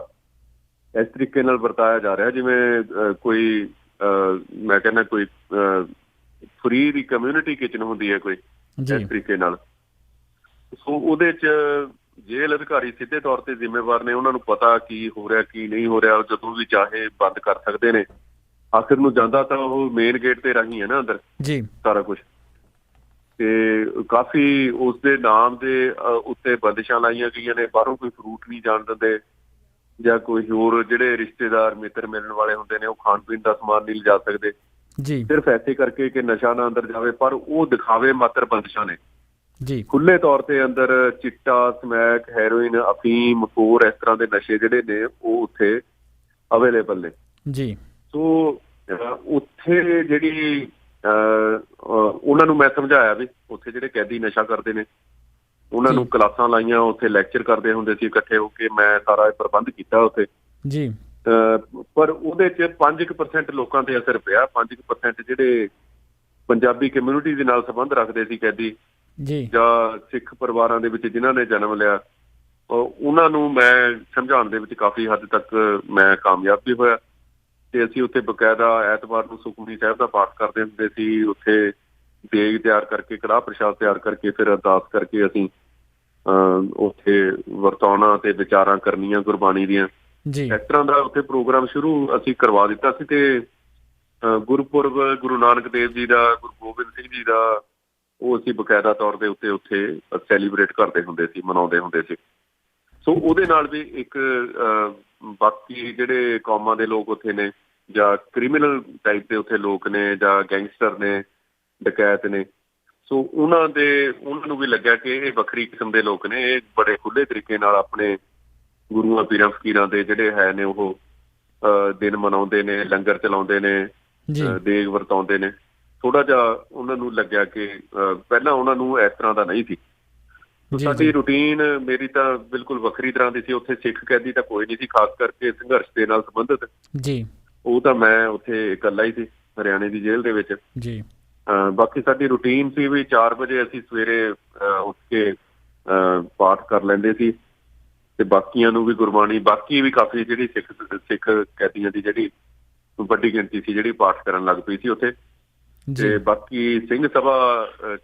Speaker 2: ਇਸ ਤਰੀਕੇ ਨਾਲ ਵਰਤਾਇਆ ਜਾ ਰਿਹਾ ਜਿਵੇਂ ਕੋਈ ਮੈਂ ਕਹਿੰਦਾ ਕੋਈ ਫਰੀ ਦੀ ਕਮਿਊਨਿਟੀ ਕਿਚਨ ਹੁੰਦੀ ਹੈ ਕੋਈ, ਇਸ ਤਰੀਕੇ ਨਾਲ। ਸੋ ਉਹਦੇ 'ਚ ਜੇਲ੍ਹ ਅਧਿਕਾਰੀ ਸਿੱਧੇ ਤੌਰ ਤੇ ਜ਼ਿੰਮੇਵਾਰ ਨੇ, ਉਹਨਾਂ ਨੂੰ ਪਤਾ ਕੀ ਹੋ ਰਿਹਾ ਕੀ ਨਹੀਂ ਹੋ ਰਿਹਾ, ਜਦੋਂ ਵੀ ਚਾਹੇ ਬੰਦ ਕਰ ਸਕਦੇ ਨੇ। ਆਖਿਰ ਨੂੰ ਜਾਂਦਾ ਤਾਂ ਉਹ ਮੇਨ ਗੇਟ ਤੇ ਰਾਹੀਂ ਹੈ ਨਾ ਅੰਦਰ ਜੀ ਸਾਰਾ ਕੁਛ। ਤੇ ਕਾਫੀ ਉਸਦੇ ਨਾਮ ਦੇ ਉੱਤੇ ਬੰਦਿਸ਼ਾਂ ਲਾਈਆਂ ਗਈਆਂ ਨੇ, ਬਾਹਰੋਂ ਕੋਈ ਫਰੂਟ ਨਹੀਂ ਜਾਣ ਦਿੰਦੇ, ਜਾਂ ਕੋਈ ਹੋਰ ਜਿਹੜੇ ਰਿਸ਼ਤੇਦਾਰ ਮਿੱਤਰ ਮਿਲਣ ਵਾਲੇ ਹੁੰਦੇ ਨੇ ਉਹ ਖਾਣ ਪੀਣ ਦਾ ਸਮਾਨ ਨਹੀਂ ਲਿਜਾ ਸਕਦੇ ਜੀ, ਸਿਰਫ ਐਸੇ ਕਰਕੇ ਕਿ ਨਸ਼ਾ ਨਾ ਅੰਦਰ ਜਾਵੇ। ਪਰ ਉਹ ਦਿਖਾਵੇ ਮਾਤਰ ਬੰਦਿਸ਼ਾਂ ਨੇ ਜੀ। ਖੁੱਲੇ ਤੌਰ ਤੇ ਅੰਦਰ ਚਿੱਟਾ, ਸਮੈਕ, ਹੈਰੋਇਨ, ਅਫੀਮ, ਹੋਰ ਇਸ ਤਰ੍ਹਾਂ ਦੇ ਨਸ਼ੇ ਜਿਹੜੇ ਨੇ ਉਹ ਉੱਥੇ ਅਵੇਲੇਬਲ ਨੇ ਜੀ। ਸੋ ਉੱਥੇ ਜਿਹੜੀ ਉਹਨਾਂ ਨੂੰ ਮੈਂ ਸਮਝਾਇਆ ਵੀ ਉੱਥੇ ਜਿਹੜੇ ਕੈਦੀ ਨਸ਼ਾ ਕਰਦੇ ਨੇ ਉਹਨਾਂ ਨੂੰ ਕਲਾਸਾਂ ਲਾਈਆਂ, ਉੱਥੇ ਲੈਕਚਰ ਕਰਦੇ ਹੁੰਦੇ ਸੀ ਇਕੱਠੇ ਹੋ ਕੇ, ਮੈਂ ਸਾਰਾ ਇਹ ਪ੍ਰਬੰਧ ਕੀਤਾ ਉੱਥੇ ਜੀ। ਪਰ ਉਹਦੇ 'ਚ 5% ਲੋਕਾਂ ਤੇ ਅਸਰ ਪਿਆ। 5% ਜਿਹੜੇ ਪੰਜਾਬੀ ਕਮਿਊਨਿਟੀ ਦੇ ਨਾਲ ਸੰਬੰਧ ਰੱਖਦੇ ਸੀ ਕੈਦੀ ਜੀ, ਜਾਂ ਸਿੱਖ ਪਰਿਵਾਰਾਂ ਦੇ ਵਿੱਚ ਜਿਨ੍ਹਾਂ ਨੇ ਜਨਮ ਲਿਆ, ਉਹਨਾਂ ਨੂੰ ਮੈਂ ਸਮਝਾਉਣ ਦੇ ਵਿੱਚ ਕਾਫੀ ਹੱਦ ਤੱਕ ਮੈਂ ਕਾਮਯਾਬ ਵੀ ਹੋਇਆ। ਤੇ ਅਸੀਂ ਉੱਥੇ ਬਕਾਇਦਾ ਐਤਵਾਰ ਨੂੰ ਸੁਖਮਨੀ ਸਾਹਿਬ ਦਾ ਪਾਠ ਕਰਦੇ ਹੁੰਦੇ ਸੀ। ਉੱਥੇ ਦੇਗ ਤਿਆਰ ਕਰਕੇ, ਕੜਾਹ ਪ੍ਰਸ਼ਾਦ ਤਿਆਰ ਕਰਕੇ, ਫਿਰ ਅਰਦਾਸ ਕਰਕੇ ਅਸੀਂ ਉੱਥੇ ਵਰਤਾਉਣਾ ਤੇ ਵਿਚਾਰਾਂ ਕਰਨੀਆਂ ਗੁਰਬਾਣੀ ਦੀਆਂ। ਇਸ ਤਰ੍ਹਾਂ ਦਾ ਉੱਥੇ ਪ੍ਰੋਗਰਾਮ ਸ਼ੁਰੂ ਅਸੀਂ ਕਰਵਾ ਦਿੱਤਾ ਸੀ। ਤੇ ਗੁਰਪੁਰਬ ਗੁਰੂ ਨਾਨਕ ਦੇਵ ਜੀ ਦਾ, ਗੁਰੂ ਗੋਬਿੰਦ ਸਿੰਘ ਜੀ ਦਾ, ਉਹ ਅਸੀਂ ਬਕਾਇਦਾ ਤੌਰ ਦੇ ਉੱਤੇ ਉੱਥੇ ਸੈਲੀਬ੍ਰੇਟ ਕਰਦੇ ਹੁੰਦੇ ਸੀ, ਮਨਾਉਂਦੇ ਹੁੰਦੇ ਸੀ। ਸੋ ਉਹਦੇ ਨਾਲ ਵੀ ਇੱਕ ਬਾਕੀ ਜਿਹੜੇ ਕੌਮਾਂ ਦੇ ਲੋਕ ਉੱਥੇ ਨੇ, ਜਾਂ ਕ੍ਰਿਮੀਨਲ ਟਾਈਪ ਦੇ ਉੱਥੇ ਲੋਕ ਨੇ, ਜਾਂ ਗੈਂਗਸਟਰ ਨੇ, ਡਕੈਤ ਨੇ, ਸੋ ਉਹਨਾਂ ਨੂੰ ਵੀ ਲੱਗਿਆ ਕਿ ਇਹ ਵੱਖਰੀ ਕਿਸਮ ਦੇ ਲੋਕ ਨੇ। ਇਹ ਬੜੇ ਖੁੱਲ੍ਹੇ ਤਰੀਕੇ ਨਾਲ ਆਪਣੇ ਗੁਰੂਆਂ ਪੀਰਾਂ ਫਕੀਰਾਂ ਦੇ ਜਿਹੜੇ ਹੈ ਨੇ ਉਹ ਦਿਨ ਮਨਾਉਂਦੇ ਨੇ, ਲੰਗਰ ਚਲਾਉਂਦੇ ਨੇ, ਦੇਗ ਵਰਤਾਉਂਦੇ ਨੇ। ਥੋੜਾ ਜਿਹਾ ਉਹਨਾਂ ਨੂੰ ਲੱਗਿਆ ਕਿ ਪਹਿਲਾਂ ਉਹਨਾਂ ਨੂੰ ਇਸ ਤਰ੍ਹਾਂ ਦਾ ਨਹੀਂ ਸੀ। ਸਾਡੀ ਰੂਟੀਨ ਮੇਰੀ ਤਾਂ ਬਿਲਕੁਲ ਵੱਖਰੀ ਤਰ੍ਹਾਂ ਦੀ ਸੀ। ਉੱਥੇ ਸਿੱਖ ਕੈਦੀ ਤਾਂ ਕੋਈ ਨਹੀਂ ਸੀ, ਖਾਸ ਕਰਕੇ ਸੰਘਰਸ਼ ਦੇ ਨਾਲ ਸੰਬੰਧਿਤ ਜੀ। ਉਹ ਤਾਂ ਮੈਂ ਉੱਥੇ ਇਕੱਲਾ ਹੀ ਸੀ ਹਰਿਆਣੇ ਦੀ ਜੇਲ੍ਹ ਦੇ ਵਿੱਚ ਜੀ। ਬਾਕੀ ਸਾਡੀ ਰੂਟੀਨ ਸੀ ਵੀ 4 ਵਜੇ ਅਸੀਂ ਸਵੇਰੇ ਉੱਠ ਕੇ ਪਾਠ ਕਰ ਲੈਂਦੇ ਸੀ, ਤੇ ਬਾਕੀਆਂ ਨੂੰ ਵੀ ਗੁਰਬਾਣੀ, ਬਾਕੀ ਵੀ ਕਾਫੀ ਜਿਹੜੀ ਸਿੱਖ ਕੈਦੀਆਂ ਦੀ ਜਿਹੜੀ ਵੱਡੀ ਗਿਣਤੀ ਸੀ ਜਿਹੜੀ ਪਾਠ ਕਰਨ ਲੱਗ ਪਈ ਸੀ ਉੱਥੇ। ਤੇ ਬਾਕੀ ਸਿੰਘ ਸਭਾ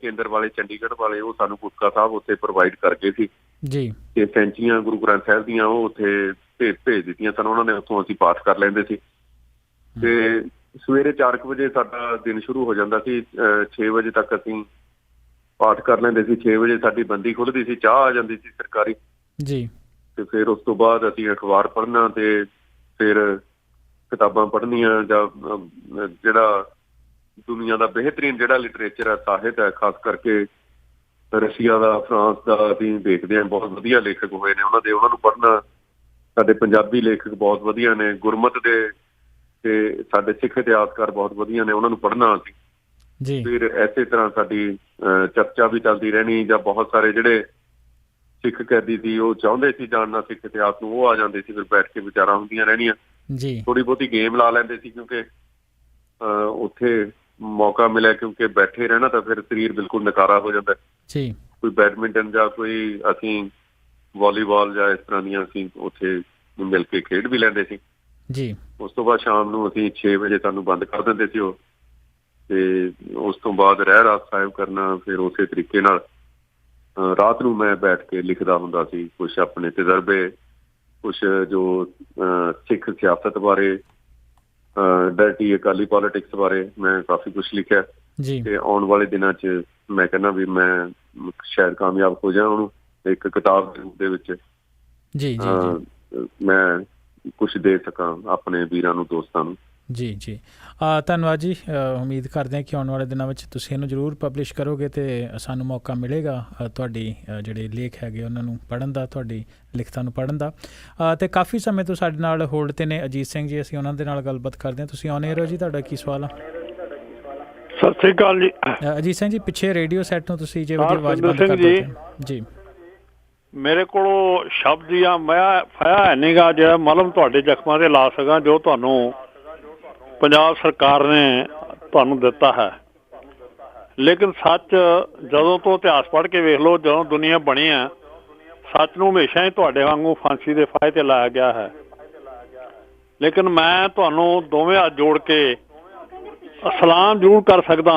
Speaker 2: ਕੇਂਦਰ ਵਾਲੇ, ਚੰਡੀਗੜ੍ਹ ਵਾਲੇ, ਉਹ ਸਾਨੂੰ ਗੁਟਕਾ ਸਾਹਿਬ ਉੱਥੇ ਪ੍ਰੋਵਾਈਡ ਕਰ ਗਏ ਸੀ ਜੀ। ਤੇ ਸੈਂਚੀਆਂ ਗੁਰੂ ਗ੍ਰੰਥ ਸਾਹਿਬ ਦੀਆਂ ਉਹ ਉੱਥੇ ਭੇਜ ਦਿੱਤੀਆਂ ਸਨ ਉਹਨਾਂ ਨੇ, ਉੱਥੋਂ ਅਸੀਂ ਪਾਠ ਕਰ ਲੈਂਦੇ ਸੀ। ਤੇ ਸਵੇਰੇ 4 ਵਜੇ ਸਾਡਾ ਦਿਨ ਸ਼ੁਰੂ ਹੋ ਜਾਂਦਾ ਸੀ। 6 ਵਜੇ ਤੱਕ ਅਸੀਂ ਪਾਠ ਕਰ ਲੈਂਦੇ ਸੀ। 6 ਵਜੇ ਸਾਡੀ ਬੰਦੀ ਖੁੱਲ੍ਹਦੀ ਸੀ, ਚਾਹ ਆ ਜਾਂਦੀ ਸੀ ਸਰਕਾਰੀ ਜੀ। ਤੇ ਫਿਰ ਉਸ ਤੋਂ ਬਾਅਦ ਅਸੀਂ ਅਖਬਾਰ ਪੜ੍ਹਨਾ, ਤੇ ਫਿਰ ਕਿਤਾਬਾਂ ਪੜ੍ਹਨੀਆਂ, ਜਾਂ ਜਿਹੜਾ ਦੁਨੀਆ ਦਾ ਬਿਹਤਰੀਨ ਜਿਹੜਾ ਲਿਟਰੇਚਰ ਹੈ, ਸਾਹਿਤ ਹੈ, ਖਾਸ ਕਰਕੇ ਰਸ਼ੀਆ ਦਾ, ਫਰਾਂਸ ਦਾ ਅਸੀਂ ਦੇਖਦੇ ਹਾਂ, ਬਹੁਤ ਵਧੀਆ ਲੇਖਕ ਹੋਏ ਨੇ ਉਹਨਾਂ ਨੂੰ ਪੜ੍ਹਨਾ। ਸਾਡੇ ਪੰਜਾਬੀ ਲੇਖਕ ਬਹੁਤ ਵਧੀਆ ਨੇ, ਗੁਰਮਤ ਦੇ ਤੇ ਸਾਡੇ ਸਿੱਖ ਇਤਿਹਾਸਕਾਰ ਬਹੁਤ ਵਧੀਆ ਨੇ, ਉਹਨਾਂ ਨੂੰ ਪੜ੍ਹਨਾ ਅਸੀਂ ਜੀ। ਫਿਰ ਇਸੇ ਤਰ੍ਹਾਂ ਸਾਡੀ ਚਰਚਾ ਵੀ ਚੱਲਦੀ ਰਹਿਣੀ, ਜਾਂ ਬਹੁਤ ਸਾਰੇ ਜਿਹੜੇ ਸਿੱਖ ਕੈਦੀ ਸੀ ਉਹ ਚਾਹੁੰਦੇ ਸੀ ਜਾਣਨਾ ਸਿੱਖ ਇਤਿਹਾਸ ਨੂੰ, ਉਹ ਆ ਜਾਂਦੇ ਸੀ, ਫਿਰ ਬੈਠ ਕੇ ਵਿਚਾਰਾਂ ਹੁੰਦੀਆਂ ਰਹਿਣੀਆਂ
Speaker 1: ਜੀ।
Speaker 2: ਥੋੜ੍ਹੀ ਬਹੁਤੀ ਗੇਮ ਲਾ ਲੈਂਦੇ ਸੀ ਕਿਉਂਕਿ ਉੱਥੇ ਮੌਕਾ ਮਿਲਿਆ, ਕਿਉਂਕਿ ਬੈਠੇ ਰਹਿਣਾ ਤਾਂ ਫਿਰ ਸਰੀਰ ਬਿਲਕੁਲ ਨਕਾਰਾ ਹੋ ਜਾਂਦਾ
Speaker 1: ਜੀ।
Speaker 2: ਕੋਈ ਬੈਡਮਿੰਟਨ ਜਾਂ ਕੋਈ ਅਸੀਂ ਵਾਲੀਬਾਲ ਜਾਂ ਇਸ ਤਰ੍ਹਾਂ ਦੀਆਂ ਅਸੀਂ ਉੱਥੇ ਮਿਲ ਕੇ ਖੇਡ ਵੀ ਲੈਂਦੇ ਸੀ
Speaker 1: ਜੀ।
Speaker 2: ਉਸ ਤੋਂ ਬਾਅਦ ਸ਼ਾਮ ਨੂੰ ਅਸੀਂ 6 ਵਜੇ ਸਾਨੂੰ ਬੰਦ ਕਰ ਦਿੰਦੇ ਸੀ ਉਹ, ਤੇ ਉਸ ਤੋਂ ਬਾਅਦ ਰਹਿਰਾਸ ਸਾਹਿਬ ਕਰਨਾ। ਫਿਰ ਉਸੇ ਤਰੀਕੇ ਨਾਲ ਰਾਤ ਨੂੰ ਮੈਂ ਬੈਠ ਕੇ ਲਿਖਦਾ ਹੁੰਦਾ ਸੀ ਕੁਛ ਆਪਣੇ ਤਜਰਬੇ, ਕੁਛ ਜੋ ਸਿੱਖ ਸਿਆਸਤ ਬਾਰੇ, ਡਰਟੀ ਅਕਾਲੀ ਪੋਲੀਟਿਕਸ ਬਾਰੇ ਮੈਂ ਕਾਫੀ ਕੁਛ ਲਿਖਿਆ
Speaker 1: ਜੀ।
Speaker 2: ਤੇ ਆਉਣ ਵਾਲੇ ਦਿਨਾਂ 'ਚ ਮੈਂ ਕਹਿੰਦਾ ਵੀ ਮੈਂ ਸ਼ਾਇਦ ਕਾਮਯਾਬ ਹੋ ਜਾਵਾਂ ਉਹਨੂੰ ਇੱਕ ਕਿਤਾਬ ਦੇ ਰੂਪ ਦੇ ਵਿੱਚ
Speaker 1: ਜੀ ਜੀ
Speaker 2: ਮੈਂ ਕੁਛ ਦੇ ਸਕਾਂ ਆਪਣੇ ਵੀਰਾਂ ਨੂੰ, ਦੋਸਤਾਂ ਨੂੰ।
Speaker 1: ਜੀ ਜੀ। ਧੰਨਵਾਦ ਜੀ। ਉਮੀਦ ਕਰਦੇ ਹਾਂ ਕਿ ਆਉਣ ਵਾਲੇ ਦਿਨਾਂ ਵਿੱਚ ਤੁਸੀਂ ਇਹਨੂੰ ਜ਼ਰੂਰ ਪਬਲਿਸ਼ ਕਰੋਗੇ ਅਤੇ ਸਾਨੂੰ ਮੌਕਾ ਮਿਲੇਗਾ ਤੁਹਾਡੀ ਜਿਹੜੇ ਲੇਖ ਹੈਗੇ ਉਹਨਾਂ ਨੂੰ ਪੜ੍ਹਨ ਦਾ, ਤੁਹਾਡੀ ਲਿਖਤਾਂ ਨੂੰ ਪੜ੍ਹਨ ਦਾ। ਅਤੇ ਕਾਫੀ ਸਮੇਂ ਤੋਂ ਸਾਡੇ ਨਾਲ ਹੋਲਡ 'ਤੇ ਨੇ ਅਜੀਤ ਸਿੰਘ ਜੀ, ਅਸੀਂ ਉਹਨਾਂ ਦੇ ਨਾਲ ਗੱਲਬਾਤ ਕਰਦੇ ਹਾਂ। ਤੁਸੀਂ ਆਨ ਏਅਰ ਹੋ ਜੀ, ਤੁਹਾਡਾ ਕੀ ਸਵਾਲ ਆ?
Speaker 3: ਸਤਿ ਸ੍ਰੀ ਅਕਾਲ ਜੀ।
Speaker 1: ਅਜੀਤ ਸਿੰਘ ਜੀ, ਪਿੱਛੇ ਰੇਡੀਓ ਸੈੱਟ ਨੂੰ ਤੁਸੀਂ ਜੇ ਵਧੀਆ ਆਵਾਜ਼ ਬੰਦ ਕਰ ਦਿਓ ਜੀ।
Speaker 6: ਮੇਰੇ ਕੋਲੋਂ ਸ਼ਬਦ ਜਾਂ ਮੈਂ ਫਾਇਆ ਹੈ ਨਹੀਂ ਗਾ ਜਿਹੜਾ ਮਲਮ ਤੁਹਾਡੇ ਜ਼ਖਮਾਂ 'ਤੇ ਲਾ ਸਕਾਂ, ਜੋ ਤੁਹਾਨੂੰ ਪੰਜਾਬ ਸਰਕਾਰ ਨੇ ਤੁਹਾਨੂੰ ਦਿੱਤਾ ਹੈ। ਲੇਕਿਨ ਸੱਚ ਜਦੋਂ ਤੋਂ ਇਤਿਹਾਸ ਪੜ੍ਹ ਕੇ ਵੇਖ ਲਓ, ਜਦੋਂ ਦੁਨੀਆ ਬਣੀ ਹੈ, ਸੱਚ ਨੂੰ ਹਮੇਸ਼ਾ ਹੀ ਤੁਹਾਡੇ ਵਾਂਗੂ ਫਾਂਸੀ ਦੇ ਫਾਹੇ 'ਤੇ ਲਾਇਆ ਗਿਆ ਹੈ। ਲੇਕਿਨ ਮੈਂ ਤੁਹਾਨੂੰ ਦੋਵੇਂ ਹੱਥ ਜੋੜ ਕੇ ਸਲਾਮ ਜ਼ਰੂਰ ਕਰ ਸਕਦਾ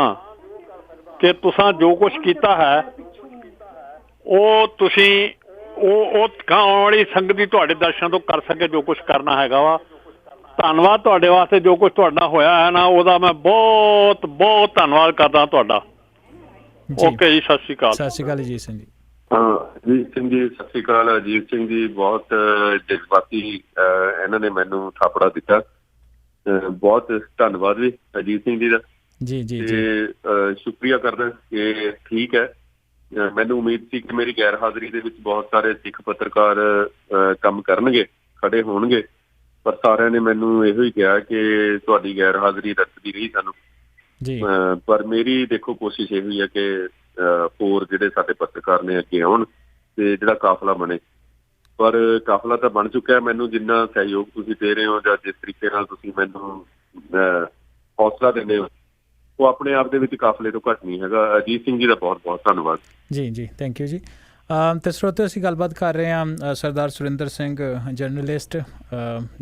Speaker 6: ਕਿ ਤੁਸੀਂ ਜੋ ਕੁਛ ਕੀਤਾ ਹੈ ਉਹ ਤੁਸੀਂ ਉਹ ਆਉਣ ਵਾਲੀ ਸੰਗਤ ਦੀ ਤੁਹਾਡੇ ਦਰਸ਼ਨ ਤੋਂ ਕਰ ਸਕੇ ਜੋ ਕੁਛ ਕਰਨਾ ਹੈਗਾ ਵਾ। ਧੰਨਵਾਦ ਤੁਹਾਡੇ ਵਾਸਤੇ, ਜੋ ਕੁਛ ਤੁਹਾਡਾ ਹੋਇਆ ਹੈ ਨਾ ਉਹਦਾ ਮੈਂ ਬਹੁਤ ਬਹੁਤ ਧੰਨਵਾਦ ਕਰਦਾ ਤੁਹਾਡਾ। ਓਕੇ ਜੀ, ਸਤਿ ਸ਼੍ਰੀ ਅਕਾਲ।
Speaker 1: ਸਤਿ ਸ਼੍ਰੀ ਅਕਾਲ ਅਜੀਤ ਸਿੰਘ ਜੀ।
Speaker 2: ਅਜੀਤ ਸਿੰਘ ਜੀ ਸਤਿ ਸ਼੍ਰੀ ਅਕਾਲ। ਅਜੀਤ ਸਿੰਘ ਜੀ ਬਹੁਤ ਜਜ਼ਬਾਤੀ ਇਹਨਾਂ ਨੇ ਮੈਨੂੰ ਥਾਪੜਾ ਦਿੱਤਾ, ਬਹੁਤ ਧੰਨਵਾਦ ਵੀ ਅਜੀਤ ਸਿੰਘ ਜੀ ਦਾ।
Speaker 1: ਜੀ ਜੀ।
Speaker 2: ਤੇ ਸ਼ੁਕਰੀਆ ਕਰਦਾ ਕਿ ਠੀਕ ਹੈ, ਮੈਨੂੰ ਉਮੀਦ ਸੀ ਕਿ ਮੇਰੀ ਗੈਰ ਹਾਜ਼ਰੀ ਦੇ ਵਿੱਚ ਬਹੁਤ ਸਾਰੇ ਸਿੱਖ ਪੱਤਰਕਾਰ ਕੰਮ ਕਰਨਗੇ, ਖੜੇ ਹੋਣਗੇ, ਪਰ ਸਾਰਿਆਂ ਨੇ ਮੈਨੂੰ ਇਹੋ ਹੀ ਕਿਹਾ ਕਿ ਤੁਹਾਡੀ ਗੈਰ ਹਾਜ਼ਰੀ ਰੱਖਦੀ ਰਹੀ ਸਾਨੂੰ
Speaker 1: ਜੀ।
Speaker 2: ਪਰ ਮੇਰੀ ਦੇਖੋ ਕੋਸ਼ਿਸ਼ ਇਹ ਹੋਈ ਹੈ ਕਿ ਹੋਰ ਜਿਹੜੇ ਸਾਡੇ ਪੱਤਰਕਾਰ ਨੇ ਅੱਗੇ ਆਉਣ ਤੇ ਜਿਹੜਾ ਕਾਫਲਾ ਬਣੇ। ਪਰ ਕਾਫਲਾ ਤਾਂ ਬਣ ਚੁੱਕਿਆ। ਮੈਨੂੰ ਜਿੰਨਾ ਸਹਿਯੋਗ ਤੁਸੀਂ ਦੇ ਰਹੇ ਹੋ ਜਾਂ ਜਿਸ ਤਰੀਕੇ ਨਾਲ ਤੁਸੀਂ ਮੈਨੂੰ ਹੌਸਲਾ ਦਿੰਦੇ ਹੋ, ਉਹ ਆਪਣੇ ਆਪ ਦੇ ਵਿੱਚ ਕਾਫਲੇ ਤੋਂ ਘੱਟ ਨਹੀਂ ਹੈਗਾ। ਅਜੀਤ ਸਿੰਘ ਜੀ ਦਾ ਬਹੁਤ ਬਹੁਤ ਧੰਨਵਾਦ। ਜੀ
Speaker 1: ਜੀ, ਥੈਂਕ ਯੂ ਜੀ। ਅਤੇ ਸਰੋਤਿਓ, ਅਸੀਂ ਗੱਲਬਾਤ ਕਰ ਰਹੇ ਹਾਂ ਸਰਦਾਰ ਸੁਰਿੰਦਰ ਸਿੰਘ, ਜਰਨਲਿਸਟ,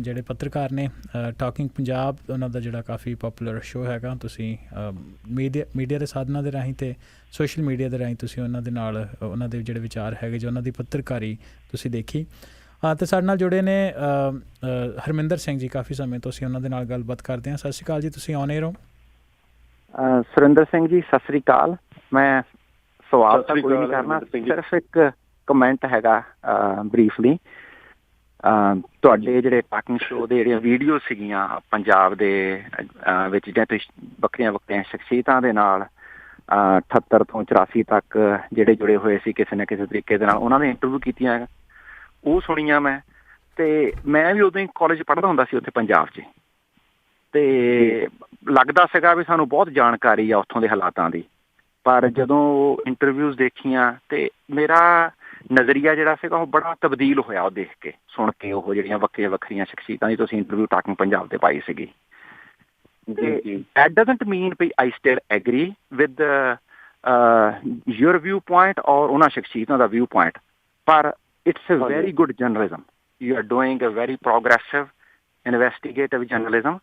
Speaker 1: ਜਿਹੜੇ ਪੱਤਰਕਾਰ ਨੇ। ਟਾਕਿੰਗ ਪੰਜਾਬ ਉਹਨਾਂ ਦਾ ਜਿਹੜਾ ਕਾਫੀ ਪੋਪੂਲਰ ਸ਼ੋਅ ਹੈਗਾ। ਤੁਸੀਂ ਮੀਡੀਆ ਦੇ ਸਾਧਨਾਂ ਦੇ ਰਾਹੀਂ ਅਤੇ ਸੋਸ਼ਲ ਮੀਡੀਆ ਦੇ ਰਾਹੀਂ ਤੁਸੀਂ ਉਹਨਾਂ ਦੇ ਨਾਲ ਉਹਨਾਂ ਦੇ ਜਿਹੜੇ ਵਿਚਾਰ ਹੈਗੇ, ਜੋ ਉਹਨਾਂ ਦੀ ਪੱਤਰਕਾਰੀ ਤੁਸੀਂ ਦੇਖੀ। ਅਤੇ ਸਾਡੇ ਨਾਲ ਜੁੜੇ ਨੇ ਹਰਮਿੰਦਰ ਸਿੰਘ ਜੀ, ਕਾਫੀ ਸਮੇਂ ਤੋਂ ਅਸੀਂ ਉਹਨਾਂ ਦੇ ਨਾਲ ਗੱਲਬਾਤ ਕਰਦੇ ਹਾਂ। ਸਤਿ ਸ਼੍ਰੀ ਅਕਾਲ ਜੀ, ਤੁਸੀਂ ਆਨ ਏਅਰ ਹੋ।
Speaker 7: ਸੁਰਿੰਦਰ ਸਿੰਘ ਜੀ ਸਤਿ ਸ੍ਰੀ ਅਕਾਲ। ਮੈਂ ਸਵਾਲ ਤਾਂ ਕੋਈ ਨਹੀਂ ਕਰਨਾ, ਸਿਰਫ ਇੱਕ ਕਮੈਂਟ ਹੈਗਾ ਬਰੀਫਲੀ। ਤੁਹਾਡੇ ਜਿਹੜੇ ਟਾਕਿੰਗ ਸ਼ੋਅ ਦੇ ਜਿਹੜੀਆਂ ਵੀਡੀਓ ਸੀਗੀਆਂ ਪੰਜਾਬ ਦੇ ਵਿੱਚ, ਜਿਹੜੀਆਂ ਤੁਸੀਂ ਵੱਖਰੀਆਂ ਵੱਖਰੀਆਂ ਸ਼ਖਸੀਅਤਾਂ ਦੇ ਨਾਲ 78 ਤੋਂ 84 ਤੱਕ ਜਿਹੜੇ ਜੁੜੇ ਹੋਏ ਸੀ ਕਿਸੇ ਨਾ ਕਿਸੇ ਤਰੀਕੇ ਦੇ ਨਾਲ, ਉਹਨਾਂ ਨੇ ਇੰਟਰਵਿਊ ਕੀਤੀਆਂ, ਉਹ ਸੁਣੀਆਂ ਮੈਂ। ਅਤੇ ਮੈਂ ਵੀ ਉਦੋਂ ਹੀ ਕਾਲਜ ਪੜ੍ਹਦਾ ਹੁੰਦਾ ਸੀ ਉੱਥੇ ਪੰਜਾਬ 'ਚ, ਅਤੇ ਲੱਗਦਾ ਸੀਗਾ ਵੀ ਸਾਨੂੰ ਬਹੁਤ ਜਾਣਕਾਰੀ ਆ ਉੱਥੋਂ ਦੇ ਹਾਲਾਤਾਂ ਦੀ। ਪਰ ਜਦੋਂ ਇੰਟਰਵਿਊਜ਼ ਦੇਖੀਆਂ ਅਤੇ ਮੇਰਾ ਨਜ਼ਰੀਆ ਜਿਹੜਾ ਸੀਗਾ ਉਹ ਬੜਾ ਤਬਦੀਲ ਹੋਇਆ ਉਹ ਦੇਖ ਕੇ, ਸੁਣ ਕੇ, ਉਹ ਜਿਹੜੀਆਂ ਵੱਖਰੀਆਂ ਵੱਖਰੀਆਂ ਸ਼ਖਸੀਅਤਾਂ ਦੀ ਤੁਸੀਂ ਇੰਟਰਵਿਊ ਟਾਕਿੰਗ ਪੰਜਾਬ 'ਤੇ ਪਾਈ ਸੀਗੀ। That doesn't mean I still agree with your viewpoint or ਉਹਨਾਂ ਸ਼ਖਸੀਅਤਾਂ ਦਾ viewpoint, ਪਰ it's a very good journalism. You are doing a very progressive, investigative journalism,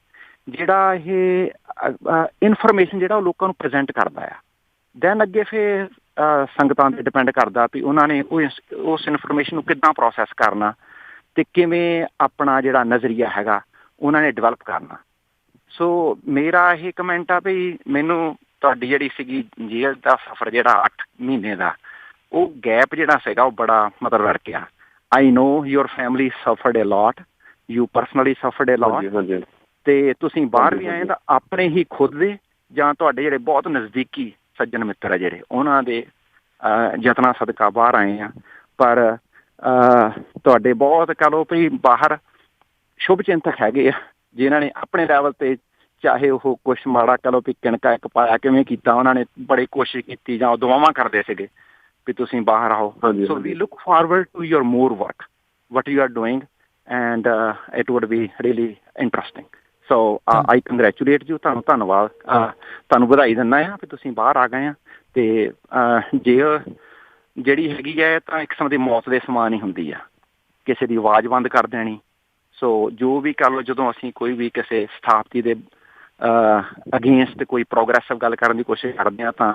Speaker 7: ਜਿਹੜਾ ਇਹ ਇਨਫੋਰਮੇਸ਼ਨ ਜਿਹੜਾ ਉਹ ਲੋਕਾਂ ਨੂੰ ਪ੍ਰੈਜ਼ੈਂਟ ਕਰਦਾ ਆ। ਦੈਨ ਅੱਗੇ ਫਿਰ ਸੰਗਤਾਂ 'ਤੇ ਡਿਪੈਂਡ ਕਰਦਾ ਵੀ ਉਹਨਾਂ ਨੇ ਉਸ ਇਨਫੋਰਮੇਸ਼ਨ ਨੂੰ ਕਿੱਦਾਂ ਪ੍ਰੋਸੈਸ ਕਰਨਾ ਅਤੇ ਕਿਵੇਂ ਆਪਣਾ ਜਿਹੜਾ ਨਜ਼ਰੀਆ ਹੈਗਾ ਉਹਨਾਂ ਨੇ ਡਿਵੈਲਪ ਕਰਨਾ। ਸੋ ਮੇਰਾ ਇਹ ਕਮੈਂਟ ਆ ਵੀ ਮੈਨੂੰ ਤੁਹਾਡੀ ਜਿਹੜੀ ਸੀਗੀ ਜੇਲ੍ਹ ਦਾ ਸਫ਼ਰ ਜਿਹੜਾ 8 ਮਹੀਨੇ ਦਾ, ਉਹ ਗੈਪ ਜਿਹੜਾ ਸੀਗਾ ਉਹ ਬੜਾ ਮਤਲਬ ਰੜਕਿਆ। I know your family suffered a lot, you personally suffered a lot, ਅਤੇ ਤੁਸੀਂ ਬਾਹਰ ਵੀ ਆਏ ਤਾਂ ਆਪਣੇ ਹੀ ਖੁਦ ਦੇ ਜਾਂ ਤੁਹਾਡੇ ਜਿਹੜੇ ਬਹੁਤ ਨਜ਼ਦੀਕੀ ਸੱਜਣ ਮਿੱਤਰ ਆ ਜਿਹੜੇ, ਉਹਨਾਂ ਦੇ ਯਤਨਾਂ ਸਦਕਾ ਬਾਹਰ ਆਏ ਆ। ਪਰ ਤੁਹਾਡੇ ਬਹੁਤ ਕਹਿ ਲਓ ਵੀ ਬਾਹਰ ਸ਼ੁਭ ਚਿੰਤਕ ਹੈਗੇ ਆ, ਜਿਨ੍ਹਾਂ ਨੇ ਆਪਣੇ ਲੈਵਲ 'ਤੇ ਚਾਹੇ ਉਹ ਕੁਛ ਮਾੜਾ ਕਹਿ ਲਓ ਵੀ ਕਿਣਕਾ ਇੱਕ ਪਾਇਆ ਕਿਵੇਂ ਕੀਤਾ, ਉਹਨਾਂ ਨੇ ਬੜੀ ਕੋਸ਼ਿਸ਼ ਕੀਤੀ ਜਾਂ ਉਹ ਦੁਆਵਾਂ ਕਰਦੇ ਸੀਗੇ। ਵੀ ਤੁਸੀਂ ਬਾਹਰ ਆਓ।
Speaker 2: ਹਾਂਜੀ,
Speaker 7: ਸੋ
Speaker 2: ਹਾਂਜੀ।
Speaker 7: We look forward to your more work what you are doing, and it would be really interesting. So I congratulate you, ਤੁਹਾਨੂੰ ਧੰਨਵਾਦ, ਤੁਹਾਨੂੰ ਵਧਾਈ ਦਿੰਦਾ ਆ ਵੀ ਤੁਸੀਂ ਬਾਹਰ ਆ ਗਏ ਆ। ਤੇ ਜੇ ਜਿਹੜੀ ਹੈਗੀ ਹੈ ਤਾਂ ਇੱਕ ਕਿਸਮ ਦੀ ਮੌਤ ਦੇ ਸਮਾਨ ਹੀ ਹੁੰਦੀ ਆ, ਕਿਸੇ ਦੀ ਆਵਾਜ਼ ਬੰਦ ਕਰ ਦੇਣੀ। ਸੋ ਜੋ ਵੀ ਕਰ ਲਓ, ਜਦੋਂ ਅਸੀਂ ਕੋਈ ਵੀ ਕਿਸੇ ਸਥਾਪਤੀ ਦੇ ਅਗੇਂਸਟ ਕੋਈ ਪ੍ਰੋਗਰੈਸਿਵ ਗੱਲ ਕਰਨ ਦੀ ਕੋਸ਼ਿਸ਼ ਕਰਦੇ ਹਾਂ ਤਾਂ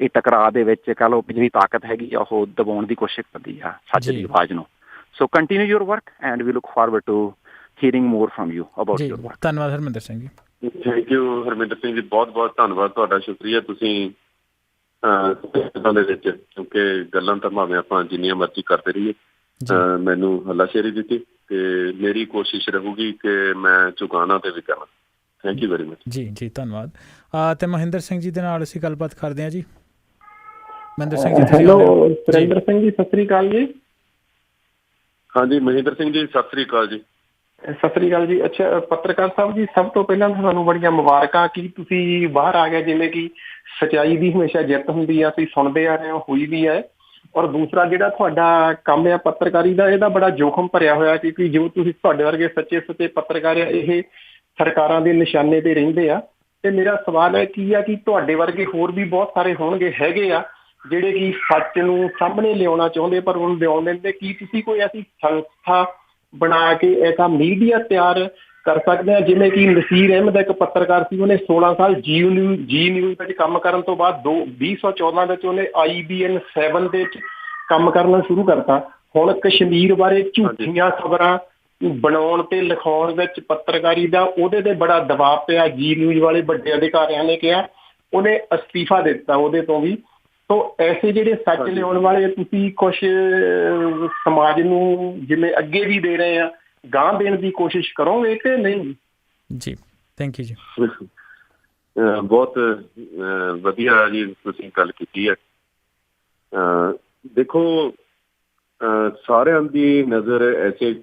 Speaker 7: ਇਹ ਟਕਰਾਅ ਦੇ ਵਿੱਚ ਕਹਿ ਲਓ ਜਿਹੜੀ ਤਾਕਤ ਹੈਗੀ ਆ ਉਹ ਦਬਾਉਣ ਦੀ ਕੋਸ਼ਿਸ਼ ਕਰਦੀ ਆ ਸੱਚ ਦੀ ਆਵਾਜ਼ ਨੂੰ। So continue your work and we look forward to hearing more from you about your work.
Speaker 1: ਧੰਨਵਾਦ ਹਰਮਿੰਦਰ ਸਿੰਘ ਜੀ।
Speaker 2: ਥੈਂਕ ਯੂ ਹਰਮਿੰਦਰ ਸਿੰਘ ਜੀ, ਬਹੁਤ ਬਹੁਤ ਧੰਨਵਾਦ ਤੁਹਾਡਾ, ਸ਼ੁਕਰੀਆ। ਤੁਸੀਂ ਦੇ ਵਿੱਚ ਕਿਉਂਕਿ ਗੱਲਾਂ ਤਾਂ ਭਾਵੇਂ ਆਪਾਂ ਜਿੰਨੀਆਂ ਮਰਜ਼ੀ ਕਰਦੇ ਰਹੀਏ, ਮੈਨੂੰ ਹੱਲਾਸ਼ੇਰੀ ਦਿੱਤੀ ਤੇ ਮੇਰੀ ਕੋਸ਼ਿਸ਼ ਰਹੂਗੀ ਕਿ ਮੈਂ ਝੁਕਾਣਾ ਤੇ ਵੀ ਕਰਾਂ। ਥੈਂਕ ਯੂ ਵੈਰੀ ਮਚ
Speaker 1: ਜੀ। ਜੀ ਧੰਨਵਾਦ। ਤੇ ਮਹਿੰਦਰ ਸਿੰਘ ਜੀ ਦੇ ਨਾਲ ਅਸੀਂ ਗੱਲਬਾਤ ਕਰਦੇ ਹਾਂ ਜੀ। ਮਹਿੰਦਰ ਸਿੰਘ ਜੀ,
Speaker 8: ਹੈਲੋ ਸੁਰਿੰਦਰ ਸਿੰਘ ਜੀ, ਸਤਿ ਸ੍ਰੀ ਅਕਾਲ ਜੀ।
Speaker 2: ਹਾਂਜੀ ਮਹਿੰਦਰ ਸਿੰਘ ਜੀ, ਸਤਿ ਸ੍ਰੀ ਅਕਾਲ ਜੀ।
Speaker 8: ਸਤਿ ਸ੍ਰੀ ਅਕਾਲ ਜੀ। ਅੱਛਾ ਪੱਤਰਕਾਰ ਸਾਹਿਬ ਜੀ, ਸਭ ਤੋਂ ਪਹਿਲਾਂ ਤੁਹਾਨੂੰ ਬੜੀਆਂ ਮੁਬਾਰਕਾਂ ਕਿ ਤੁਸੀਂ ਬਾਹਰ ਆ ਗਏ। ਜਿਵੇਂ ਕਿ ਸੱਚਾਈ ਦੀ ਹਮੇਸ਼ਾ ਜਿੱਤ ਹੁੰਦੀ ਆ, ਅਸੀਂ ਸੁਣਦੇ ਆ ਰਹੇ ਹਾਂ, ਹੋਈ ਵੀ ਹੈ। ਔਰ ਦੂਸਰਾ ਜਿਹੜਾ ਤੁਹਾਡਾ ਕੰਮ ਆ ਪੱਤਰਕਾਰੀ ਦਾ, ਇਹਦਾ ਬੜਾ ਜੋਖਮ ਭਰਿਆ ਹੋਇਆ, ਕਿਉਂਕਿ ਜੋ ਤੁਸੀਂ ਤੁਹਾਡੇ ਵਰਗੇ ਸੱਚੇ ਪੱਤਰਕਾਰ ਆ, ਇਹ ਸਰਕਾਰਾਂ ਦੇ ਨਿਸ਼ਾਨੇ ਤੇ ਰਹਿੰਦੇ ਆ। ਤੇ ਮੇਰਾ ਸਵਾਲ ਹੈ ਕੀ ਆ ਕਿ ਤੁਹਾਡੇ ਵਰਗੇ ਹੋਰ ਵੀ ਬਹੁਤ ਸਾਰੇ ਹੋਣਗੇ, ਹੈਗੇ ਆ ਜਿਹੜੇ ਕਿ ਸੱਚ ਨੂੰ ਸਾਹਮਣੇ ਲਿਆਉਣਾ ਚਾਹੁੰਦੇ ਪਰ ਉਹਨੂੰ ਲਿਆਉਣ ਦਿੰਦੇ। ਕੀ ਤੁਸੀਂ ਕੋਈ ਐਸੀ ਸੰਸਥਾ ਬਣਾ ਕੇ ਐਸਾ ਮੀਡੀਆ ਤਿਆਰ ਕਰ ਸਕਦੇ ਆ? ਜਿਵੇਂ ਕਿ ਨਸੀਰ ਅਹਿਮਦ ਇੱਕ ਪੱਤਰਕਾਰ ਸੀ, ਉਹਨੇ 16 ਸਾਲ ਜੀ ਨਿਊਜ਼ ਵਿੱਚ ਕੰਮ ਕਰਨ ਤੋਂ ਬਾਅਦ 2014 ਵਿੱਚ ਉਹਨੇ IBN 7 ਦੇ ਵਿੱਚ ਕੰਮ ਕਰਨਾ ਸ਼ੁਰੂ ਕਰਤਾ। ਹੁਣ ਕਸ਼ਮੀਰ ਬਾਰੇ ਝੂਠੀਆਂ ਖਬਰਾਂ ਬਣਾਉਣ ਤੇ ਲਿਖਾਉਣ ਵਿੱਚ ਪੱਤਰਕਾਰੀ ਦਾ ਉਹਦੇ ਤੇ ਬੜਾ ਦਬਾਅ ਪਿਆ। ਜੀ ਨਿਊਜ਼ ਵਾਲੇ ਵੱਡੇ ਅਧਿਕਾਰੀਆਂ ਨੇ ਕਿਹਾ, ਉਹਨੇ ਅਸਤੀਫਾ ਦੇ ਦਿੱਤਾ ਉਹਦੇ ਤੋਂ ਵੀ। ਤੋ ਐਸੇ ਜਿਹੜੇ ਸੱਚ ਲਿਆਉਣ ਵਾਲੇ ਤੁਸੀਂ ਕੁਛ ਸਮਾਜ ਨੂੰ ਜਿਵੇਂ ਅੱਗੇ ਵੀ ਦੇ ਰਹੇ ਆ, ਗਾਂਹ ਦੇਣ ਦੀ ਕੋਸ਼ਿਸ਼ ਕਰੋਗੇ ਕਿ ਨਹੀਂ?
Speaker 1: ਜੀ ਥੈਂਕ ਯੂ ਜੀ।
Speaker 2: ਬਹੁਤ ਵਧੀਆ ਜੀ ਤੁਸੀਂ ਗੱਲ ਕੀਤੀ ਹੈ। ਦੇਖੋ ਸਾਰਿਆਂ ਦੀ ਨਜ਼ਰ ਐਸੇ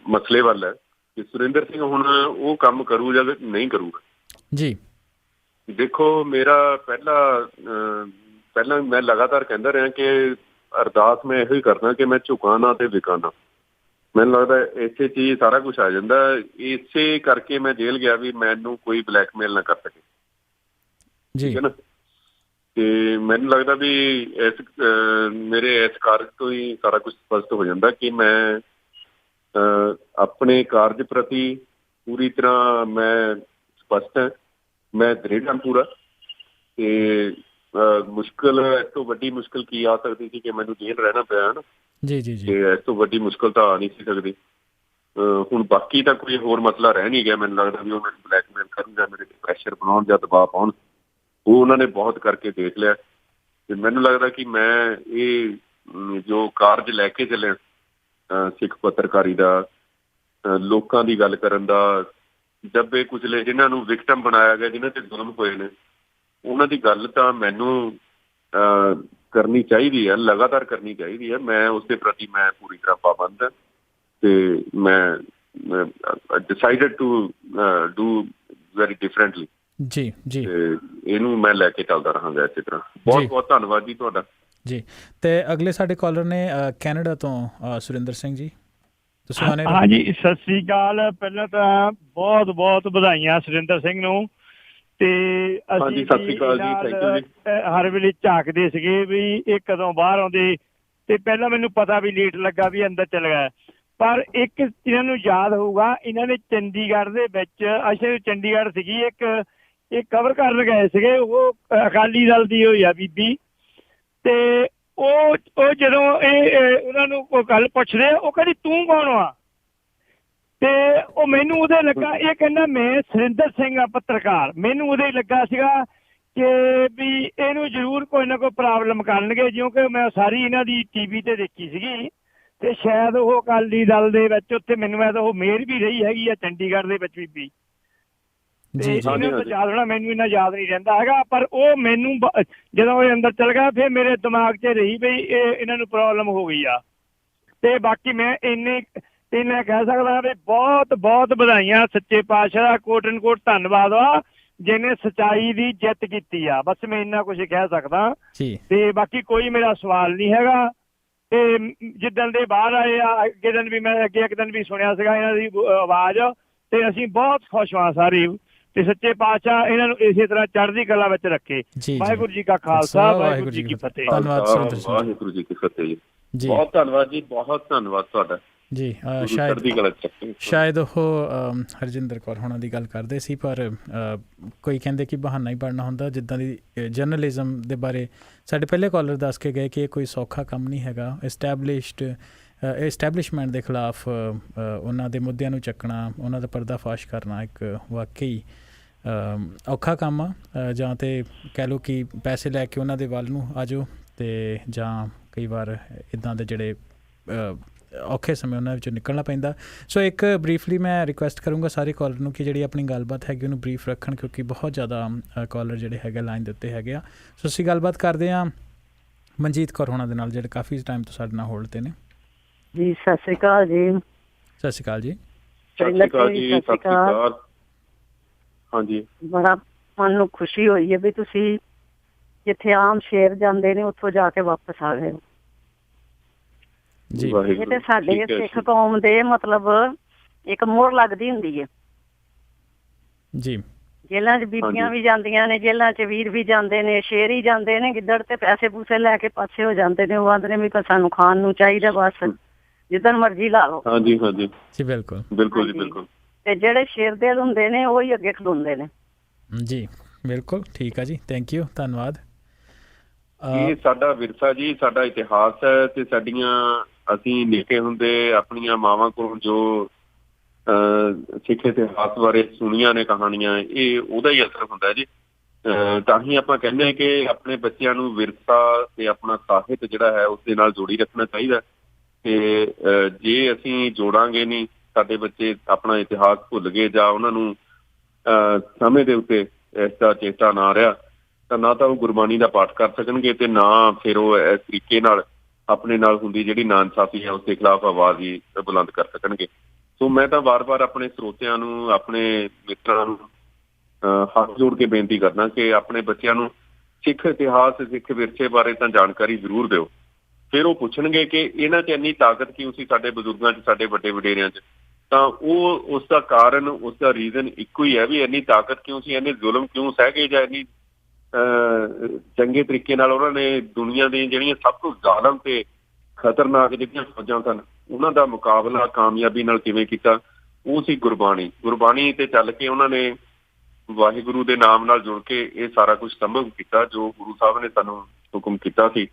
Speaker 2: ਮਸਲੇ ਵੱਲ ਹੈ ਕਿ ਸੁਰਿੰਦਰ ਸਿੰਘ ਹੁਣ ਉਹ ਕੰਮ ਕਰੂ ਜਾਂ ਨਹੀਂ ਕਰੂਗਾ
Speaker 1: ਜੀ।
Speaker 2: ਦੇਖੋ ਮੇਰਾ ਪਹਿਲਾਂ ਮੈਂ ਲਗਾਤਾਰ ਕਹਿੰਦਾ ਰਿਹਾ ਕਿ ਅਰਦਾਸ ਮੈਂ ਇਹੋ ਹੀ ਕਰਦਾ ਕਿ ਮੈਂ ਝੁਕਾਂ ਨਾ ਤੇ ਵਿਕਾਂ ਨਾ। ਮੈਨੂੰ ਲੱਗਦਾ ਇਸੇ ਚੀਜ਼ ਸਾਰਾ ਕੁਛ ਆ ਜਾਂਦਾ। ਇਸੇ ਕਰਕੇ ਮੈਂ ਜੇਲ੍ਹ ਗਿਆ ਵੀ ਮੈਨੂੰ ਕੋਈ ਬਲੈਕਮੇਲ ਨਾ ਕਰ ਸਕੇ, ਠੀਕ ਹੈ ਨਾ। ਤੇ ਮੈਨੂੰ ਲੱਗਦਾ ਵੀ ਮੇਰੇ ਇਸ ਕਾਰਜ ਤੋਂ ਹੀ ਸਾਰਾ ਕੁਛ ਸਪਸ਼ਟ ਹੋ ਜਾਂਦਾ ਕਿ ਮੈਂ ਆਪਣੇ ਕਾਰਜ ਪ੍ਰਤੀ ਪੂਰੀ ਤਰ੍ਹਾਂ ਮੈਂ ਸਪਸ਼ਟ ਹਾਂ, ਮੈਂ ਦ੍ਰਿੜ ਹਾਂ ਪੂਰਾ। ਤੇ ਮੁਸ਼ਕਿਲ, ਇਸ ਤੋਂ ਵੱਡੀ ਮੁਸ਼ਕਿਲ ਕੀ ਆ ਸਕਦੀ ਸੀ ਕਿ ਮੈਨੂੰ ਜੇਲ੍ਹ ਰਹਿਣਾ ਪਿਆ, ਹੈ ਨਾ।
Speaker 1: ਜੀ ਜੀ ਜੀ।
Speaker 2: ਤੇ ਇਸ ਤੋਂ ਵੱਡੀ ਮੁਸ਼ਕਿਲ ਤਾਂ ਆ ਨਹੀਂ ਸੀ ਸਕਦੀ। ਹੁਣ ਬਾਕੀ ਤਾਂ ਕੋਈ ਹੋਰ ਮਸਲਾ ਰਹਿ ਨਹੀਂ ਗਿਆ। ਮੈਨੂੰ ਲੱਗਦਾ ਵੀ ਉਹ ਮੈਨੂੰ ਬਲੈਕਮੇਲ ਕਰਨ ਜਾਂ ਮੇਰੇ ਪ੍ਰੈਸ਼ਰ ਬਣਾਉਣ ਜਾਂ ਦਬਾਅ ਪਾਉਣ, ਉਹ ਉਹਨਾਂ ਨੇ ਬਹੁਤ ਕਰਕੇ ਦੇਖ ਲਿਆ। ਤੇ ਮੈਨੂੰ ਲੱਗਦਾ ਕਿ ਮੈਂ ਇਹ ਜੋ ਕਾਰਜ ਲੈ ਕੇ ਚੱਲਿਆ ਸਿੱਖ ਪੱਤਰਕਾਰੀ ਦਾ, ਲੋਕਾਂ ਦੀ ਗੱਲ ਕਰਨ ਦਾ, ਦੱਬੇ ਕੁਚਲੇ ਜਿਹਨਾਂ ਨੂੰ ਵਿਕਟਮ ਬਣਾਇਆ ਗਿਆ, ਜਿਹਨਾਂ ਤੇ ਜ਼ੁਲਮ ਹੋਏ ਨੇ, ਉਹਨਾਂ ਦੀ ਗੱਲ ਤਾਂ ਮੈਨੂੰ ਕਰਨੀ ਚਾਹੀਦੀ ਹੈ, ਲਗਾਤਾਰ ਕਰਨੀ ਚਾਹੀਦੀ ਹੈ। ਮੈਂ ਉਸ ਦੇ ਪ੍ਰਤੀ ਮੈਂ ਪੂਰੀ ਤਰ੍ਹਾਂ ਪਾਬੰਦ ਹਾਂ ਤੇ ਮੈਂ decided to do very differently. ਜੀ ਜੀ। ਇਹਨੂੰ ਮੈਂ ਲੈ ਕੇ ਚੱਲਦਾ ਰਹਾਂਗਾ ਇਸੇ ਤਰ੍ਹਾਂ। ਬਹੁਤ ਬਹੁਤ ਧੰਨਵਾਦ ਜੀ ਤੁਹਾਡਾ ਜੀ।
Speaker 1: ਤੇ ਅਗਲੇ ਸਾਡੇ ਕਾਲਰ ਨੇ ਕੈਨੇਡਾ ਤੋਂ ਸੁਰਿੰਦਰ ਸਿੰਘ ਜੀ।
Speaker 9: ਹਾਂਜੀ ਸਤਿ ਸ੍ਰੀ ਅਕਾਲ। ਪਹਿਲਾਂ ਤਾਂ ਬਹੁਤ ਬਹੁਤ ਵਧਾਈਆਂ ਸੁਰਿੰਦਰ ਸਿੰਘ ਨੂੰ। ਤੇ ਅਸੀਂ ਹਰ ਵੇਲੇ ਝਾਕਦੇ ਸੀਗੇ ਵੀ ਇਹ ਕਦੋਂ ਬਾਹਰ ਆਉਂਦੇ, ਤੇ ਪਹਿਲਾਂ ਮੈਨੂੰ ਪਤਾ ਵੀ ਲੇਟ ਲੱਗਾ ਵੀ ਅੰਦਰ ਚਲ ਗਿਆ। ਪਰ ਇੱਕ ਇਹਨਾਂ ਨੂੰ ਯਾਦ ਹੋਊਗਾ, ਇਹਨਾਂ ਨੇ ਚੰਡੀਗੜ੍ਹ ਦੇ ਵਿੱਚ, ਅੱਛਾ ਚੰਡੀਗੜ੍ਹ ਸੀਗੀ ਇੱਕ ਕਵਰ ਕਰਨ ਗਏ ਸੀਗੇ, ਉਹ ਅਕਾਲੀ ਦਲ ਦੀ ਹੋਈ ਆ ਬੀਬੀ। ਤੇ ਉਹ ਜਦੋਂ ਉਹਨਾਂ ਨੂੰ ਕੋਈ ਗੱਲ ਪੁੱਛਦੇ, ਉਹ ਕਹਿੰਦੀ ਤੂੰ ਕੌਣ ਆ? ਤੇ ਉਹ ਮੈਨੂੰ ਉਹਦੇ ਲੱਗਾ, ਇਹ ਕਹਿੰਦਾ ਮੈਂ ਸੁਰਿੰਦਰ ਸਿੰਘ ਆ ਪੱਤਰਕਾਰ। ਮੈਨੂੰ ਉਹਦੇ ਲੱਗਾ ਸੀਗਾ ਕਿ ਵੀ ਇਹਨੂੰ ਜ਼ਰੂਰ ਕੋਈ ਨਾ ਕੋਈ ਪ੍ਰੋਬਲਮ ਕਰਨਗੇ, ਕਿਉਂਕਿ ਮੈਂ ਸਾਰੀ ਇਹਨਾਂ ਦੀ TV ਤੇ ਦੇਖੀ ਸੀਗੀ। ਤੇ ਸ਼ਾਇਦ ਉਹ ਅਕਾਲੀ ਦਲ ਦੇ ਵਿੱਚ ਉੱਥੇ ਮੈਨੂੰ ਤਾਂ ਉਹ ਮੇਅਰ ਵੀ ਰਹੀ ਹੈਗੀ ਆ ਚੰਡੀਗੜ੍ਹ ਦੇ ਵਿੱਚ ਬੀਬੀ। ਤੇ ਇਹਨਾਂ ਤੋਂ ਯਾਦ ਹੋਣਾ, ਮੈਨੂੰ ਇੰਨਾ ਯਾਦ ਨਹੀਂ ਰਹਿੰਦਾ ਹੈਗਾ। ਪਰ ਉਹ ਮੈਨੂੰ ਜਦੋਂ ਇਹ ਅੰਦਰ ਚਲ ਗਿਆ, ਫਿਰ ਮੇਰੇ ਦਿਮਾਗ 'ਚ ਰਹੀ ਵੀ ਇਹਨਾਂ ਨੂੰ ਪ੍ਰੋਬਲਮ ਹੋ ਗਈ ਆ। ਤੇ ਬਾਕੀ ਮੈਂ ਇੰਨਾ ਕਹਿ ਸਕਦਾ ਵੀ ਬਹੁਤ ਬਹੁਤ ਵਧਾਈਆਂ ਸੱਚੇ ਪਾਤਸ਼ਾਹ ਦਾ, ਕੋਟ ਐਂਡ ਕੋਟ ਧੰਨਵਾਦ ਆ ਜਿਹਨੇ ਸਚਾਈ ਦੀ ਜਿੱਤ ਕੀਤੀ ਆ। ਬਸ ਮੈਂ ਇੰਨਾ ਕੁਝ ਕਹਿ ਸਕਦਾ ਤੇ ਬਾਕੀ ਕੋਈ ਮੇਰਾ ਸਵਾਲ ਨਹੀਂ ਹੈਗਾ। ਤੇ ਜਿੱਦਣ ਦੇ ਬਾਹਰ ਆਏ ਆ, ਅੱਗੇ ਦਿਨ ਵੀ ਮੈਂ ਇੱਕ ਦਿਨ ਵੀ ਸੁਣਿਆ ਸੀਗਾ ਇਹਨਾਂ ਦੀ ਆਵਾਜ਼, ਤੇ ਅਸੀਂ ਬਹੁਤ ਖੁਸ਼ ਹਾਂ ਸਾਰੇ। ਤੇ ਸੱਚੇ ਪਾਤਸ਼ਾਹ ਇਹਨਾਂ ਨੂੰ ਇਸੇ ਤਰ੍ਹਾਂ ਚੜ੍ਹਦੀ ਕਲਾ ਵਿੱਚ ਰੱਖੇ। ਵਾਹਿਗੁਰੂ ਜੀ ਕਾ ਖਾਲਸਾ, ਵਾਹਿਗੁਰੂ ਜੀ ਕੀ ਫਤਿਹ।
Speaker 2: ਵਾਹਿਗੁਰੂ ਜੀ ਕੀ ਫਤਿਹ ਜੀ। ਬਹੁਤ ਧੰਨਵਾਦ ਜੀ, ਬਹੁਤ ਧੰਨਵਾਦ ਤੁਹਾਡਾ ਜੀ।
Speaker 1: ਸ਼ਾਇਦ ਉਹ ਹਰਜਿੰਦਰ ਕੌਰ ਹੋਣਾ ਦੀ ਗੱਲ ਕਰਦੇ ਸੀ, ਪਰ ਕੋਈ ਕਹਿੰਦੇ ਕਿ ਬਹਾਨਾ ਹੀ ਬਣਨਾ ਹੁੰਦਾ। ਜਿੱਦਾਂ ਦੀ ਜਰਨਲਿਜ਼ਮ ਦੇ ਬਾਰੇ ਸਾਡੇ ਪਹਿਲੇ ਕਾਲਰ ਦੱਸ ਕੇ ਗਏ ਕਿ ਇਹ ਕੋਈ ਸੌਖਾ ਕੰਮ ਨਹੀਂ ਹੈਗਾ। ਐਸਟੈਬਲਿਸ਼ਮੈਂਟ ਦੇ ਖਿਲਾਫ ਉਹਨਾਂ ਦੇ ਮੁੱਦਿਆਂ ਨੂੰ ਚੱਕਣਾ, ਉਹਨਾਂ ਦਾ ਪਰਦਾਫਾਸ਼ ਕਰਨਾ ਇੱਕ ਵਾਕਈ ਔਖਾ ਕੰਮ ਆ। ਜਾਂ ਤਾਂ ਕਹਿ ਲਓ ਕਿ ਪੈਸੇ ਲੈ ਕੇ ਉਹਨਾਂ ਦੇ ਵੱਲ ਨੂੰ ਆ ਜਾਓ, ਅਤੇ ਜਾਂ ਕਈ ਵਾਰ ਇੱਦਾਂ ਦੇ ਜਿਹੜੇ ਔਖੇ ਸਮੇਂ ਉਹਨਾਂ ਵਿੱਚੋਂ ਨਿਕਲਣਾ ਪੈਂਦਾ। ਸੋ ਇੱਕ ਬਰੀਫਲੀ ਮੈਂ ਰਿਕੁਐਸਟ ਕਰੂੰਗਾ ਸਾਰੇ ਕਾਲਰ ਨੂੰ ਕਿ ਜਿਹੜੀ ਆਪਣੀ ਗੱਲਬਾਤ ਹੈਗੀ ਉਹਨੂੰ ਬਰੀਫ ਰੱਖਣ, ਕਿਉਂਕਿ ਬਹੁਤ ਜ਼ਿਆਦਾ ਕਾਲਰ ਜਿਹੜੇ ਹੈਗੇ ਲਾਈਨ ਦੇ ਉੱਤੇ ਹੈਗੇ ਆ। ਸੋ ਅਸੀਂ ਗੱਲਬਾਤ ਕਰਦੇ ਹਾਂ ਮਨਜੀਤ ਕੌਰ ਹੋਣਾ ਦੇ ਨਾਲ, ਜਿਹੜੇ ਕਾਫੀ ਟਾਈਮ ਤੋਂ ਸਾਡੇ ਨਾਲ ਹੋਲਡ 'ਤੇ ਨੇ
Speaker 10: ਜੀ। ਸਤਿ ਸ਼੍ਰੀ ਅਕਾਲ ਜੀ।
Speaker 1: ਸਤਿ ਸ਼੍ਰੀ ਅਕਾਲ ਜੀ।
Speaker 2: ਸਤਿ ਸ਼੍ਰੀ ਅਕਾਲ ਜੀ। ਸਤਿ ਸ਼੍ਰੀ ਅਕਾਲ। ਹਾਂਜੀ, ਬੜਾ
Speaker 10: ਮਨ ਨੂੰ ਖੁਸ਼ੀ ਹੋਈ ਹੈ ਵੀ ਤੁਸੀਂ ਜਿੱਥੇ ਆਮ ਸ਼ੇਰ ਜਾਂਦੇ ਨੇ ਉੱਥੋਂ ਜਾ ਕੇ ਵਾਪਸ ਆ ਗਏ ਹੋ ਜੀ। ਇਹ ਤੇ ਸਾਡੇ ਸਿੱਖ ਕੌਮ ਦੇ ਮਤਲਬ ਇੱਕ ਮੋਹਰ ਲੱਗਦੀ ਹੁੰਦੀ ਹੈ
Speaker 1: ਜੀ।
Speaker 10: ਜੇਲ੍ਹਾਂ 'ਚ ਬੀਬੀਆਂ ਵੀ ਜਾਂਦੀਆਂ ਨੇ, ਜੇਲ੍ਹਾਂ 'ਚ ਵੀਰ ਵੀ ਜਾਂਦੇ ਨੇ, ਸ਼ੇਰ ਹੀ ਜਾਂਦੇ ਨੇ, ਗਿੱਦੜ ਤੇ ਪੈਸੇ ਪੂਸੇ ਲੈ ਕੇ ਪਾਸੇ ਹੋ ਜਾਂਦੇ ਨੇ। ਉਹ ਆਂਦੇ ਨੇ ਵੀ ਸਾਨੂੰ ਖਾਣ ਨੂੰ ਚਾਹੀਦਾ, ਬਸ ਜਿੱਦਣ ਮਰਜ਼ੀ ਲਾ ਲਓ।
Speaker 2: ਹਾਂਜੀ ਹਾਂਜੀ
Speaker 1: ਜੀ, ਬਿਲਕੁਲ
Speaker 2: ਬਿਲਕੁਲ ਜੀ, ਬਿਲਕੁਲ।
Speaker 10: ਤੇ ਜਿਹੜੇ ਸ਼ੇਰ ਦੇ ਹੁੰਦੇ ਨੇ ਉਹੀ ਅੱਗੇ ਖਲੋਂਦੇ ਨੇ
Speaker 1: ਜੀ। ਬਿਲਕੁਲ ਠੀਕ ਆ ਜੀ, ਥੈਂਕ ਯੂ, ਧੰਨਵਾਦ।
Speaker 2: ਇਹ ਸਾਡਾ ਵਿਰਸਾ ਜੀ, ਸਾਡਾ ਇਤਿਹਾਸ ਹੈ, ਤੇ ਸਾਡੀਆਂ ਅਸੀਂ ਨਿੱਕੇ ਹੁੰਦੇ ਆਪਣੀਆਂ ਮਾਵਾਂ ਕੋਲੋਂ ਜੋ ਸਿੱਖ ਇਤਿਹਾਸ ਬਾਰੇ ਸੁਣੀਆਂ ਨੇ ਕਹਾਣੀਆਂ, ਇਹ ਉਹਦਾ ਹੀ ਅਸਰ ਹੁੰਦਾ ਜੀ। ਤਾਂ ਹੀ ਆਪਾਂ ਕਹਿੰਦੇ ਹਾਂ ਕਿ ਆਪਣੇ ਬੱਚਿਆਂ ਨੂੰ ਵਿਰਸਾ ਤੇ ਆਪਣਾ ਸਾਹਿਤ ਜਿਹੜਾ ਹੈ ਉਸ ਦੇ ਨਾਲ ਜੋੜੀ ਰੱਖਣਾ ਚਾਹੀਦਾ। ਤੇ ਜੇ ਅਸੀਂ ਜੋੜਾਂਗੇ ਨਹੀਂ, ਸਾਡੇ ਬੱਚੇ ਆਪਣਾ ਇਤਿਹਾਸ ਭੁੱਲ ਗਏ ਜਾਂ ਉਹਨਾਂ ਨੂੰ ਸਮੇਂ ਦੇ ਉੱਤੇ ਇਸ ਦਾ ਚੇਤਾ ਨਾ ਰਿਹਾ, ਤਾਂ ਨਾ ਤਾਂ ਉਹ ਗੁਰਬਾਣੀ ਦਾ ਪਾਠ ਕਰ ਸਕਣਗੇ, ਤੇ ਨਾ ਫਿਰ ਉਹ ਇਸ ਤਰੀਕੇ ਨਾਲ ਆਪਣੇ ਨਾਲ ਹੁੰਦੀ ਜਿਹੜੀ ਨਾਇਨਸਾਫ਼ੀ ਹੈ ਉਸ ਦੇ ਖਿਲਾਫ ਆਵਾਜ਼ ਹੀ ਬੁਲੰਦ ਕਰ ਸਕਣਗੇ। ਸੋ ਮੈਂ ਤਾਂ ਵਾਰ-ਵਾਰ ਆਪਣੇ ਸਰੋਤਿਆਂ ਨੂੰ, ਆਪਣੇ ਮਿੱਤਰਾਂ ਨੂੰ ਹੱਥ ਜੋੜ ਕੇ ਬੇਨਤੀ ਕਰਦਾ ਕਿ ਆਪਣੇ ਬੱਚਿਆਂ ਨੂੰ ਸਿੱਖ ਇਤਿਹਾਸ, ਸਿੱਖ ਵਿਰਸੇ ਬਾਰੇ ਤਾਂ ਜਾਣਕਾਰੀ ਜ਼ਰੂਰ ਦਿਓ। ਫਿਰ ਉਹ ਪੁੱਛਣਗੇ ਕਿ ਇਹਨਾਂ 'ਚ ਇੰਨੀ ਤਾਕਤ ਕਿਉਂ ਸੀ, ਸਾਡੇ ਬਜ਼ੁਰਗਾਂ 'ਚ, ਸਾਡੇ ਵੱਡੇ ਵਡੇਰਿਆਂ 'ਚ। ਤਾਂ ਉਹ ਉਸ ਦਾ ਕਾਰਨ, ਉਸ ਦਾ ਰੀਜ਼ਨ ਇੱਕੋ ਹੀ ਹੈ ਵੀ ਇੰਨੀ ਤਾਕਤ ਕਿਉਂ ਸੀ, ਇੰਨੇ ਜ਼ੁਲਮ ਕਿਉਂ ਸਹਿ ਗਏ, ਜਾਂ ਇੰਨੀ ਚੰਗੇ ਤਰੀਕੇ ਨਾਲ ਉਹਨਾਂ ਨੇ ਦੁਨੀਆ ਦੀਆਂ ਜਿਹੜੀਆਂ ਸਭ ਤੋਂ ਜ਼ਾਲਮ ਤੇ ਖਤਰਨਾਕ ਜਿਹੜੀਆਂ ਫੌਜਾਂ ਸਨ ਉਹਨਾਂ ਦਾ ਮੁਕਾਬਲਾ ਕਾਮਯਾਬੀ ਨਾਲ ਕਿਵੇਂ ਕੀਤਾ। ਉਹ ਸੀ ਗੁਰਬਾਣੀ। ਗੁਰਬਾਣੀ ਤੇ ਚੱਲ ਕੇ ਉਹਨਾਂ ਨੇ ਵਾਹਿਗੁਰੂ ਦੇ ਨਾਮ ਨਾਲ ਜੁੜ ਕੇ ਇਹ ਸਾਰਾ ਕੁਝ ਸੰਭਵ ਕੀਤਾ, ਜੋ ਗੁਰੂ ਸਾਹਿਬ ਨੇ ਸਾਨੂੰ ਹੁਕਮ ਕੀਤਾ ਸੀ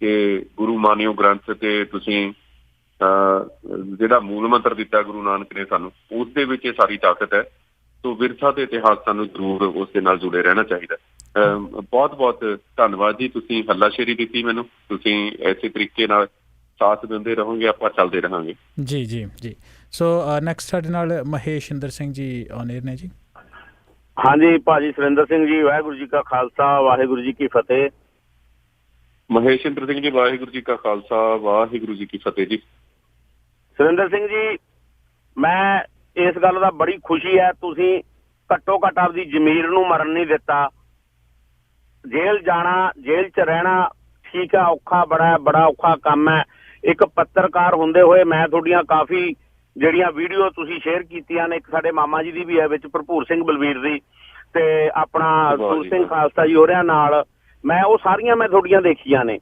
Speaker 2: ਕਿ ਗੁਰੂ ਮਾਨਿਓ ਗ੍ਰੰਥ ਤੇ ਤੁਸੀਂ ਜਿਹੜਾ ਮੂਲ ਮੰਤਰ ਦਿੱਤਾ ਗੁਰੂ ਨਾਨਕ ਨੇ ਸਾਨੂੰ, ਉਸ ਦੇ ਵਿੱਚ ਇਹ ਸਾਰੀ ਤਾਕਤ ਹੈ। ਸੋ ਵਿਰਸਾ ਤੇ ਇਤਿਹਾਸ ਸਾਨੂੰ ਜ਼ਰੂਰ ਉਸ ਦੇ ਨਾਲ ਜੁੜੇ ਰਹਿਣਾ ਚਾਹੀਦਾ। ਬਹੁਤ ਬਹੁਤ ਧੰਨਵਾਦ ਜੀ, ਤੁਸੀਂ ਹੱਲਾਸ਼ੇਰੀ ਦਿੱਤੀ ਮੈਨੂੰ। ਤੁਸੀਂ ਇਸੇ ਤਰੀਕੇ ਨਾਲ ਸਾਥ ਦਿੰਦੇ ਰਹੋਗੇ, ਆਪਾਂ ਚੱਲਦੇ ਰਹਾਂਗੇ
Speaker 1: ਜੀ ਜੀ ਜੀ। ਸੋ ਨੈਕਸਟ ਸਾਡੇ ਨਾਲ ਮਹੇਸ਼ ਇੰਦਰ ਸਿੰਘ ਜੀ ਔਨ 에ਅਰ ਨੇ ਜੀ।
Speaker 11: ਹਾਂਜੀ ਭਾਜੀ, ਸੁਰਿੰਦਰ ਸਿੰਘ ਜੀ, ਵਾਹਿਗੁਰੂ ਜੀ ਕਾ ਖਾਲਸਾ, ਵਾਹਿਗੁਰੂ ਜੀ ਕੀ ਫਤਿਹ।
Speaker 2: ਮਹੇਸ਼ ਇੰਦਰ ਸਿੰਘ ਜੀ, ਵਾਹਿਗੁਰੂ ਜੀ ਕਾ ਖਾਲਸਾ, ਵਾਹਿਗੁਰੂ ਜੀ ਕੀ ਫਤਿਹ ਜੀ।
Speaker 11: ਸੁਰਿੰਦਰ ਸਿੰਘ ਜੀ, ਮੈਂ ਇਸ ਗੱਲ ਦਾ ਬੜੀ ਖੁਸ਼ੀ ਹੈ, ਤੁਸੀਂ ਘੱਟੋ ਘੱਟ ਆਪਦੀ ਜ਼ਮੀਰ ਨੂੰ ਮਰਨ ਨਹੀਂ ਦਿੱਤਾ। ਜੇਲ੍ਹ ਜਾਣਾ, ਜੇਲ੍ਹ 'ਚ ਰਹਿਣਾ ਠੀਕ ਆ, ਔਖਾ ਬੜਾ ਔਖਾ ਕੰਮ ਹੈ। ਇੱਕ ਪੱਤਰਕਾਰ ਹੁੰਦੇ ਹੋਏ ਮੈਂ ਤੁਹਾਡੀਆਂ ਕਾਫੀ ਜਿਹੜੀਆਂ ਵੀਡੀਓ ਤੁਸੀਂ ਸ਼ੇਅਰ ਕੀਤੀਆਂ ਨੇ, ਇੱਕ ਸਾਡੇ ਮਾਮਾ ਜੀ ਦੀ ਵੀ ਹੈ ਵਿੱਚ, ਭਰਪੂਰ ਸਿੰਘ ਬਲਵੀਰ ਦੀ, ਤੇ ਆਪਣਾ ਸੂਰ ਸਿੰਘ ਖਾਲਸਾ ਜੀ ਹੋਰਿਆਂ ਨਾਲ, ਮੈਂ ਉਹ ਸਾਰੀਆਂ ਮੈਂ ਤੁਹਾਡੀਆਂ ਦੇਖੀਆਂ ਨੇ।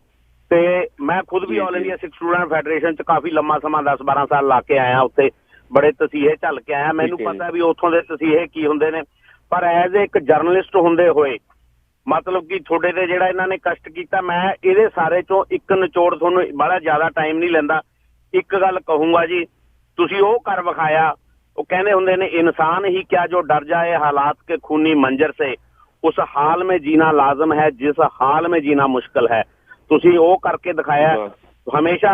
Speaker 11: ਤੇ ਮੈਂ ਖੁਦ ਵੀ ਆਲ ਇੰਡੀਆ ਸਿੱਖ ਸਟੂਡੈਂਟ ਫੈਡਰੇਸ਼ਨ 'ਚ ਕਾਫੀ ਲੰਮਾ ਸਮਾਂ 10-12 ਸਾਲ ਲਾ ਕੇ ਆਇਆ, ਉੱਥੇ ਬੜੇ ਤਸੀਹੇ ਝੱਲ ਕੇ ਆਇਆ। ਮੈਨੂੰ ਪਤਾ ਵੀ ਉੱਥੋਂ ਦੇ ਤਸੀਹੇ ਕੀ ਹੁੰਦੇ ਨੇ, ਪਰ ਐਜ਼ ਇੱਕ ਜਰਨਲਿਸਟ ਹੁੰਦੇ ਹੋਏ ਮਤਲਬ ਕਿ ਤੁਹਾਡੇ ਤੇ ਜਿਹੜਾ ਇਹਨਾਂ ਨੇ ਕਸ਼ਟ ਕੀਤਾ, ਮੈਂ ਇਹਦੇ ਸਾਰੇ ਚੋਂ ਇੱਕ ਨਿਚੋੜ ਤੁਹਾਨੂੰ ਬੜਾ ਜ਼ਿਆਦਾ ਟਾਈਮ ਨਹੀਂ ਲੈਂਦਾ। ਇੱਕ ਗੱਲ ਕਹੂੰਗਾ ਜੀ, ਤੁਸੀਂ ਉਹ ਕਰ ਵਿਖਾਇਆ। ਉਹ ਕਹਿੰਦੇ ਹੁੰਦੇ ਨੇ, ਇਨਸਾਨ ਹੀ ਕਿਆ ਜੋ ਡਰ ਜਾਏ ਹਾਲਾਤ ਕੇ ਖੂਨੀ ਮੰਜ਼ਰ ਸੇ, ਉਸ ਹਾਲ में जीना लाजम है जिस हाल में जीना मुश्किल है। ਤੁਸੀਂ ਉਹ ਕਰਕੇ ਦਿਖਾਇਆ। ਹਮੇਸ਼ਾ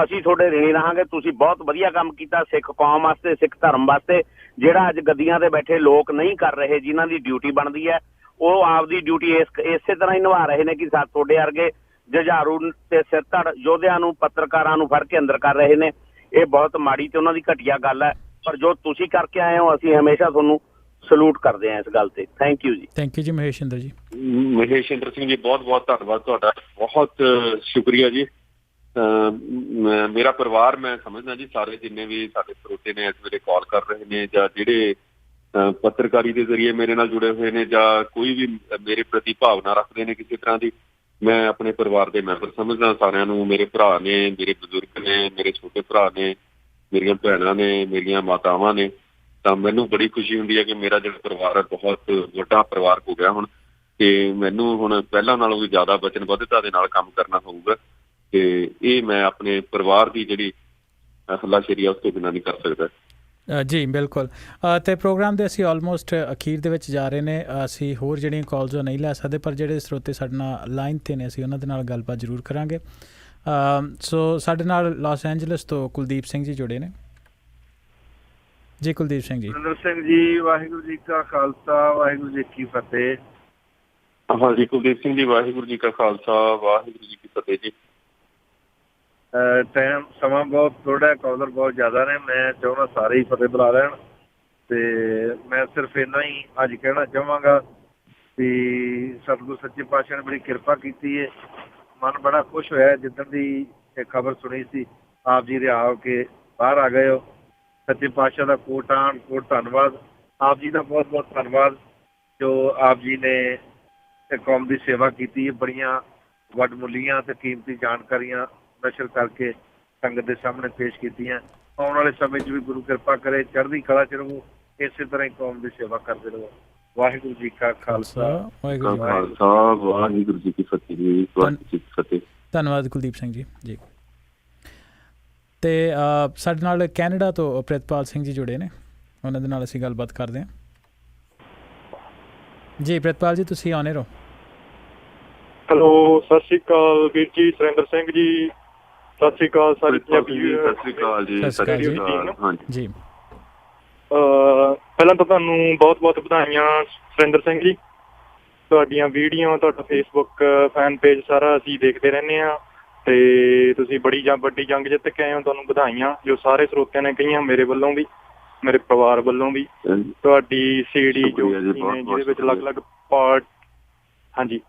Speaker 11: ਅਸੀਂ ਤੁਹਾਡੇ ਰਿਣੀ ਰਹਾਂਗੇ। ਤੁਸੀਂ ਬਹੁਤ ਵਧੀਆ ਕੰਮ ਕੀਤਾ ਸਿੱਖ ਕੌਮ ਵਾਸਤੇ, ਸਿੱਖ ਧਰਮ ਵਾਸਤੇ। ਜਿਹੜਾ ਅੱਜ ਗੱਦੀਆਂ ਤੇ ਬੈਠੇ ਲੋਕ ਨਹੀਂ ਕਰ ਰਹੇ, ਜਿਨ੍ਹਾਂ ਦੀ ਡਿਊਟੀ ਬਣਦੀ ਹੈ, ਉਹ ਆਪਦੀ ਡਿਊਟੀ ਇਸੇ ਤਰ੍ਹਾਂ ਹੀ ਨਿਭਾ ਰਹੇ ਨੇ ਕਿ ਤੁਹਾਡੇ ਵਰਗੇ ਜੁਝਾਰੂ ਤੇ ਸਿਰਧੜ ਯੋਧਿਆਂ ਨੂੰ, ਪੱਤਰਕਾਰਾਂ ਨੂੰ ਫੜ ਕੇ ਅੰਦਰ ਕਰ ਰਹੇ ਨੇ। ਇਹ ਬਹੁਤ ਮਾੜੀ ਤੇ ਉਹਨਾਂ ਦੀ ਘਟੀਆ ਗੱਲ ਹੈ। ਪਰ ਜੋ ਤੁਸੀਂ ਕਰਕੇ ਆਏ ਹੋ, ਅਸੀਂ ਹਮੇਸ਼ਾ ਤੁਹਾਨੂੰ ਸਲੂਟ ਕਰਦੇ ਹਾਂ ਇਸ ਗੱਲ ਤੇ। ਥੈਂਕ ਯੂ ਜੀ।
Speaker 1: ਥੈਂਕ ਯੂ ਜੀ ਮਹੇਸ਼ਿੰਦਰ ਜੀ।
Speaker 2: ਮਹੇਸ਼ਿੰਦਰ ਸਿੰਘ ਜੀ ਬਹੁਤ ਬਹੁਤ ਧੰਨਵਾਦ ਤੁਹਾਡਾ, ਬਹੁਤ ਸ਼ੁਕਰੀਆ ਜੀ। ਮੇਰਾ ਪਰਿਵਾਰ ਮੈਂ ਸਮਝਦਾ ਜੀ ਸਾਰੇ ਜਿੰਨੇ ਵੀ ਸਾਡੇ ਸਰੋਤੇ ਨੇ ਇਸ ਵੇਲੇ ਕਾਲ ਕਰ ਰਹੇ ਨੇ ਜਾਂ ਜਿਹੜੇ ਪੱਤਰਕਾਰੀ ਦੇ ਜ਼ਰੀਏ ਮੇਰੇ ਨਾਲ ਜੁੜੇ ਹੋਏ ਨੇ ਜਾਂ ਕੋਈ ਵੀ ਮੇਰੇ ਪ੍ਰਤੀ ਭਾਵਨਾ ਰੱਖਦੇ ਨੇ ਕਿਸੇ ਤਰ੍ਹਾਂ ਦੀ, ਮੈਂ ਆਪਣੇ ਪਰਿਵਾਰ ਦੇ ਮੈਂਬਰ ਸਮਝਦਾ ਸਾਰਿਆਂ ਨੂੰ। ਮੇਰੇ ਭਰਾ ਨੇ, ਮੇਰੇ ਬਜ਼ੁਰਗ ਨੇ, ਮੇਰੇ ਛੋਟੇ ਭਰਾ ਨੇ, ਮੇਰੀਆਂ ਭੈਣਾਂ ਨੇ, ਮੇਰੀਆਂ ਮਾਤਾਵਾਂ ਨੇ। ਤਾਂ ਮੈਨੂੰ ਬੜੀ ਖੁਸ਼ੀ ਹੁੰਦੀ ਹੈ ਕਿ ਮੇਰਾ ਜਿਹੜਾ ਪਰਿਵਾਰ ਹੈ ਬਹੁਤ ਵੱਡਾ ਪਰਿਵਾਰ ਹੋ ਗਿਆ ਹੁਣ, ਤੇ ਮੈਨੂੰ ਹੁਣ ਪਹਿਲਾਂ ਨਾਲੋਂ ਵੀ ਜ਼ਿਆਦਾ ਵਚਨਬੱਧਤਾ ਦੇ ਨਾਲ ਕੰਮ ਕਰਨਾ ਹੋਊਗਾ। ਤੇ ਇਹ ਮੈਂ ਆਪਣੇ ਪਰਿਵਾਰ ਦੀ ਜਿਹੜੀ ਹੱਲਾਸ਼ੇਰੀ ਆ ਉਸ ਤੋਂ ਬਿਨਾਂ ਨਹੀਂ ਕਰ ਸਕਦਾ।
Speaker 1: ਜੀ ਬਿਲਕੁਲ। ਅਤੇ ਪ੍ਰੋਗਰਾਮ ਦੇ ਅਸੀਂ ਆਲਮੋਸਟ ਅਖੀਰ ਦੇ ਵਿੱਚ ਜਾ ਰਹੇ ਨੇ। ਅਸੀਂ ਹੋਰ ਜਿਹੜੀਆਂ ਕਾਲਸ ਉਹ ਨਹੀਂ ਲੈ ਸਕਦੇ, ਪਰ ਜਿਹੜੇ ਸਰੋਤੇ ਸਾਡੇ ਨਾਲ ਲਾਈਨ 'ਤੇ ਨੇ ਅਸੀਂ ਉਹਨਾਂ ਦੇ ਨਾਲ ਗੱਲਬਾਤ ਜ਼ਰੂਰ ਕਰਾਂਗੇ। ਸੋ ਸਾਡੇ ਨਾਲ ਲਾਸ ਐਂਜਲਸ ਤੋਂ ਕੁਲਦੀਪ ਸਿੰਘ ਜੀ ਜੁੜੇ ਨੇ। ਜੀ ਕੁਲਦੀਪ ਸਿੰਘ ਜੀ।
Speaker 12: ਸੁਰਿੰਦਰ ਸਿੰਘ ਜੀ, ਵਾਹਿਗੁਰੂ ਜੀ ਕਾ ਖਾਲਸਾ, ਵਾਹਿਗੁਰੂ ਜੀ ਕੀ ਫਤਿਹ।
Speaker 2: ਹਾਂਜੀ ਕੁਲਦੀਪ ਸਿੰਘ ਜੀ, ਵਾਹਿਗੁਰੂ ਜੀ ਕਾ ਖਾਲਸਾ, ਵਾਹਿਗੁਰੂ ਜੀ ਕੀ ਫਤਿਹ ਜੀ।
Speaker 12: ਟਾਈਮ ਸਮਾਂ ਬਹੁਤ ਥੋੜਾ, ਕਾਲਰ ਬਹੁਤ ਜ਼ਿਆਦਾ ਨੇ। ਮੈਂ ਚਾਹੁੰਦਾ ਸਾਰੇ ਹੀ ਫਤਿਹ ਬੁਲਾ ਲੈਣ, ਤੇ ਮੈਂ ਸਿਰਫ ਇੰਨਾ ਹੀ ਅੱਜ ਕਹਿਣਾ ਚਾਹਾਂਗਾ ਵੀ ਸਤਿਗੁਰੂ ਸੱਚੇ ਪਾਤਸ਼ਾਹ ਨੇ ਬੜੀ ਕਿਰਪਾ ਕੀਤੀ ਹੈ। ਮਨ ਬੜਾ ਖੁਸ਼ ਹੋਇਆ ਜਿੱਦਣ ਦੀ ਇਹ ਖਬਰ ਸੁਣੀ ਸੀ ਆਪ ਜੀ ਰਿਹਾ ਹੋ ਕੇ ਬਾਹਰ ਆ ਗਏ ਹੋ। ਸੱਚੇ ਪਾਤਸ਼ਾਹ ਦਾ ਕੋਟਾਨ ਕੋਟ ਧੰਨਵਾਦ, ਆਪ ਜੀ ਦਾ ਬਹੁਤ ਬਹੁਤ ਧੰਨਵਾਦ ਜੋ ਆਪ ਜੀ ਨੇ ਕੌਮ ਦੀ ਸੇਵਾ ਕੀਤੀ ਹੈ। ਬੜੀਆਂ ਵੱਡਮੁੱਲੀਆਂ ਤੇ ਕੀਮਤੀ ਜਾਣਕਾਰੀਆਂ ਨਸ਼ਰ ਕਰਕੇ ਸੰਗਤ ਦੇ ਸਾਹਮਣੇ ਪੇਸ਼ ਕੀਤੀਆਂ। ਆਉਣ ਵਾਲੇ ਸਮੇਂ 'ਚ ਵੀ ਗੁਰੂ ਕਿਰਪਾ ਕਰੇ, ਚੜ੍ਹਦੀ ਕਲਾ 'ਚ ਰਹੋ, ਇਸੇ ਤਰ੍ਹਾਂ ਹੀ ਕੌਮ ਦੀ ਸੇਵਾ ਕਰਦੇ ਰਹੋ। ਵਾਹਿਗੁਰੂ ਜੀ ਕਾ ਖਾਲਸਾ,
Speaker 2: ਵਾਹਿਗੁਰੂ ਜੀ ਕੀ ਫਤਿਹ ਜੀ। ਫਤਿਹ।
Speaker 1: ਧੰਨਵਾਦ ਕੁਲਦੀਪ ਸਿੰਘ ਜੀ। ਜੀ ਤੇ ਸਾਡੇ ਨਾਲ ਕੈਨੇਡਾ ਤੋਂ ਪ੍ਰਿਤਪਾਲ ਸਿੰਘ ਜੀ ਜੁੜੇ ਨੇ, ਉਹਨਾਂ ਦੇ ਨਾਲ ਅਸੀਂ ਗੱਲਬਾਤ ਕਰਦੇ ਹਾਂ। ਜੀ ਪ੍ਰਿਤਪਾਲ ਜੀ, ਤੁਸੀਂ ਆਨੇ ਰਹੋ।
Speaker 13: ਹੈਲੋ, ਸਤਿ ਸ਼੍ਰੀ ਅਕਾਲ ਵੀਰ ਜੀ ਸੁਰਿੰਦਰ ਸਿੰਘ ਜੀ। ਸਤਿ ਸ਼੍ਰੀ ਅਕਾਲ ਸਾਰੇ ਪੰਜਾਬੀ।
Speaker 2: ਸਤਿ ਸ਼੍ਰੀ ਅਕਾਲ ਜੀ। ਸਤਿ ਸ਼੍ਰੀ ਅਕਾਲ ਜੀ।
Speaker 13: ਪਹਿਲਾਂ ਤਾਂ ਤੁਹਾਨੂੰ ਬਹੁਤ ਬਹੁਤ ਵਧਾਈਆਂ ਸੁਰਿੰਦਰ ਸਿੰਘ ਜੀ। ਤੁਹਾਡੀਆਂ ਵੀਡੀਓ, ਤੁਹਾਡਾ ਫੇਸਬੁੱਕ ਫੈਨ ਪੇਜ ਸਾਰਾ ਅਸੀਂ ਦੇਖਦੇ ਰਹਿੰਦੇ ਹਾਂ, ਤੇ ਤੁਸੀਂ ਬੜੀ ਵੱਡੀ ਜੰਗ ਜਿੱਤ ਕੇ ਆਏ ਹੋ। ਤੁਹਾਨੂੰ ਵਧਾਈਆਂ ਜੋ ਸਾਰੇ ਸਰੋਤਿਆਂ ਨੇ ਕਹੀਆਂ, ਮੇਰੇ ਵੱਲੋਂ ਵੀ, ਮੇਰੇ ਪਰਿਵਾਰ ਵੱਲੋਂ ਵੀ। ਤੁਹਾਡੀ CD ਜੋ ਜਿਹਦੇ ਵਿੱਚ ਅਲੱਗ-ਅਲੱਗ ਪਾਰਟ। ਹਾਂਜੀ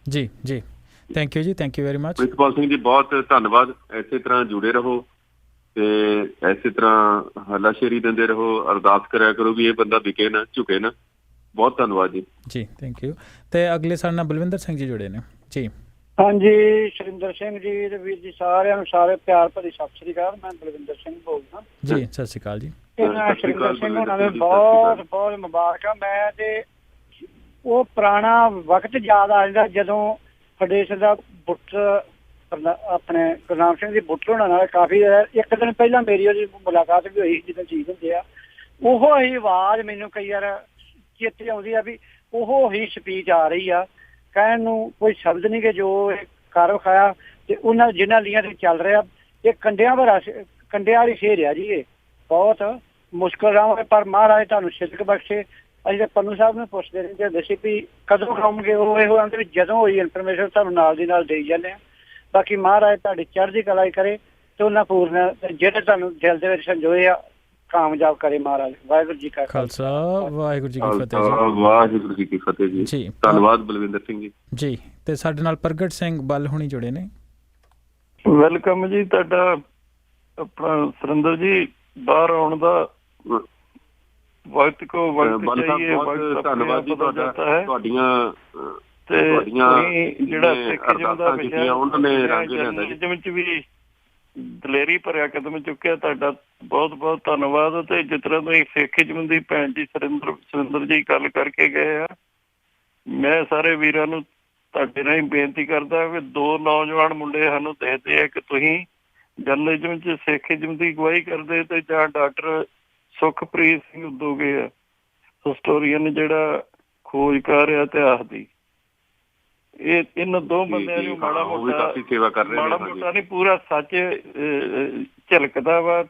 Speaker 1: ਜੀ ਜੀ, ਥੈਂਕ ਯੂ ਜੀ, thank you very much.
Speaker 2: Pritpal Singh ji ਬਹੁਤ ਧੰਨਵਾਦ। ਇਸੇ ਤਰ੍ਹਾਂ ਜੁੜੇ ਰਹੋ ਤੇ ਇਸੇ ਤਰ੍ਹਾਂ ਹੱਲਾਸ਼ੇਰੀ ਦਿੰਦੇ ਰਹੋ, ਅਰਦਾਸ ਕਰਿਆ ਕਰੋ ਵੀ ਇਹ ਬੰਦਾ ਵਿਕੇ ਨਾ, ਝੁਕੇ ਨਾ। ਬਹੁਤ ਧੰਨਵਾਦ ਜੀ। ਜੀ
Speaker 1: ਥੈਂਕ ਯੂ। ਤੇ ਅਗਲੇ ਸਾਡੇ ਨਾਲ ਬਲਵਿੰਦਰ ਸਿੰਘ ਜੀ ਜੁੜੇ ਨੇ। ਜੀ
Speaker 14: ਹਾਂਜੀ ਸੁਰਿੰਦਰ ਸਿੰਘ ਜੀ ਤੇ ਵੀਰ ਜੀ, ਸਾਰਿਆਂ ਨੂੰ ਸਾਰੇ ਪਿਆਰ ਭਰੀ ਸਤਿ ਸ੍ਰੀ ਅਕਾਲ। ਮੈਂ ਬਲਵਿੰਦਰ ਸਿੰਘ ਬੋਲਦਾ
Speaker 1: ਜੀ। ਸਤਿ ਸ਼੍ਰੀ ਅਕਾਲ ਜੀ।
Speaker 14: ਸੁਰਿੰਦਰ ਸਿੰਘ ਹੋਣਾ ਦੇ ਬਹੁਤ ਬਹੁਤ ਮੁਬਾਰਕਾਂ। ਮੈਂ ਤੇ ਉਹ ਪੁਰਾਣਾ ਵਕਤ ਯਾਦ ਆ ਜਾਂਦਾ ਜਦੋਂ ਫਡੇਸ ਦਾ ਬੁੱਟ ਆਪਣੇ ਗੁਰਨਾਮ ਸਿੰਘ ਦੀ ਬੁੱਟ ਹੋਣਾ ਨਾਲ ਕਾਫੀ ਇੱਕ ਦਿਨ ਪਹਿਲਾਂ ਮੇਰੀ ਉਹਦੀ ਮੁਲਾਕਾਤ ਵੀ ਹੋਈ ਜਦੋਂ ਚੀਜ਼ ਹੁੰਦੇ ਆ। ਉਹੋ ਹੀ ਆਵਾਜ਼ ਮੈਨੂੰ ਕਈ ਵਾਰ ਚੇਤੇ ਆਉਂਦੀ ਆ ਵੀ ਉਹੋ ਹੀ ਸਪੀਚ ਆ ਰਹੀ ਆ। ਕਹਿਣ ਨੂੰ ਕੋਈ ਸ਼ਬਦ ਨਹੀਂ ਕਿ ਜੋ ਇਹ ਕਰ ਵਿਖਾਇਆ ਤੇ ਉਹਨਾਂ ਜਿਨ੍ਹਾਂ ਲੀਆਂ ਤੇ ਚੱਲ ਰਿਹਾ। ਇਹ ਕੰਡਿਆਂ ਵਾਲੀ ਸ਼ੇਰ ਆ ਜੀ। ਇਹ ਬਹੁਤ ਮੁਸ਼ਕਿਲ ਰਹਾਂਗੇ, ਪਰ ਮਹਾਰਾਜ ਤੁਹਾਨੂੰ ਸਿਦਕ ਬਖਸ਼ੇ। ਅਸੀਂ ਤਾਂ ਪੰਨੂ ਸਾਹਿਬ ਨੂੰ ਪੁੱਛਦੇ ਰਹਿੰਦੇ ਹੁੰਦੇ ਸੀ ਵੀ ਕਦੋਂ ਖਾਓਗੇ, ਉਹ ਇਹੋ ਆਉਂਦੇ ਵੀ ਜਦੋਂ ਹੋਈ ਇਨਫੋਰਮੇਸ਼ਨ ਤੁਹਾਨੂੰ ਨਾਲ ਦੀ ਨਾਲ ਦੇਈ ਜਾਂਦੇ ਹਾਂ। ਬਾਕੀ ਮਹਾਰਾਜ ਤੁਹਾਡੀ ਚੜ੍ਹਦੀ ਕਲਾ ਕਰੇ ਤੇ ਉਹਨਾਂ ਪੂਰਨ ਜਿਹੜੇ ਤੁਹਾਨੂੰ ਦਿਲ ਦੇ ਵਿੱਚ ਸੰਜੋਏ ਆ ਕਾਮਯਾਬ ਕਰੇ ਮਹਾਰਾਜ। ਵਾਹਿਗੁਰੂ ਜੀ ਕਾ ਖਾਲਸਾ, ਵਾਹਿਗੁਰੂ ਜੀ ਕੀ ਫਤਿਹ ਜੀ।
Speaker 2: ਵਾਹਿਗੁਰੂ ਜੀ ਕੀ ਫਤਿਹ ਜੀ। ਜੀ ਧੰਨਵਾਦ ਬਲਵਿੰਦਰ ਸਿੰਘ ਜੀ।
Speaker 1: ਜੀ ਤੇ ਸਾਡੇ ਨਾਲ ਪ੍ਰਗਟ ਸਿੰਘ ਬੱਲ ਹੁਣੀ ਜੁੜੇ ਨੇ।
Speaker 15: ਵੈਲਕਮ ਜੀ ਤੁਹਾਡਾ। ਆਪਣਾ ਸੁਰਿੰਦਰ ਜੀ ਬਾਹਰ ਆਉਣ ਦਾ ਵਕਤ ਕੋ ਵਕਤ ਚਾਹੀਏ, ਵਕਤ ਧੰਨਵਾਦ ਜੀ ਤੁਹਾਡਾ।
Speaker 2: ਤੁਹਾਡੀਆਂ
Speaker 15: ਜਿਹੜਾ ਸਿੱਖੀਜ਼ਮ ਦਾ ਵਿਸ਼ਾ ਉਹਨਾਂ ਨੇ ਰੰਗ ਲਿਆਂਦਾ ਵਿੱਚ ਵੀ ਦਲੇਰੀ ਭਰਿਆ ਕਦਮ ਚੁੱਕਿਆ। ਤੁਹਾਡਾ ਬਹੁਤ ਬਹੁਤ ਧੰਨਵਾਦ। ਤੇ ਜਿਸ ਤਰ੍ਹਾਂ ਤੁਸੀਂ ਸਿੱਖੀਜ਼ਮ ਦੀ ਭੈਣ ਜੀ ਸੁਰਿੰਦਰ ਜੀ ਗੱਲ ਕਰਕੇ ਗਏ ਆ, ਮੈਂ ਸਾਰੇ ਵੀਰਾਂ ਨੂੰ ਤੁਹਾਡੇ ਨਾਲ ਹੀ ਬੇਨਤੀ ਕਰਦਾ ਵੀ ਦੋ ਨੌਜਵਾਨ ਮੁੰਡੇ ਸਾਨੂੰ ਦੇਖਦੇ ਆ ਕਿ ਤੁਸੀਂ ਜਰਨਲਿਜ਼ਮ ਚ ਸਿੱਖੀਜ਼ਮ ਦੀ ਅਗਵਾਈ ਕਰਦੇ ਤੇ ਜਾਂ ਡਾਕਟਰ ਸੁਖਪ੍ਰੀਤ ਸਿੰਘ ਉਦੋਗੇ ਆ ਹਿਸਟੋਰੀਅਨ ਜਿਹੜਾ ਖੋਜਕਾਰ ਆ ਇਤਿਹਾਸ ਦੀ। ਇਹਨਾਂ ਦੋ ਬੰਦਿਆਂ ਨੂੰ ਮਾੜਾ ਮੋਟਾ ਨਹੀਂ ਪੂਰਾ ਸੱਚ ਝਲਕਦਾ ਵਾ।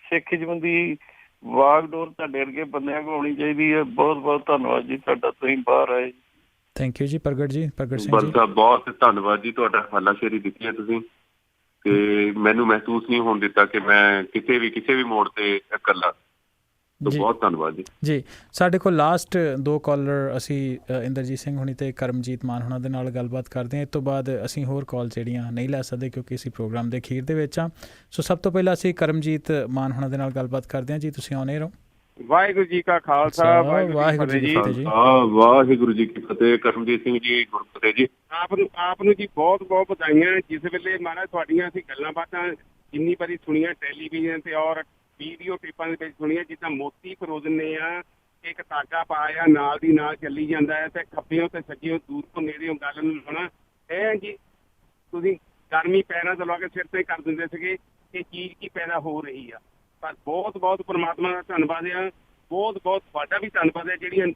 Speaker 15: ਸਿੱਖੀਜ਼ਮ ਦੀ ਵਾਗਡੋਰ ਤੁਹਾਡੇ ਵਰਗੇ ਬੰਦਿਆਂ ਕੋਲ ਆਉਣੀ ਚਾਹੀਦੀ ਹੈ। ਬਹੁਤ ਬਹੁਤ ਧੰਨਵਾਦ ਜੀ ਤੁਹਾਡਾ, ਤੁਸੀਂ ਬਾਹਰ ਆਏ।
Speaker 1: ਥੈਂਕ ਯੂ ਜੀ ਪ੍ਰਗਟ ਜੀ। ਪ੍ਰਗਟ ਸਿੰਘ ਜੀ
Speaker 2: ਬਹੁਤ ਧੰਨਵਾਦ ਜੀ ਤੁਹਾਡਾ। ਹੱਲਾਸ਼ੇਰੀ ਦਿੱਤੀ ਹੈ ਤੁਸੀਂ ਤੇ ਮੈਨੂੰ ਮਹਿਸੂਸ ਨਹੀਂ ਹੋਣ ਦਿੱਤਾ ਕਿ ਮੈਂ ਕਿਸੇ ਵੀ ਮੋੜ ਤੇ ਇਕੱਲਾ। ਸੋ ਬਹੁਤ ਧੰਨਵਾਦ ਜੀ।
Speaker 1: ਜੀ, ਸਾਡੇ ਕੋਲ ਲਾਸਟ 2 ਕਾਲਰ ਅਸੀਂ ਇੰਦਰਜੀਤ ਸਿੰਘ ਹੁਣੀ ਤੇ ਕਰਮਜੀਤ ਮਾਨ ਹੁਣਾਂ ਦੇ ਨਾਲ ਗੱਲਬਾਤ ਕਰਦੇ ਹਾਂ। ਇਸ ਤੋਂ ਬਾਅਦ ਅਸੀਂ ਹੋਰ ਕਾਲ ਜਿਹੜੀਆਂ ਨਹੀਂ ਲੈ ਸਕਦੇ ਕਿਉਂਕਿ ਅਸੀਂ ਪ੍ਰੋਗਰਾਮ ਦੇ ਅਖੀਰ ਦੇ ਵਿੱਚ ਹਾਂ। ਸੋ ਸਭ ਤੋਂ ਪਹਿਲਾਂ ਅਸੀਂ ਕਰਮਜੀਤ ਮਾਨ ਹੁਣਾਂ ਦੇ ਨਾਲ ਗੱਲਬਾਤ ਕਰਦੇ ਹਾਂ। ਜੀ, ਤੁਸੀਂ ਆਉਣੇ ਰਹੋ।
Speaker 3: ਵਾਹਿਗੁਰੂ ਜੀ ਕਾ ਖਾਲਸਾ, ਵਾਹਿਗੁਰੂ ਜੀ ਕੀ ਫਤਿਹ ਜੀ।
Speaker 2: ਵਾਹਿਗੁਰੂ ਜੀ ਕੀ ਫਤਿਹ। ਕਰਮਜੀਤ ਸਿੰਘ ਜੀ, ਗੁਰਫਤਿਹ ਜੀ।
Speaker 3: ਆਪ ਨੂੰ ਜੀ ਬਹੁਤ ਬਹੁਤ ਵਧਾਈਆਂ। ਜਿਸ ਵੇਲੇ ਮਹਾਰਾਜ ਤੁਹਾਡੀਆਂ ਅਸੀਂ ਗੱਲਾਂ ਬਾਤਾਂ ਜਿੰਨੀ ਵਾਰੀ ਸੁਣੀਆਂ ਟੈਲੀਵਿਜ਼ਨ ਤੇ ਔਰ ਵੀਡੀਓ ਟੇਪਾਂ ਦੇ ਵਿੱਚ ਸੁਣੀਆਂ, ਜਿੱਦਾਂ ਮੋਤੀ ਫਰੋਜ਼ਨੇ ਆ, ਇੱਕ ਧਾਗਾ ਪਾਇਆ ਨਾਲ ਦੀ ਨਾਲ ਚੱਲੀ ਜਾਂਦਾ ਹੈ ਤੇ ਖੱਬਿਓਂ ਤੇ ਸੱਜਿਓਂ ਦੂਰ ਤੋਂ ਨੇੜਿਓਂ ਗੱਲ ਨੂੰ ਲਾਉਣਾ। ਇਹ ਜੀ ਤੁਸੀਂ ਗਰਮੀ ਪੈਰਾਂ ਤੋਂ ਲਾ ਕੇ ਸਿਰ ਤੇ ਕਰ ਦਿੰਦੇ ਸੀਗੇ ਕਿ ਚੀਜ਼ ਕੀ ਪੈਦਾ ਹੋ ਰਹੀ ਆ। ਪਰ ਬਹੁਤ ਬਹੁਤ ਪਰਮਾਤਮਾ ਦਾ ਧੰਨਵਾਦ ਆ, ਬਹੁਤ ਬਹੁਤ ਤੁਹਾਡਾ ਵੀ ਧੰਨਵਾਦ ਹੈ ਜਿਹੜੀਆਂ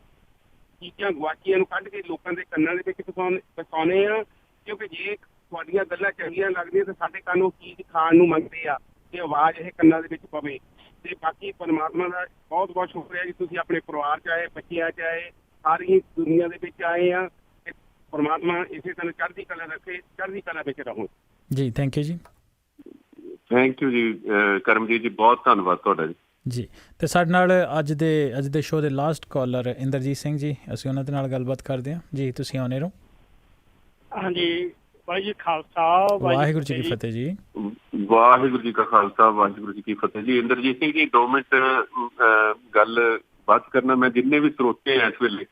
Speaker 3: ਚੀਜ਼ਾਂ ਗਵਾਚੀਆਂ ਨੂੰ ਕੱਢ ਕੇ ਲੋਕਾਂ ਦੇ ਕੰਨਾਂ ਦੇ ਵਿੱਚ ਪਹੁੰਚਾਉਂਦੇ ਆ। ਕਿਉਂਕਿ ਜੇ ਤੁਹਾਡੀਆਂ ਗੱਲਾਂ ਚੰਗੀਆਂ ਲੱਗਦੀਆਂ ਤਾਂ ਸਾਡੇ ਕੰਨ ਉਹ ਚੀਜ਼ ਖਾਣ ਨੂੰ ਮੰਗਦੇ ਆ ਤੇ ਆਵਾਜ਼ ਇਹ ਕੰਨਾਂ ਦੇ ਵਿੱਚ ਪਵੇ। ਤੇ ਬਾਕੀ ਪਰਮਾਤਮਾ ਦਾ ਬਹੁਤ ਬਹੁਤ ਸ਼ੁਕਰੀਆ ਜੀ, ਤੁਸੀਂ ਆਪਣੇ ਪਰਿਵਾਰ 'ਚ ਆਏ, ਬੱਚਿਆਂ 'ਚ ਆਏ, ਸਾਰੀ ਦੁਨੀਆ ਦੇ ਵਿੱਚ ਆਏ ਆ। ਤੇ ਪਰਮਾਤਮਾ ਇਸੇ ਤਰ੍ਹਾਂ ਚੜ੍ਹਦੀ ਕਲਾ ਰੱਖੇ, ਚੜ੍ਹਦੀ ਕਲਾ ਵਿੱਚ ਰਹੋ
Speaker 1: ਜੀ। ਥੈਂਕ ਯੂ ਜੀ।
Speaker 2: ਥੈਂਕ ਯੂ ਜੀ ਕਰਮਜੀਤ ਜੀ, ਬਹੁਤ ਧੰਨਵਾਦ ਤੁਹਾਡਾ ਜੀ।
Speaker 1: ਜੀ, ਤੇ ਸਾਡੇ ਨਾਲ ਅੱਜ ਦੇ ਸ਼ੋਅ ਦੇ ਲਾਸਟ ਕਾਲਰ ਇੰਦਰਜੀਤ ਸਿੰਘ ਜੀ, ਅਸੀਂ ਉਹਨਾਂ ਦੇ ਨਾਲ ਗੱਲਬਾਤ ਕਰਦੇ ਹਾਂ। ਜੀ, ਤੁਸੀਂ ਆਉਣੇ ਰਹੋ।
Speaker 14: ਹਾਂਜੀ, ਵਾਹਿਗੁਰੂ ਜੀ ਖਾਲਸਾ,
Speaker 1: ਵਾਹਿਗੁਰੂ ਜੀ ਕੀ ਫਤਿਹ ਜੀ।
Speaker 2: ਵਾਹਿਗੁਰੂ ਜੀ ਕਾ ਖਾਲਸਾ, ਵਾਹਿਗੁਰੂ ਜੀ ਕੀ ਫਤਿਹ ਜੀ। ਇੰਦਰਜੀਤ ਸਿੰਘ ਜੀ, 2 ਮਿੰਟ ਗੱਲ ਬਾਤ ਕਰਨਾ। ਮੈਂ ਜਿੰਨੇ ਵੀ ਸਰੋਤੇ ਇਸ ਵੇਲੇ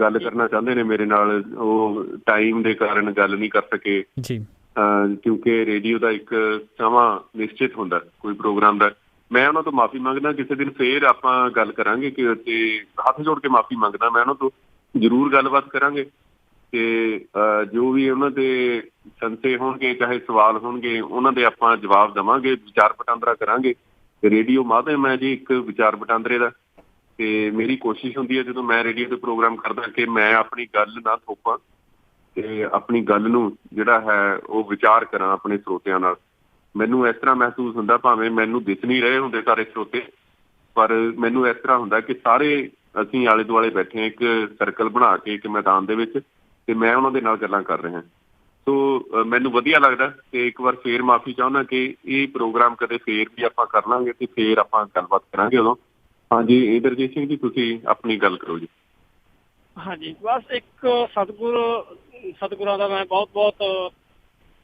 Speaker 2: ਗੱਲ ਕਰਨਾ ਚਾਹੁੰਦੇ ਨੇ ਮੇਰੇ ਨਾਲ, ਉਹ ਟਾਈਮ ਦੇ ਕਾਰਨ ਗੱਲ ਨਹੀਂ ਕਰ ਸਕੇ
Speaker 1: ਜੀ,
Speaker 2: ਕਿਉਂਕਿ ਰੇਡੀਓ ਦਾ ਇੱਕ ਸਮਾਂ ਨਿਸ਼ਚਿਤ ਹੁੰਦਾ ਕੋਈ ਪ੍ਰੋਗਰਾਮ ਦਾ। ਮੈਂ ਉਹਨਾਂ ਤੋਂ ਮਾਫੀ ਮੰਗਦਾ। ਕਿਸੇ ਦਿਨ ਫੇਰ ਆਪਾਂ ਗੱਲ ਕਰਾਂਗੇ ਕਿ ਤੇ ਹੱਥ ਜੋੜ ਕੇ ਮਾਫੀ ਮੰਗਦਾ ਮੈਂ ਉਹਨਾਂ ਤੋਂ। ਜ਼ਰੂਰ ਗੱਲਬਾਤ ਕਰਾਂਗੇ ਤੇ ਜੋ ਵੀ ਉਹਨਾਂ ਦੇ ਸੰਸ਼ੇ ਹੋਣਗੇ, ਚਾਹੇ ਸਵਾਲ ਹੋਣਗੇ, ਉਹਨਾਂ ਦੇ ਆਪਾਂ ਜਵਾਬ ਦੇਵਾਂਗੇ, ਵਿਚਾਰ ਵਟਾਂਦਰਾ ਕਰਾਂਗੇ। ਰੇਡੀਓ ਮਾਧਿਅਮ ਹੈ ਜੀ ਇੱਕ ਵਿਚਾਰ ਵਟਾਂਦਰੇ ਦਾ। ਤੇ ਮੇਰੀ ਕੋਸ਼ਿਸ਼ ਹੁੰਦੀ ਹੈ ਜਦੋਂ ਮੈਂ ਰੇਡੀਓ ਤੇ ਪ੍ਰੋਗਰਾਮ ਕਰਦਾ ਕਿ ਮੈਂ ਆਪਣੀ ਗੱਲ ਨਾ ਥੋਪਾਂ ਤੇ ਆਪਣੀ ਗੱਲ ਨੂੰ ਜਿਹੜਾ ਹੈ ਉਹ ਵਿਚਾਰ ਕਰਾਂ ਆਪਣੇ ਸਰੋਤਿਆਂ ਨਾਲ। ਮੈਨੂੰ ਇਸ ਤਰ੍ਹਾਂ ਮਹਿਸੂਸ ਹੁੰਦਾ, ਭਾਵੇਂ ਮੈਨੂੰ ਦਿਸ ਨਹੀਂ ਰਹੇ ਹੁੰਦੇ ਸਾਰੇ ਸਰੋਤੇ, ਪਰ ਮੈਨੂੰ ਇਸ ਤਰ੍ਹਾਂ ਹੁੰਦਾ ਕਿ ਸਾਰੇ ਅਸੀਂ ਆਲੇ ਦੁਆਲੇ ਬੈਠੇ ਹਾਂ ਇੱਕ ਸਰਕਲ ਬਣਾ ਕੇ ਇੱਕ ਮੈਦਾਨ ਦੇ ਵਿੱਚ, ਤੇ ਮੈਂ ਉਹਨਾਂ ਦੇ ਨਾਲ ਗੱਲਾਂ ਕਰ ਰਿਹਾ। ਸੋ ਮੈਨੂੰ ਵਧੀਆ ਲੱਗਦਾ। ਤੇ ਇੱਕ ਵਾਰ ਫੇਰ ਮਾਫੀ ਚਾਹੁੰਦਾ ਕਿ ਇਹ ਪ੍ਰੋਗਰਾਮ ਕਦੇ ਫੇਰ ਵੀ ਆਪਾਂ ਕਰ ਲਾਂਗੇ ਤੇ ਫੇਰ ਆਪਾਂ ਗੱਲਬਾਤ ਕਰਾਂਗੇ ਉਦੋਂ। ਹਾਂਜੀ ਇੰਦਰਜੀਤ ਸਿੰਘ ਜੀ, ਤੁਸੀਂ ਆਪਣੀ ਗੱਲ ਕਰੋ ਜੀ।
Speaker 14: ਹਾਂਜੀ, ਬਸ ਇੱਕ ਸਤਿਗੁਰਾਂ ਦਾ ਮੈਂ ਬਹੁਤ ਬਹੁਤ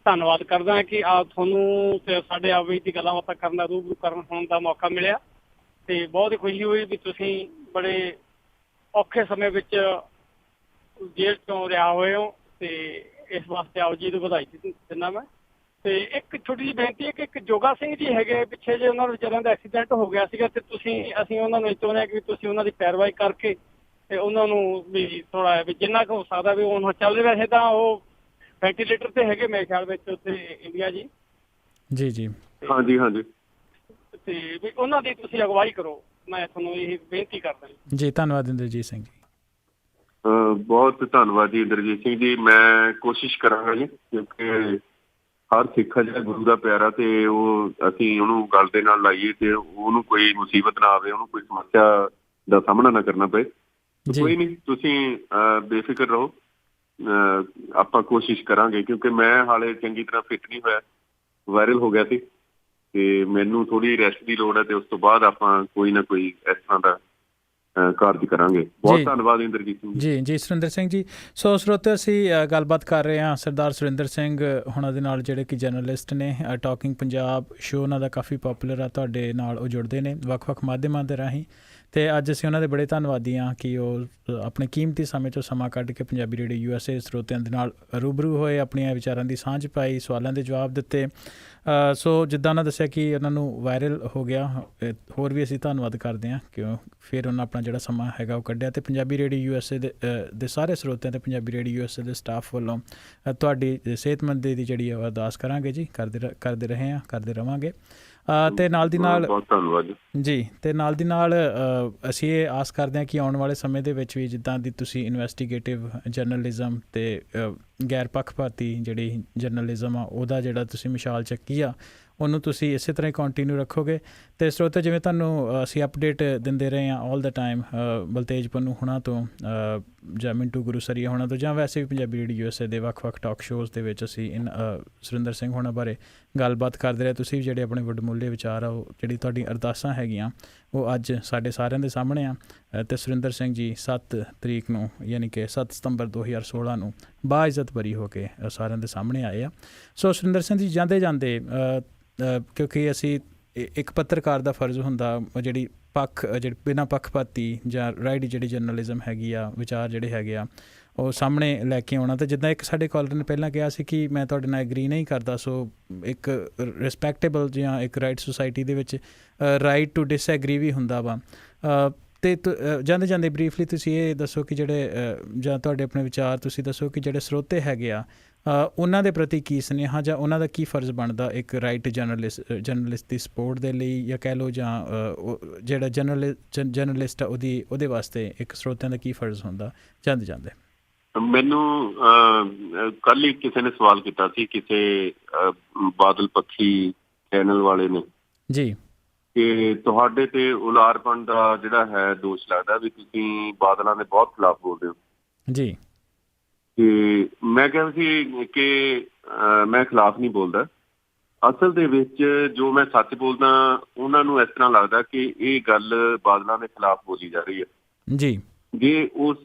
Speaker 14: ਧੰਨਵਾਦ ਕਰਦਾ ਕਿ ਤੁਹਾਨੂੰ ਤੇ ਸਾਡੇ ਆਵੇ ਦੀ ਗੱਲਾਂ ਬਾਤਾਂ ਕਰਨ ਦਾ, ਰੂਬਰੂ ਕਰਨ ਹੋਣ ਦਾ ਮੌਕਾ ਮਿਲਿਆ। ਤੇ ਬਹੁਤ ਹੀ ਖੁਸ਼ੀ ਹੋਈ ਵੀ ਤੁਸੀਂ ਬੜੇ ਔਖੇ ਸਮੇਂ ਵਿੱਚ ਜੇਲ੍ਹ ਤੋਂ ਰਿਹਾ ਹੋਏ ਹੋ, ਤੇ ਇਸ ਵਾਸਤੇ ਆਪ ਜੀ ਨੂੰ ਵਧਾਈ ਦਿੰਦਾ ਮੈਂ। ਤੇ ਇੱਕ ਛੋਟੀ ਜਿਹੀ ਬੇਨਤੀ ਹੈ ਕਿ ਇੱਕ ਜੋਗਾ ਸਿੰਘ ਜੀ ਹੈਗੇ, ਪਿੱਛੇ ਜੇ ਉਹਨਾਂ ਨੂੰ ਵਿਚਾਰਿਆਂ ਦਾ ਐਕਸੀਡੈਂਟ ਹੋ ਗਿਆ ਸੀਗਾ, ਤੇ ਅਸੀਂ ਉਹਨਾਂ ਨੂੰ ਚਾਹੁੰਦੇ ਹਾਂ ਕਿ ਤੁਸੀਂ ਉਹਨਾਂ ਦੀ ਪੈਰਵਾਈ ਕਰਕੇ ਤੇ ਉਹਨਾਂ ਨੂੰ ਵੀ ਥੋੜਾ ਵੀ ਜਿੰਨਾ ਕੁ ਹੋ ਸਕਦਾ ਵੀ ਹੁਣ ਚੱਲ ਰਿਹਾ। ਵੈਸੇ ਤਾਂ ਉਹ ਵੈਂਟੀਲੇਟਰ ਤੇ ਹੈਗੇ ਮੇਰੇ ਖਿਆਲ ਵਿੱਚ ਉੱਥੇ ਇੰਡੀਆ ਜੀ।
Speaker 2: ਜੀ ਜੀ, ਹਾਂਜੀ ਹਾਂਜੀ।
Speaker 14: ਤੇ ਵੀ ਉਹਨਾਂ ਦੀ ਤੁਸੀਂ ਅਗਵਾਈ ਕਰੋ, ਮੈਂ ਤੁਹਾਨੂੰ ਇਹ ਬੇਨਤੀ ਕਰਦਾ
Speaker 1: ਜੀ। ਧੰਨਵਾਦ ਇੰਦਰਜੀਤ ਸਿੰਘ ਜੀ।
Speaker 2: ਬਹੁਤ ਧੰਨਵਾਦ ਜੀ ਇੰਦਰਜੀਤ ਸਿੰਘ ਜੀ। ਮੈਂ ਕੋਸ਼ਿਸ਼ ਕਰਾਂਗਾ ਜੀ, ਕਿਉਂਕਿ ਹਰ ਸਿੱਖ ਜਿਹੜਾ ਗੁਰੂ ਦਾ ਪਿਆਰਾ, ਤੇ ਉਹ ਅਸੀਂ ਉਹਨੂੰ ਗੱਲ ਦੇ ਨਾਲ ਲਾਈਏ ਤੇ ਉਹਨੂੰ ਕੋਈ ਮੁਸੀਬਤ ਨਾ ਆਵੇ, ਉਹਨੂੰ ਕੋਈ ਸਮੱਸਿਆ ਦਾ ਸਾਹਮਣਾ ਨਾ ਕਰਨਾ ਪਏ। ਕੋਈ ਨਹੀਂ, ਤੁਸੀਂ ਬੇਫਿਕਰ ਰਹੋ, ਆਪਾਂ ਕੋਸ਼ਿਸ਼ ਕਰਾਂਗੇ। ਕਿਉਂਕਿ ਮੈਂ ਹਾਲੇ ਚੰਗੀ ਤਰ੍ਹਾਂ ਫਿੱਟ ਨਹੀਂ ਹੋਇਆ, ਵਾਇਰਲ ਹੋ ਗਿਆ ਸੀ ਤੇ ਮੈਨੂੰ ਥੋੜੀ ਰੈਸਟ ਦੀ ਲੋੜ ਹੈ, ਤੇ ਉਸ ਤੋਂ ਬਾਅਦ ਆਪਾਂ ਕੋਈ ਨਾ ਕੋਈ ਇਸ ਤਰ੍ਹਾਂ ਦਾ ਕਾਰਜ ਕਰਾਂਗੇ। ਬਹੁਤ ਧੰਨਵਾਦ ਇੰਦਰਜੀਤ ਸਿੰਘ ਜੀ।
Speaker 1: ਜੀ ਸੁਰਿੰਦਰ ਸਿੰਘ ਜੀ। ਸੋ ਸਰੋਤੇ, ਅਸੀਂ ਗੱਲਬਾਤ ਕਰ ਰਹੇ ਹਾਂ ਸਰਦਾਰ ਸੁਰਿੰਦਰ ਸਿੰਘ ਹੁਣਾਂ ਦੇ ਨਾਲ, ਜਿਹੜੇ ਕਿ ਜਰਨਲਿਸਟ ਨੇ। ਟਾਕਿੰਗ ਪੰਜਾਬ ਸ਼ੋਅ ਉਹਨਾਂ ਦਾ ਕਾਫੀ ਪੋਪੂਲਰ ਆ, ਤੁਹਾਡੇ ਨਾਲ ਉਹ ਜੁੜਦੇ ਨੇ ਵੱਖ-ਵੱਖ ਮਾਧਿਅਮਾਂ ਦੇ ਰਾਹੀਂ। ਅਤੇ ਅੱਜ ਅਸੀਂ ਉਹਨਾਂ ਦੇ ਬੜੇ ਧੰਨਵਾਦੀ ਹਾਂ ਕਿ ਉਹ ਆਪਣੇ ਕੀਮਤੀ ਸਮੇਂ 'ਚੋਂ ਸਮਾਂ ਕੱਢ ਕੇ ਪੰਜਾਬੀ ਰੇਡੀਓ USA ਸਰੋਤਿਆਂ ਦੇ ਨਾਲ ਰੂਬਰੂ ਹੋਏ, ਆਪਣੀਆਂ ਵਿਚਾਰਾਂ ਦੀ ਸਾਂਝ ਪਾਈ, ਸਵਾਲਾਂ ਦੇ ਜਵਾਬ ਦਿੱਤੇ। ਸੋ ਜਿੱਦਾਂ ਉਹਨਾਂ ਦੱਸਿਆ ਕਿ ਉਹਨਾਂ ਨੂੰ ਵਾਇਰਲ ਹੋ ਗਿਆ, ਹੋਰ ਵੀ ਅਸੀਂ ਧੰਨਵਾਦ ਕਰਦੇ ਹਾਂ ਕਿਉਂ ਫਿਰ ਉਹਨਾਂ ਆਪਣਾ ਜਿਹੜਾ ਸਮਾਂ ਹੈਗਾ ਉਹ ਕੱਢਿਆ। ਅਤੇ ਪੰਜਾਬੀ ਰੇਡੀਓ USA ਦੇ ਸਾਰੇ ਸਰੋਤਿਆਂ ਅਤੇ ਪੰਜਾਬੀ ਰੇਡੀਓ USA ਦੇ ਸਟਾਫ ਵੱਲੋਂ ਤੁਹਾਡੀ ਸਿਹਤਮੰਦੀ ਦੀ ਜਿਹੜੀ ਅਰਦਾਸ ਕਰਾਂਗੇ ਜੀ, ਕਰਦੇ ਰਹੇ ਹਾਂ, ਕਰਦੇ ਰਹਾਂਗੇ। ਅਤੇ ਨਾਲ ਦੀ ਨਾਲ
Speaker 2: ਬਹੁਤ ਧੰਨਵਾਦ
Speaker 1: ਜੀ। ਅਤੇ ਨਾਲ ਦੀ ਨਾਲ ਅਸੀਂ ਇਹ ਆਸ ਕਰਦੇ ਹਾਂ ਕਿ ਆਉਣ ਵਾਲੇ ਸਮੇਂ ਦੇ ਵਿੱਚ ਵੀ ਜਿੱਦਾਂ ਦੀ ਤੁਸੀਂ ਇਨਵੈਸਟੀਗੇਟਿਵ ਜਰਨਲਿਜ਼ਮ ਅਤੇ ਗੈਰ ਪੱਖਪਾਤੀ ਜਿਹੜੀ ਜਰਨਲਿਜ਼ਮ ਆ, ਉਹਦਾ ਜਿਹੜਾ ਤੁਸੀਂ ਮਿਸਾਲ ਚੱਕੀ ਆ, ਉਹਨੂੰ ਤੁਸੀਂ ਇਸੇ ਤਰ੍ਹਾਂ ਹੀ ਕੰਟੀਨਿਊ ਰੱਖੋਗੇ। ਅਤੇ ਸਰੋਤੇ, ਜਿਵੇਂ ਤੁਹਾਨੂੰ ਅਸੀਂ ਅਪਡੇਟ ਦਿੰਦੇ ਰਹੇ ਹਾਂ ਆਲ ਦਾ ਟਾਈਮ, ਬਲਤੇਜ ਪੰਨੂ ਹੁਣਾਂ ਤੋਂ ਜਾਂ ਮਿੰਟੂ ਗੁਰੂਸਰੀਆ ਹੁਣਾਂ ਤੋਂ, ਜਾਂ ਵੈਸੇ ਵੀ ਪੰਜਾਬੀ ਰੇਡੀਓ USA ਦੇ ਵੱਖ-ਵੱਖ ਟਾਕ ਸ਼ੋਅਜ਼ ਦੇ ਵਿੱਚ ਅਸੀਂ ਸੁਰਿੰਦਰ ਸਿੰਘ ਹੁਣਾਂ ਬਾਰੇ ਗੱਲਬਾਤ ਕਰਦੇ ਰਹੇ। ਤੁਸੀਂ ਵੀ ਜਿਹੜੇ ਆਪਣੇ ਵੱਡਮੁੱਲੇ ਵਿਚਾਰ ਆ, ਉਹ ਜਿਹੜੀ ਤੁਹਾਡੀ ਅਰਦਾਸਾਂ ਹੈਗੀਆਂ ਉਹ ਅੱਜ ਸਾਡੇ ਸਾਰਿਆਂ ਦੇ ਸਾਹਮਣੇ ਆ। ਅਤੇ ਸੁਰਿੰਦਰ ਸਿੰਘ ਜੀ 7 ਤਰੀਕ ਨੂੰ ਯਾਨੀ ਕਿ 7 ਸਤੰਬਰ 2016 ਨੂੰ ਬਾਇਜ਼ਤ ਬਰੀ ਹੋ ਕੇ ਸਾਰਿਆਂ ਦੇ ਸਾਹਮਣੇ ਆਏ ਆ। ਸੋ ਸੁਰਿੰਦਰ ਸਿੰਘ ਜੀ ਜਾਂਦੇ ਜਾਂਦੇ ਕਿਉਂਕਿ ਅਸੀਂ ਇੱਕ ਪੱਤਰਕਾਰ ਦਾ ਫਰਜ਼ ਹੁੰਦਾ ਜਿਹੜੀ ਬਿਨਾਂ ਪੱਖਪਾਤੀ ਜਾਂ ਰਾਈਟ ਜਿਹੜੀ ਜਰਨਲਿਜ਼ਮ ਹੈਗੀ ਆ, ਵਿਚਾਰ ਜਿਹੜੇ ਹੈਗੇ ਆ ਉਹ ਸਾਹਮਣੇ ਲੈ ਕੇ ਆਉਣਾ। ਅਤੇ ਜਿੱਦਾਂ ਇੱਕ ਸਾਡੇ ਕਾਲਰ ਨੇ ਪਹਿਲਾਂ ਕਿਹਾ ਸੀ ਕਿ ਮੈਂ ਤੁਹਾਡੇ ਨਾਲ ਐਗਰੀ ਨਹੀਂ ਕਰਦਾ, ਸੋ ਇੱਕ ਰਿਸਪੈਕਟੇਬਲ ਜਾਂ ਇੱਕ ਰਾਈਟ ਸੁਸਾਇਟੀ ਦੇ ਵਿੱਚ ਰਾਈਟ ਟੂ ਡਿਸਐਗਰੀ ਵੀ ਹੁੰਦਾ ਵਾ। ਅਤੇ ਜਾਂਦੇ ਜਾਂਦੇ ਬਰੀਫਲੀ ਤੁਸੀਂ ਇਹ ਦੱਸੋ ਕਿ ਜਿਹੜੇ ਜਾਂ ਤੁਹਾਡੇ ਆਪਣੇ ਵਿਚਾਰ ਤੁਸੀਂ ਦੱਸੋ ਕਿ ਜਿਹੜੇ ਸਰੋਤੇ ਹੈਗੇ ਆ ਉਹਨਾਂ ਦੇ ਪ੍ਰਤੀ ਕੀ ਸੁਨੇਹਾ ਜਾਂ ਉਹਨਾਂ ਦਾ ਕੀ ਫਰਜ਼ ਬਣਦਾ ਇੱਕ ਰਾਈਟ ਜਰਨਲਿਸਟ ਦੀ ਸਪੋਰਟ ਦੇ ਲਈ, ਜਾਂ ਕਹਿ ਲਓ ਜਾਂ ਜਿਹੜਾ ਜਰਨਲਿਸਟ ਆ ਉਹਦੇ ਵਾਸਤੇ ਇੱਕ ਸਰੋਤਿਆਂ ਦਾ ਕੀ ਫਰਜ਼ ਹੁੰਦਾ ਜਾਂਦੇ ਜਾਂਦੇ?
Speaker 2: ਮੈਨੂੰ ਕੱਲ ਹੀ ਕਿਸੇ ਨੇ ਸਵਾਲ ਕੀਤਾ ਸੀ, ਕਿਸੇ ਬਾਦਲ ਪੱਖੀ ਚੈਨਲ ਵਾਲੇ ਨੇ ਜੀ, ਕਿ ਤੁਹਾਡੇ ਤੇ ਉਲਾਰਪਣ ਦਾ ਜਿਹੜਾ ਹੈ ਦੋਸ਼ ਲੱਗਦਾ ਵੀ ਤੁਸੀਂ ਬਾਦਲਾਂ ਦੇ ਬਹੁਤ ਖਿਲਾਫ ਬੋਲਦੇ ਹੋ ਜੀ। ਤੇ ਮੈਂ ਕਿਹਾ ਸੀ ਕਿ ਮੈਂ ਖਿਲਾਫ ਨਹੀਂ ਬੋਲਦਾ, ਅਸਲ ਦੇ ਵਿੱਚ ਜੋ ਮੈਂ ਸੱਚ ਬੋਲਦਾ ਉਹਨਾਂ ਨੂੰ ਇਸ ਤਰ੍ਹਾਂ ਲੱਗਦਾ ਕਿ ਇਹ ਗੱਲ ਬਾਦਲਾਂ ਦੇ ਖਿਲਾਫ ਬੋਲੀ ਜਾ ਰਹੀ ਹੈ ਜੀ। ਜੇ ਉਸ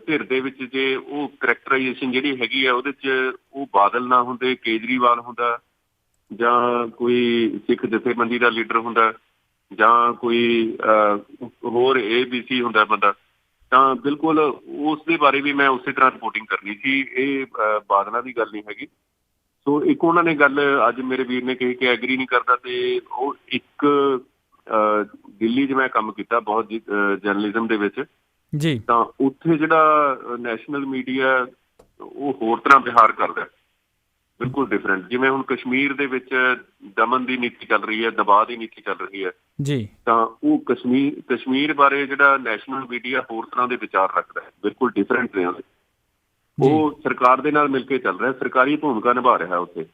Speaker 2: ਧਿਰ ਦੇ ਵਿੱਚ ਜੇ ਉਹ ਕਰੈਕਟਰਾਈਜੇਸ਼ਨ ਜਿਹੜੀ ਹੈਗੀ ਆ ਉਹਦੇ 'ਚ ਉਹ ਬਾਦਲ ਨਾ ਹੁੰਦੇ, ਕੇਜਰੀਵਾਲ ਹੁੰਦਾ, ਜਾਂ ਕੋਈ ਸਿੱਖ ਜਥੇਬੰਦੀ ਦਾ ਲੀਡਰ ਹੁੰਦਾ, ਜਾਂ ਕੋਈ ਹੋਰ ABC ਹੁੰਦਾ ਬੰਦਾ, ਤਾਂ ਬਿਲਕੁਲ ਉਸ ਦੇ ਬਾਰੇ ਵੀ ਮੈਂ ਉਸੇ ਤਰ੍ਹਾਂ ਰਿਪੋਰਟਿੰਗ ਕਰਨੀ ਸੀ। ਇਹ ਬਾਦਲਾਂ ਦੀ ਗੱਲ ਨਹੀਂ ਹੈਗੀ। ਸੋ ਇੱਕ ਉਹਨਾਂ ਨੇ ਗੱਲ ਅੱਜ ਮੇਰੇ ਵੀਰ ਨੇ ਕਹੀ ਕਿ ਐਗਰੀ ਨਹੀਂ ਕਰਦਾ, ਤੇ ਉਹ ਇੱਕ ਦਿੱਲੀ 'ਚ ਮੈਂ ਕੰਮ ਕੀਤਾ ਬਹੁਤ ਜਰਨਲਿਜ਼ਮ ਦੇ ਵਿੱਚ ਜੀ, ਤਾਂ ਉੱਥੇ ਜਿਹੜਾ ਨੈਸ਼ਨਲ ਮੀਡੀਆ ਉਹ ਹੋਰ ਤਰ੍ਹਾਂ ਵਿਹਾਰ ਕਰਦਾ, ਬਿਲਕੁਲ ਡਿਫਰੈਂਟ। ਜਿਵੇਂ ਹੁਣ ਕਸ਼ਮੀਰ ਦੇ ਵਿੱਚ ਦਮਨ ਦੀ ਨੀਤੀ ਚੱਲ ਰਹੀ ਹੈ, ਦਬਾਅ ਦੀ ਨੀਤੀ ਚੱਲ ਰਹੀ ਹੈ ਜੀ, ਤਾਂ ਉਹ ਕਸ਼ਮੀਰ ਬਾਰੇ ਜਿਹੜਾ ਨੈਸ਼ਨਲ ਮੀਡੀਆ ਹੋਰ ਤਰ੍ਹਾਂ ਦੇ ਵਿਚਾਰ ਰੱਖਦਾ ਹੈ, ਬਿਲਕੁਲ ਡਿਫਰੈਂਟ ਨੇ। ਉਹ ਸਰਕਾਰ ਦੇ ਨਾਲ ਮਿਲ ਕੇ ਚੱਲ ਰਿਹਾ, ਸਰਕਾਰੀ ਭੂਮਿਕਾ ਨਿਭਾ ਰਿਹਾ ਉੱਥੇ।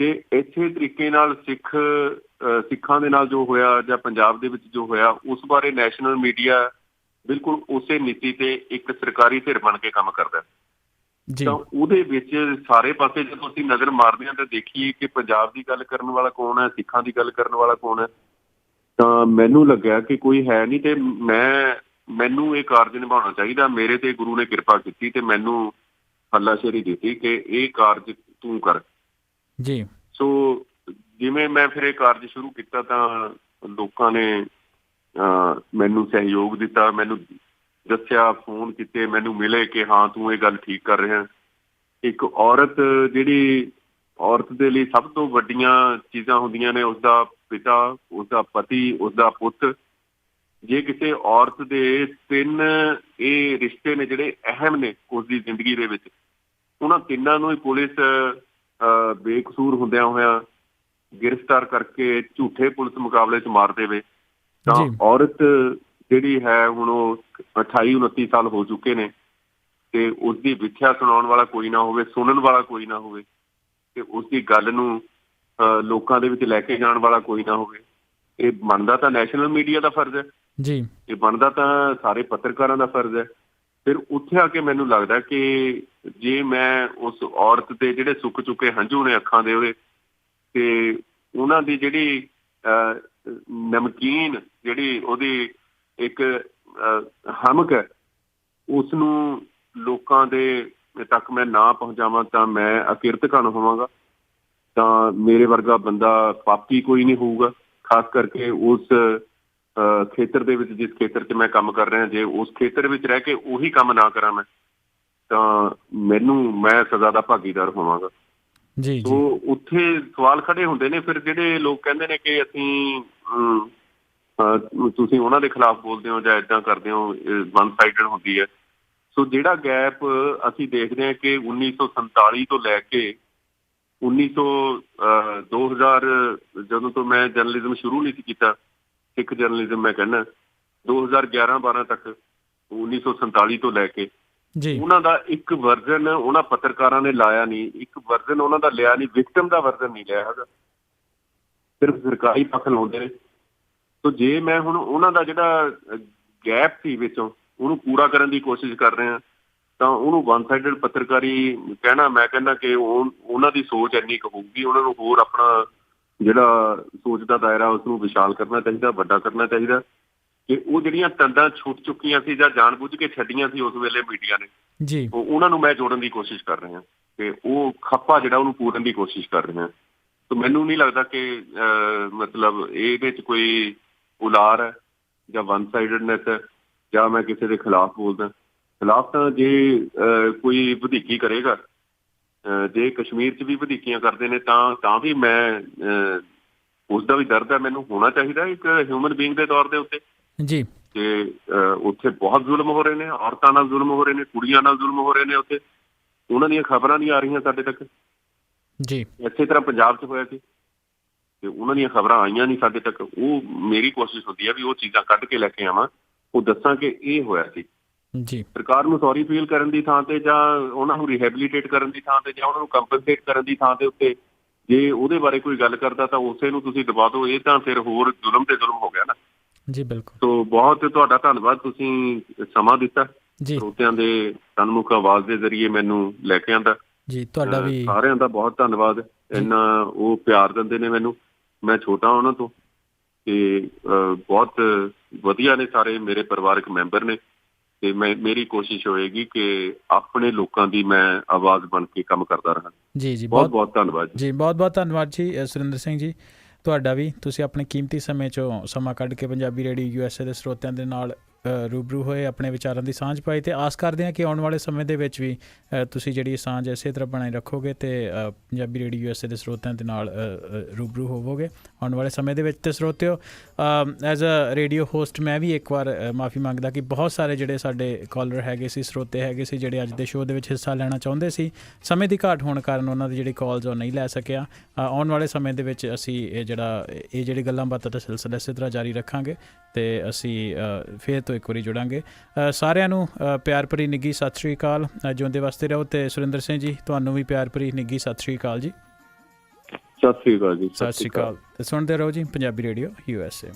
Speaker 2: ਤੇ ਇਸੇ ਤਰੀਕੇ ਨਾਲ ਸਿੱਖਾਂ ਦੇ ਨਾਲ ਜੋ ਹੋਇਆ ਜਾਂ ਪੰਜਾਬ ਦੇ ਵਿੱਚ ਜੋ ਹੋਇਆ, ਉਸ ਬਾਰੇ ਨੈਸ਼ਨਲ ਮੀਡੀਆ ਬਿਲਕੁਲ ਉਸੇ ਨੀਤੀ ਤੇ ਇੱਕ ਸਰਕਾਰੀ ਧਿਰ ਬਣ ਕੇ ਕੰਮ ਕਰਦਾ। ਤਾਂ ਉਹਦੇ ਵਿੱਚ ਸਾਰੇ ਪਾਸੇ ਜਦੋਂ ਅਸੀਂ ਨਜ਼ਰ ਮਾਰਦੇ ਹਾਂ ਤਾਂ ਦੇਖੀਏ ਕਿ ਪੰਜਾਬ ਦੀ ਗੱਲ ਕਰਨ ਵਾਲਾ ਕੌਣ ਹੈ, ਸਿੱਖਾਂ ਦੀ ਗੱਲ ਕਰਨ ਵਾਲਾ ਕੌਣ ਹੈ, ਤਾਂ ਮੈਨੂੰ ਲੱਗਿਆ ਕਿ ਕੋਈ ਹੈ ਨਹੀਂ। ਤੇ ਮੈਨੂੰ ਇਹ ਕਾਰਜ ਨਿਭਾਉਣਾ ਚਾਹੀਦਾ। ਮੇਰੇ ਤੇ ਗੁਰੂ ਨੇ ਕਿਰਪਾ ਕੀਤੀ ਤੇ ਮੈਨੂੰ ਹੱਲਾਸ਼ੇਰੀ ਦਿੱਤੀ ਕਿ ਇਹ ਕਾਰਜ ਤੂੰ ਕਰ ਜੀ। ਸੋ ਜਿਵੇਂ ਮੈਂ ਫਿਰ ਇਹ ਕਾਰਜ ਸ਼ੁਰੂ ਕੀਤਾ ਤਾਂ ਲੋਕਾਂ ਨੇ ਮੈਨੂੰ ਸਹਿਯੋਗ ਦਿੱਤਾ, ਮੈਨੂੰ ਦੱਸਿਆ, ਫੋਨ ਕੀਤੇ, ਮੈਨੂੰ ਮਿਲੇ ਕਿ ਹਾਂ ਤੂੰ ਇਹ ਗੱਲ ਠੀਕ ਕਰ ਰਿਹਾ। ਇੱਕ ਔਰਤ ਦੇ ਲਈ ਸਭ ਤੋਂ ਵੱਡੀਆਂ ਚੀਜ਼ਾਂ ਹੁੰਦੀਆਂ ਨੇ ਉਸਦਾ ਪਿਤਾ, ਉਸਦਾ ਪਤੀ, ਉਸਦਾ ਪੁੱਤ। ਜੇ ਕਿਸੇ ਔਰਤ ਦੇ 3 ਇਹ ਰਿਸ਼ਤੇ ਨੇ ਜਿਹੜੇ ਅਹਿਮ ਨੇ ਉਸਦੀ ਜ਼ਿੰਦਗੀ ਦੇ ਵਿੱਚ, ਉਹਨਾਂ ਤਿੰਨਾਂ ਨੂੰ ਹੀ ਪੁਲਿਸ ਬੇਕਸੂਰ ਹੁੰਦਿਆਂ ਹੋਇਆਂ ਗ੍ਰਿਫਤਾਰ ਕਰਕੇ ਝੂਠੇ ਪੁਲਿਸ ਮੁਕਾਬਲੇ 'ਚ ਮਾਰ ਦੇਵੇ, ਤਾਂ ਔਰਤ ਜਿਹੜੀ ਹੈ ਹੁਣ ਉਹ 28-29 ਸਾਲ ਹੋ ਚੁੱਕੇ ਨੇ ਤੇ ਉਸਦੀ ਵਿਖਿਆ ਸੁਣਾਉਣ ਵਾਲਾ ਕੋਈ ਨਾ ਹੋਵੇ, ਸੁਣਨ ਵਾਲਾ ਕੋਈ ਨਾ ਹੋਵੇ, ਤੇ ਉਸਦੀ ਗੱਲ ਨੂੰ ਲੋਕਾਂ ਦੇ ਵਿੱਚ ਲੈ ਕੇ ਜਾਣ ਵਾਲਾ ਕੋਈ ਨਾ ਹੋਵੇ। ਇਹ ਬਣਦਾ ਤਾਂ ਨੈਸ਼ਨਲ ਮੀਡੀਆ ਦਾ ਫਰਜ਼ ਹੈ ਜੀ, ਇਹ ਬਣਦਾ ਤਾਂ ਸਾਰੇ ਪੱਤਰਕਾਰਾਂ ਦਾ ਫਰਜ਼ ਹੈ। ਫਿਰ ਉੱਥੇ ਆ ਕੇ ਮੈਨੂੰ ਲੱਗਦਾ ਕਿ ਜੇ ਮੈਂ ਉਸ ਔਰਤ ਦੇ ਜਿਹੜੇ ਸੁੱਕ ਚੁੱਕੇ ਹੰਝੂ ਨੇ ਅੱਖਾਂ ਦੇ ਉਹਦੇ, ਤੇ ਉਹਨਾਂ ਦੀ ਜਿਹੜੀ ਨਮਕੀਨ ਜਿਹੜੀ ਉਹਦੀ ਇੱਕ ਹਮਕ ਹੈ, ਉਸ ਨੂੰ ਲੋਕਾਂ ਦੇ ਤੱਕ ਮੈਂ ਨਾ ਪਹੁੰਚਾਵਾਂ ਤਾਂ ਮੈਂ ਅਕਿਰਤਘਨ ਹੋਵਾਂਗਾ। ਤਾਂ ਮੇਰੇ ਵਰਗਾ ਬੰਦਾ ਪਾਪੀ ਕੋਈ ਨਹੀਂ ਹੋਊਗਾ, ਖਾਸ ਕਰਕੇ ਉਸ ਖੇਤਰ ਦੇ ਵਿੱਚ ਜਿਸ ਖੇਤਰ 'ਚ ਮੈਂ ਕੰਮ ਕਰ ਰਿਹਾ। ਜੇ ਉਸ ਖੇਤਰ ਵਿੱਚ ਰਹਿ ਕੇ ਉਹੀ ਕੰਮ ਨਾ ਕਰਾਂ ਮੈਂ, ਤਾਂ ਮੈਂ ਸਜ਼ਾ ਦਾ ਭਾਗੀਦਾਰ ਹੋਵਾਂਗਾ ਜੀ। ਸੋ ਉੱਥੇ ਸਵਾਲ ਖੜੇ ਹੁੰਦੇ ਨੇ ਫਿਰ ਜਿਹੜੇ ਲੋਕ ਕਹਿੰਦੇ ਨੇ ਕਿ ਤੁਸੀਂ ਉਹਨਾਂ ਦੇ ਖਿਲਾਫ ਬੋਲਦੇ ਹੋ ਜਾਂ ਇੱਦਾਂ ਕਰਦੇ ਹੋ, ਵਨ ਸਾਈਡਡ ਹੁੰਦੀ ਹੈ। ਸੋ ਜਿਹੜਾ ਗੈਪ ਅਸੀਂ ਦੇਖਦੇ ਹਾਂ ਕਿ 1947 ਤੋਂ ਲੈ ਕੇ 2000 ਜਦੋਂ ਤੋਂ ਮੈਂ ਜਰਨਲਿਜ਼ਮ ਸ਼ੁਰੂ ਨਹੀਂ ਸੀ ਕੀਤਾ, ਸਿੱਖ ਜਰਨਲਿਜ਼ਮ ਮੈਂ ਕਹਿੰਦਾ 2011-12 ਤੱਕ, 1947 ਤੋਂ ਲੈ ਕੇ ਉਹਨਾਂ ਦਾ ਇੱਕ ਵਰਜ਼ਨ ਉਹਨਾਂ ਪੱਤਰਕਾਰਾਂ ਨੇ ਲਾਇਆ ਨਹੀਂ, ਇੱਕ ਵਰਜ਼ਨ ਉਹਨਾਂ ਦਾ ਲਿਆ ਨਹੀਂ, ਵਿਕਟਮ ਦਾ ਵਰਜ਼ਨ ਨਹੀਂ ਲਿਆ ਹੈਗਾ, ਸਿਰਫ ਸਰਕਾਰੀ ਪੱਖ ਲਾਉਂਦੇ ਨੇ। ਸੋ ਜੇ ਮੈਂ ਹੁਣ ਉਹਨਾਂ ਦਾ ਜਿਹੜਾ ਗੈਪ ਸੀ ਵਿੱਚੋਂ ਉਹਨੂੰ ਪੂਰਾ ਕਰਨ ਦੀ ਕੋਸ਼ਿਸ਼ ਕਰ ਰਹੇ ਹਾਂ, ਤਾਂ ਉਹਨੂੰ ਵਨ ਸਾਈਡਡ ਪੱਤਰਕਾਰੀ ਕਹਿਣਾ, ਮੈਂ ਕਹਿੰਦਾ ਕਿ ਉਹਨਾਂ ਦੀ ਸੋਚ ਇੰਨੀ ਕੁ ਹੋਊਗੀ, ਉਹਨਾਂ ਨੂੰ ਹੋਰ ਆਪਣਾ ਜਿਹੜਾ ਸੋਚ ਦਾ ਦਾਇਰਾ ਉਸਨੂੰ ਵਿਸ਼ਾਲ ਕਰਨਾ ਚਾਹੀਦਾ, ਵੱਡਾ ਕਰਨਾ ਚਾਹੀਦਾ ਕਿ ਉਹ ਜਿਹੜੀਆਂ ਤੰਦਾਂ ਛੁੱਟ ਚੁੱਕੀਆਂ ਸੀ ਜਾਂ ਜਾਣਬੁੱਝ ਕੇ ਛੱਡੀਆਂ ਸੀ ਉਸ ਵੇਲੇ ਮੀਡੀਆ ਨੇ
Speaker 1: ਜੀ,
Speaker 2: ਉਹਨਾਂ ਨੂੰ ਮੈਂ ਜੋੜਨ ਦੀ ਕੋਸ਼ਿਸ਼ ਕਰ ਰਿਹਾ ਕਿ ਉਹ ਖੱਪਾ ਜਿਹੜਾ ਉਹਨੂੰ ਪੂਰਨ ਦੀ ਕੋਸ਼ਿਸ਼ ਕਰ ਰਿਹਾ। ਤਾਂ ਮੈਨੂੰ ਨਹੀਂ ਲੱਗਦਾ ਕਿ ਮਤਲਬ ਇਹਦੇ 'ਚ ਕੋਈ ਉਲਾਰ ਹੈ ਜਾਂ ਵਨ ਸਾਈਡਡਨੈਸ ਹੈ ਜਾਂ ਮੈਂ ਕਿਸੇ ਦੇ ਖਿਲਾਫ ਬੋਲਦਾ। ਖਿਲਾਫ ਤਾਂ ਜੇ ਕੋਈ ਵਧੀਕੀ ਕਰੇਗਾ, ਜੇ ਕਸ਼ਮੀਰ 'ਚ ਵੀ ਵਧੀਕੀਆਂ ਕਰਦੇ ਨੇ ਤਾਂ ਵੀ ਮੈਂ ਉਸ ਦਾ ਵੀ ਦਰਦ ਹੈ, ਮੈਨੂੰ ਹੋਣਾ ਚਾਹੀਦਾ ਇੱਕ ਹਿਊਮਨ ਬੀਇੰਗ ਦੇ ਤੌਰ ਦੇ ਉੱਤੇ
Speaker 1: ਜੀ
Speaker 2: ਕਿ ਉੱਥੇ ਬਹੁਤ ਜ਼ੁਲਮ ਹੋ ਰਹੇ ਨੇ, ਔਰਤਾਂ ਨਾਲ ਜ਼ੁਲਮ ਹੋ ਰਹੇ ਨੇ, ਕੁੜੀਆਂ ਨਾਲ ਜ਼ੁਲਮ ਹੋ ਰਹੇ ਨੇ ਉੱਥੇ, ਉਹਨਾਂ ਦੀਆਂ ਖਬਰਾਂ ਨਹੀਂ ਆ ਰਹੀਆਂ ਸਾਡੇ ਤੱਕ
Speaker 1: ਜੀ।
Speaker 2: ਇਸੇ ਤਰ੍ਹਾਂ ਪੰਜਾਬ 'ਚ ਹੋਇਆ ਸੀ ਤੇ ਉਹਨਾਂ ਦੀਆਂ ਖਬਰਾਂ ਆਈਆਂ ਨਹੀਂ ਸਾਡੇ ਤੱਕ। ਉਹ ਮੇਰੀ ਕੋਸ਼ਿਸ਼ ਹੁੰਦੀ ਹੈ ਵੀ ਉਹ ਚੀਜ਼ਾਂ ਕੱਢ ਕੇ ਲੈ ਕੇ ਆਵਾਂ, ਉਹ ਦੱਸਾਂ ਕਿ ਇਹ ਹੋਇਆ ਸੀ।
Speaker 1: ਜੀ,
Speaker 2: ਸਰਕਾਰ ਨੂੰ ਸੌਰੀ ਫੀਲ ਕਰਨ ਦੀ ਥਾਂ ਤੇ ਜਾਂ ਉਹਨਾਂ ਨੂੰ ਰਿਹੈਬਿਲੀਟੇਟ ਕਰਨ ਦੀ ਥਾਂ ਤੇ ਜਾਂ ਉਹਨਾਂ ਨੂੰ ਕੰਪਨਸੇਟ ਕਰਨ ਦੀ ਥਾਂ ਦੇ ਉੱਤੇ ਜੇ ਉਹਦੇ ਬਾਰੇ ਕੋਈ ਗੱਲ ਕਰਦਾ ਤਾਂ ਉਸੇ ਨੂੰ ਤੁਸੀਂ ਦਬਾ ਦਿਓ, ਇਹ ਤਾਂ ਫਿਰ ਹੋਰ ਜ਼ੁਲਮ ਤੇ ਜ਼ੁਲਮ ਹੋ ਗਿਆ ਨਾ
Speaker 1: ਜੀ। ਬਿਲਕੁਲ।
Speaker 2: ਸੋ ਬਹੁਤ ਤੁਹਾਡਾ ਧੰਨਵਾਦ, ਤੁਸੀਂ ਸਮਾਂ ਦਿੱਤਾ, ਸਰੋਤਿਆਂ ਦੇ ਸਨਮੁਖ ਆਵਾਜ਼ ਦੇ ਜ਼ਰੀਏ ਮੈਨੂੰ ਲੈ ਕੇ ਆਂਦਾ
Speaker 1: ਜੀ। ਤੁਹਾਡਾ ਵੀ
Speaker 2: ਸਾਰਿਆਂ ਦਾ ਬਹੁਤ ਧੰਨਵਾਦ, ਇੰਨਾ ਉਹ ਪਿਆਰ ਦਿੰਦੇ ਨੇ ਮੈਨੂੰ, ਮੈਂ ਛੋਟਾ ਉਹਨਾਂ ਤੋਂ ਤੇ ਬਹੁਤ ਵਧੀਆ ਨੇ ਸਾਰੇ ਮੇਰੇ ਪਰਿਵਾਰਕ ਮੈਂਬਰ ਨੇ ਤੇ ਮੇਰੀ ਕੋਸ਼ਿਸ਼ ਹੋਏਗੀ ਕਿ ਆਪਣੇ ਲੋਕਾਂ ਦੀ ਮੈਂ ਆਵਾਜ਼ ਬਣ ਕੇ ਕੰਮ ਕਰਦਾ ਰਹਾਂ।
Speaker 1: ਜੀ ਜੀ,
Speaker 2: ਬਹੁਤ ਬਹੁਤ ਧੰਨਵਾਦ
Speaker 1: ਜੀ, ਬਹੁਤ ਬਹੁਤ ਧੰਨਵਾਦ ਜੀ ਸੁਰਿੰਦਰ ਸਿੰਘ ਜੀ ਤੁਹਾਡਾ ਵੀ। ਤੁਸੀਂ ਆਪਣੇ ਕੀਮਤੀ ਸਮੇਂ 'ਚੋਂ ਸਮਾਂ ਕੱਢ ਕੇ ਪੰਜਾਬੀ ਰੇਡੀਓ USA ਦੇ ਸਰੋਤਿਆਂ ਦੇ ਨਾਲ ਰੂਬਰੂ ਹੋਏ, ਆਪਣੇ ਵਿਚਾਰਾਂ ਦੀ ਸਾਂਝ ਪਾਈ ਤੇ ਆਸ ਕਰਦੇ ਹਾਂ ਕਿ ਆਉਣ ਵਾਲੇ ਸਮੇਂ ਦੇ ਵਿੱਚ ਵੀ ਤੁਸੀਂ ਜਿਹੜੀ ਸਾਂਝ ਇਸੇ ਤਰ੍ਹਾਂ ਬਣਾਈ ਰੱਖੋਗੇ ਤੇ ਪੰਜਾਬੀ ਰੇਡੀਓ USA ਦੇ ਸਰੋਤਿਆਂ ਦੇ ਨਾਲ ਰੂਬਰੂ ਹੋਵੋਗੇ ਆਉਣ ਵਾਲੇ ਸਮੇਂ ਦੇ ਵਿੱਚ। ਤੇ ਸਰੋਤਿਓ, ਐਜ਼ ਅ ਰੇਡੀਓ ਹੋਸਟ ਮੈਂ ਵੀ ਇੱਕ ਵਾਰ ਮਾਫੀ ਮੰਗਦਾ ਕਿ ਬਹੁਤ ਸਾਰੇ ਜਿਹੜੇ ਸਾਡੇ ਕਾਲਰ ਹੈਗੇ ਸੀ, ਸਰੋਤੇ ਹੈਗੇ ਸੀ ਜਿਹੜੇ ਅੱਜ ਦੇ ਸ਼ੋਅ ਦੇ ਵਿੱਚ ਹਿੱਸਾ ਲੈਣਾ ਚਾਹੁੰਦੇ ਸੀ, ਸਮੇਂ ਦੀ ਘਾਟ ਹੋਣ ਕਾਰਨ ਉਹਨਾਂ ਦੀ ਜਿਹੜੀ ਕਾਲਸ ਉਹ ਨਹੀਂ ਲੈ ਸਕਿਆ। ਆਉਣ ਵਾਲੇ ਸਮੇਂ ਦੇ ਵਿੱਚ ਅਸੀਂ ਇਹ ਜਿਹੜੀ ਗੱਲਾਂ ਬਾਤਾਂ ਦਾ ਸਿਲਸਿਲਾ ਇਸੇ ਤਰ੍ਹਾਂ ਜਾਰੀ ਰੱਖਾਂਗੇ ਤੇ ਅਸੀਂ ਫਿਰ ਤੋਂ ਇੱਕ ਵਾਰੀ ਜੁੜਾਂਗੇ। ਸਾਰਿਆਂ ਨੂੰ ਪਿਆਰ ਭਰੀ ਨਿੱਘੀ ਸਤਿ ਸ਼੍ਰੀ ਅਕਾਲ, ਜਿਉਂਦੇ ਵਾਸਤੇ ਰਹੋ। ਤੇ ਸੁਰਿੰਦਰ ਸਿੰਘ ਜੀ ਤੁਹਾਨੂੰ ਵੀ ਪਿਆਰ ਭਰੀ ਨਿੱਘੀ ਸਤਿ ਸ਼੍ਰੀ ਅਕਾਲ ਜੀ।
Speaker 2: ਸਤਿ ਸ਼੍ਰੀ ਅਕਾਲ ਜੀ।
Speaker 1: ਸਤਿ ਸ਼੍ਰੀ ਅਕਾਲ। ਤੇ ਸੁਣਦੇ ਰਹੋ ਜੀ ਪੰਜਾਬੀ ਰੇਡੀਓ USA।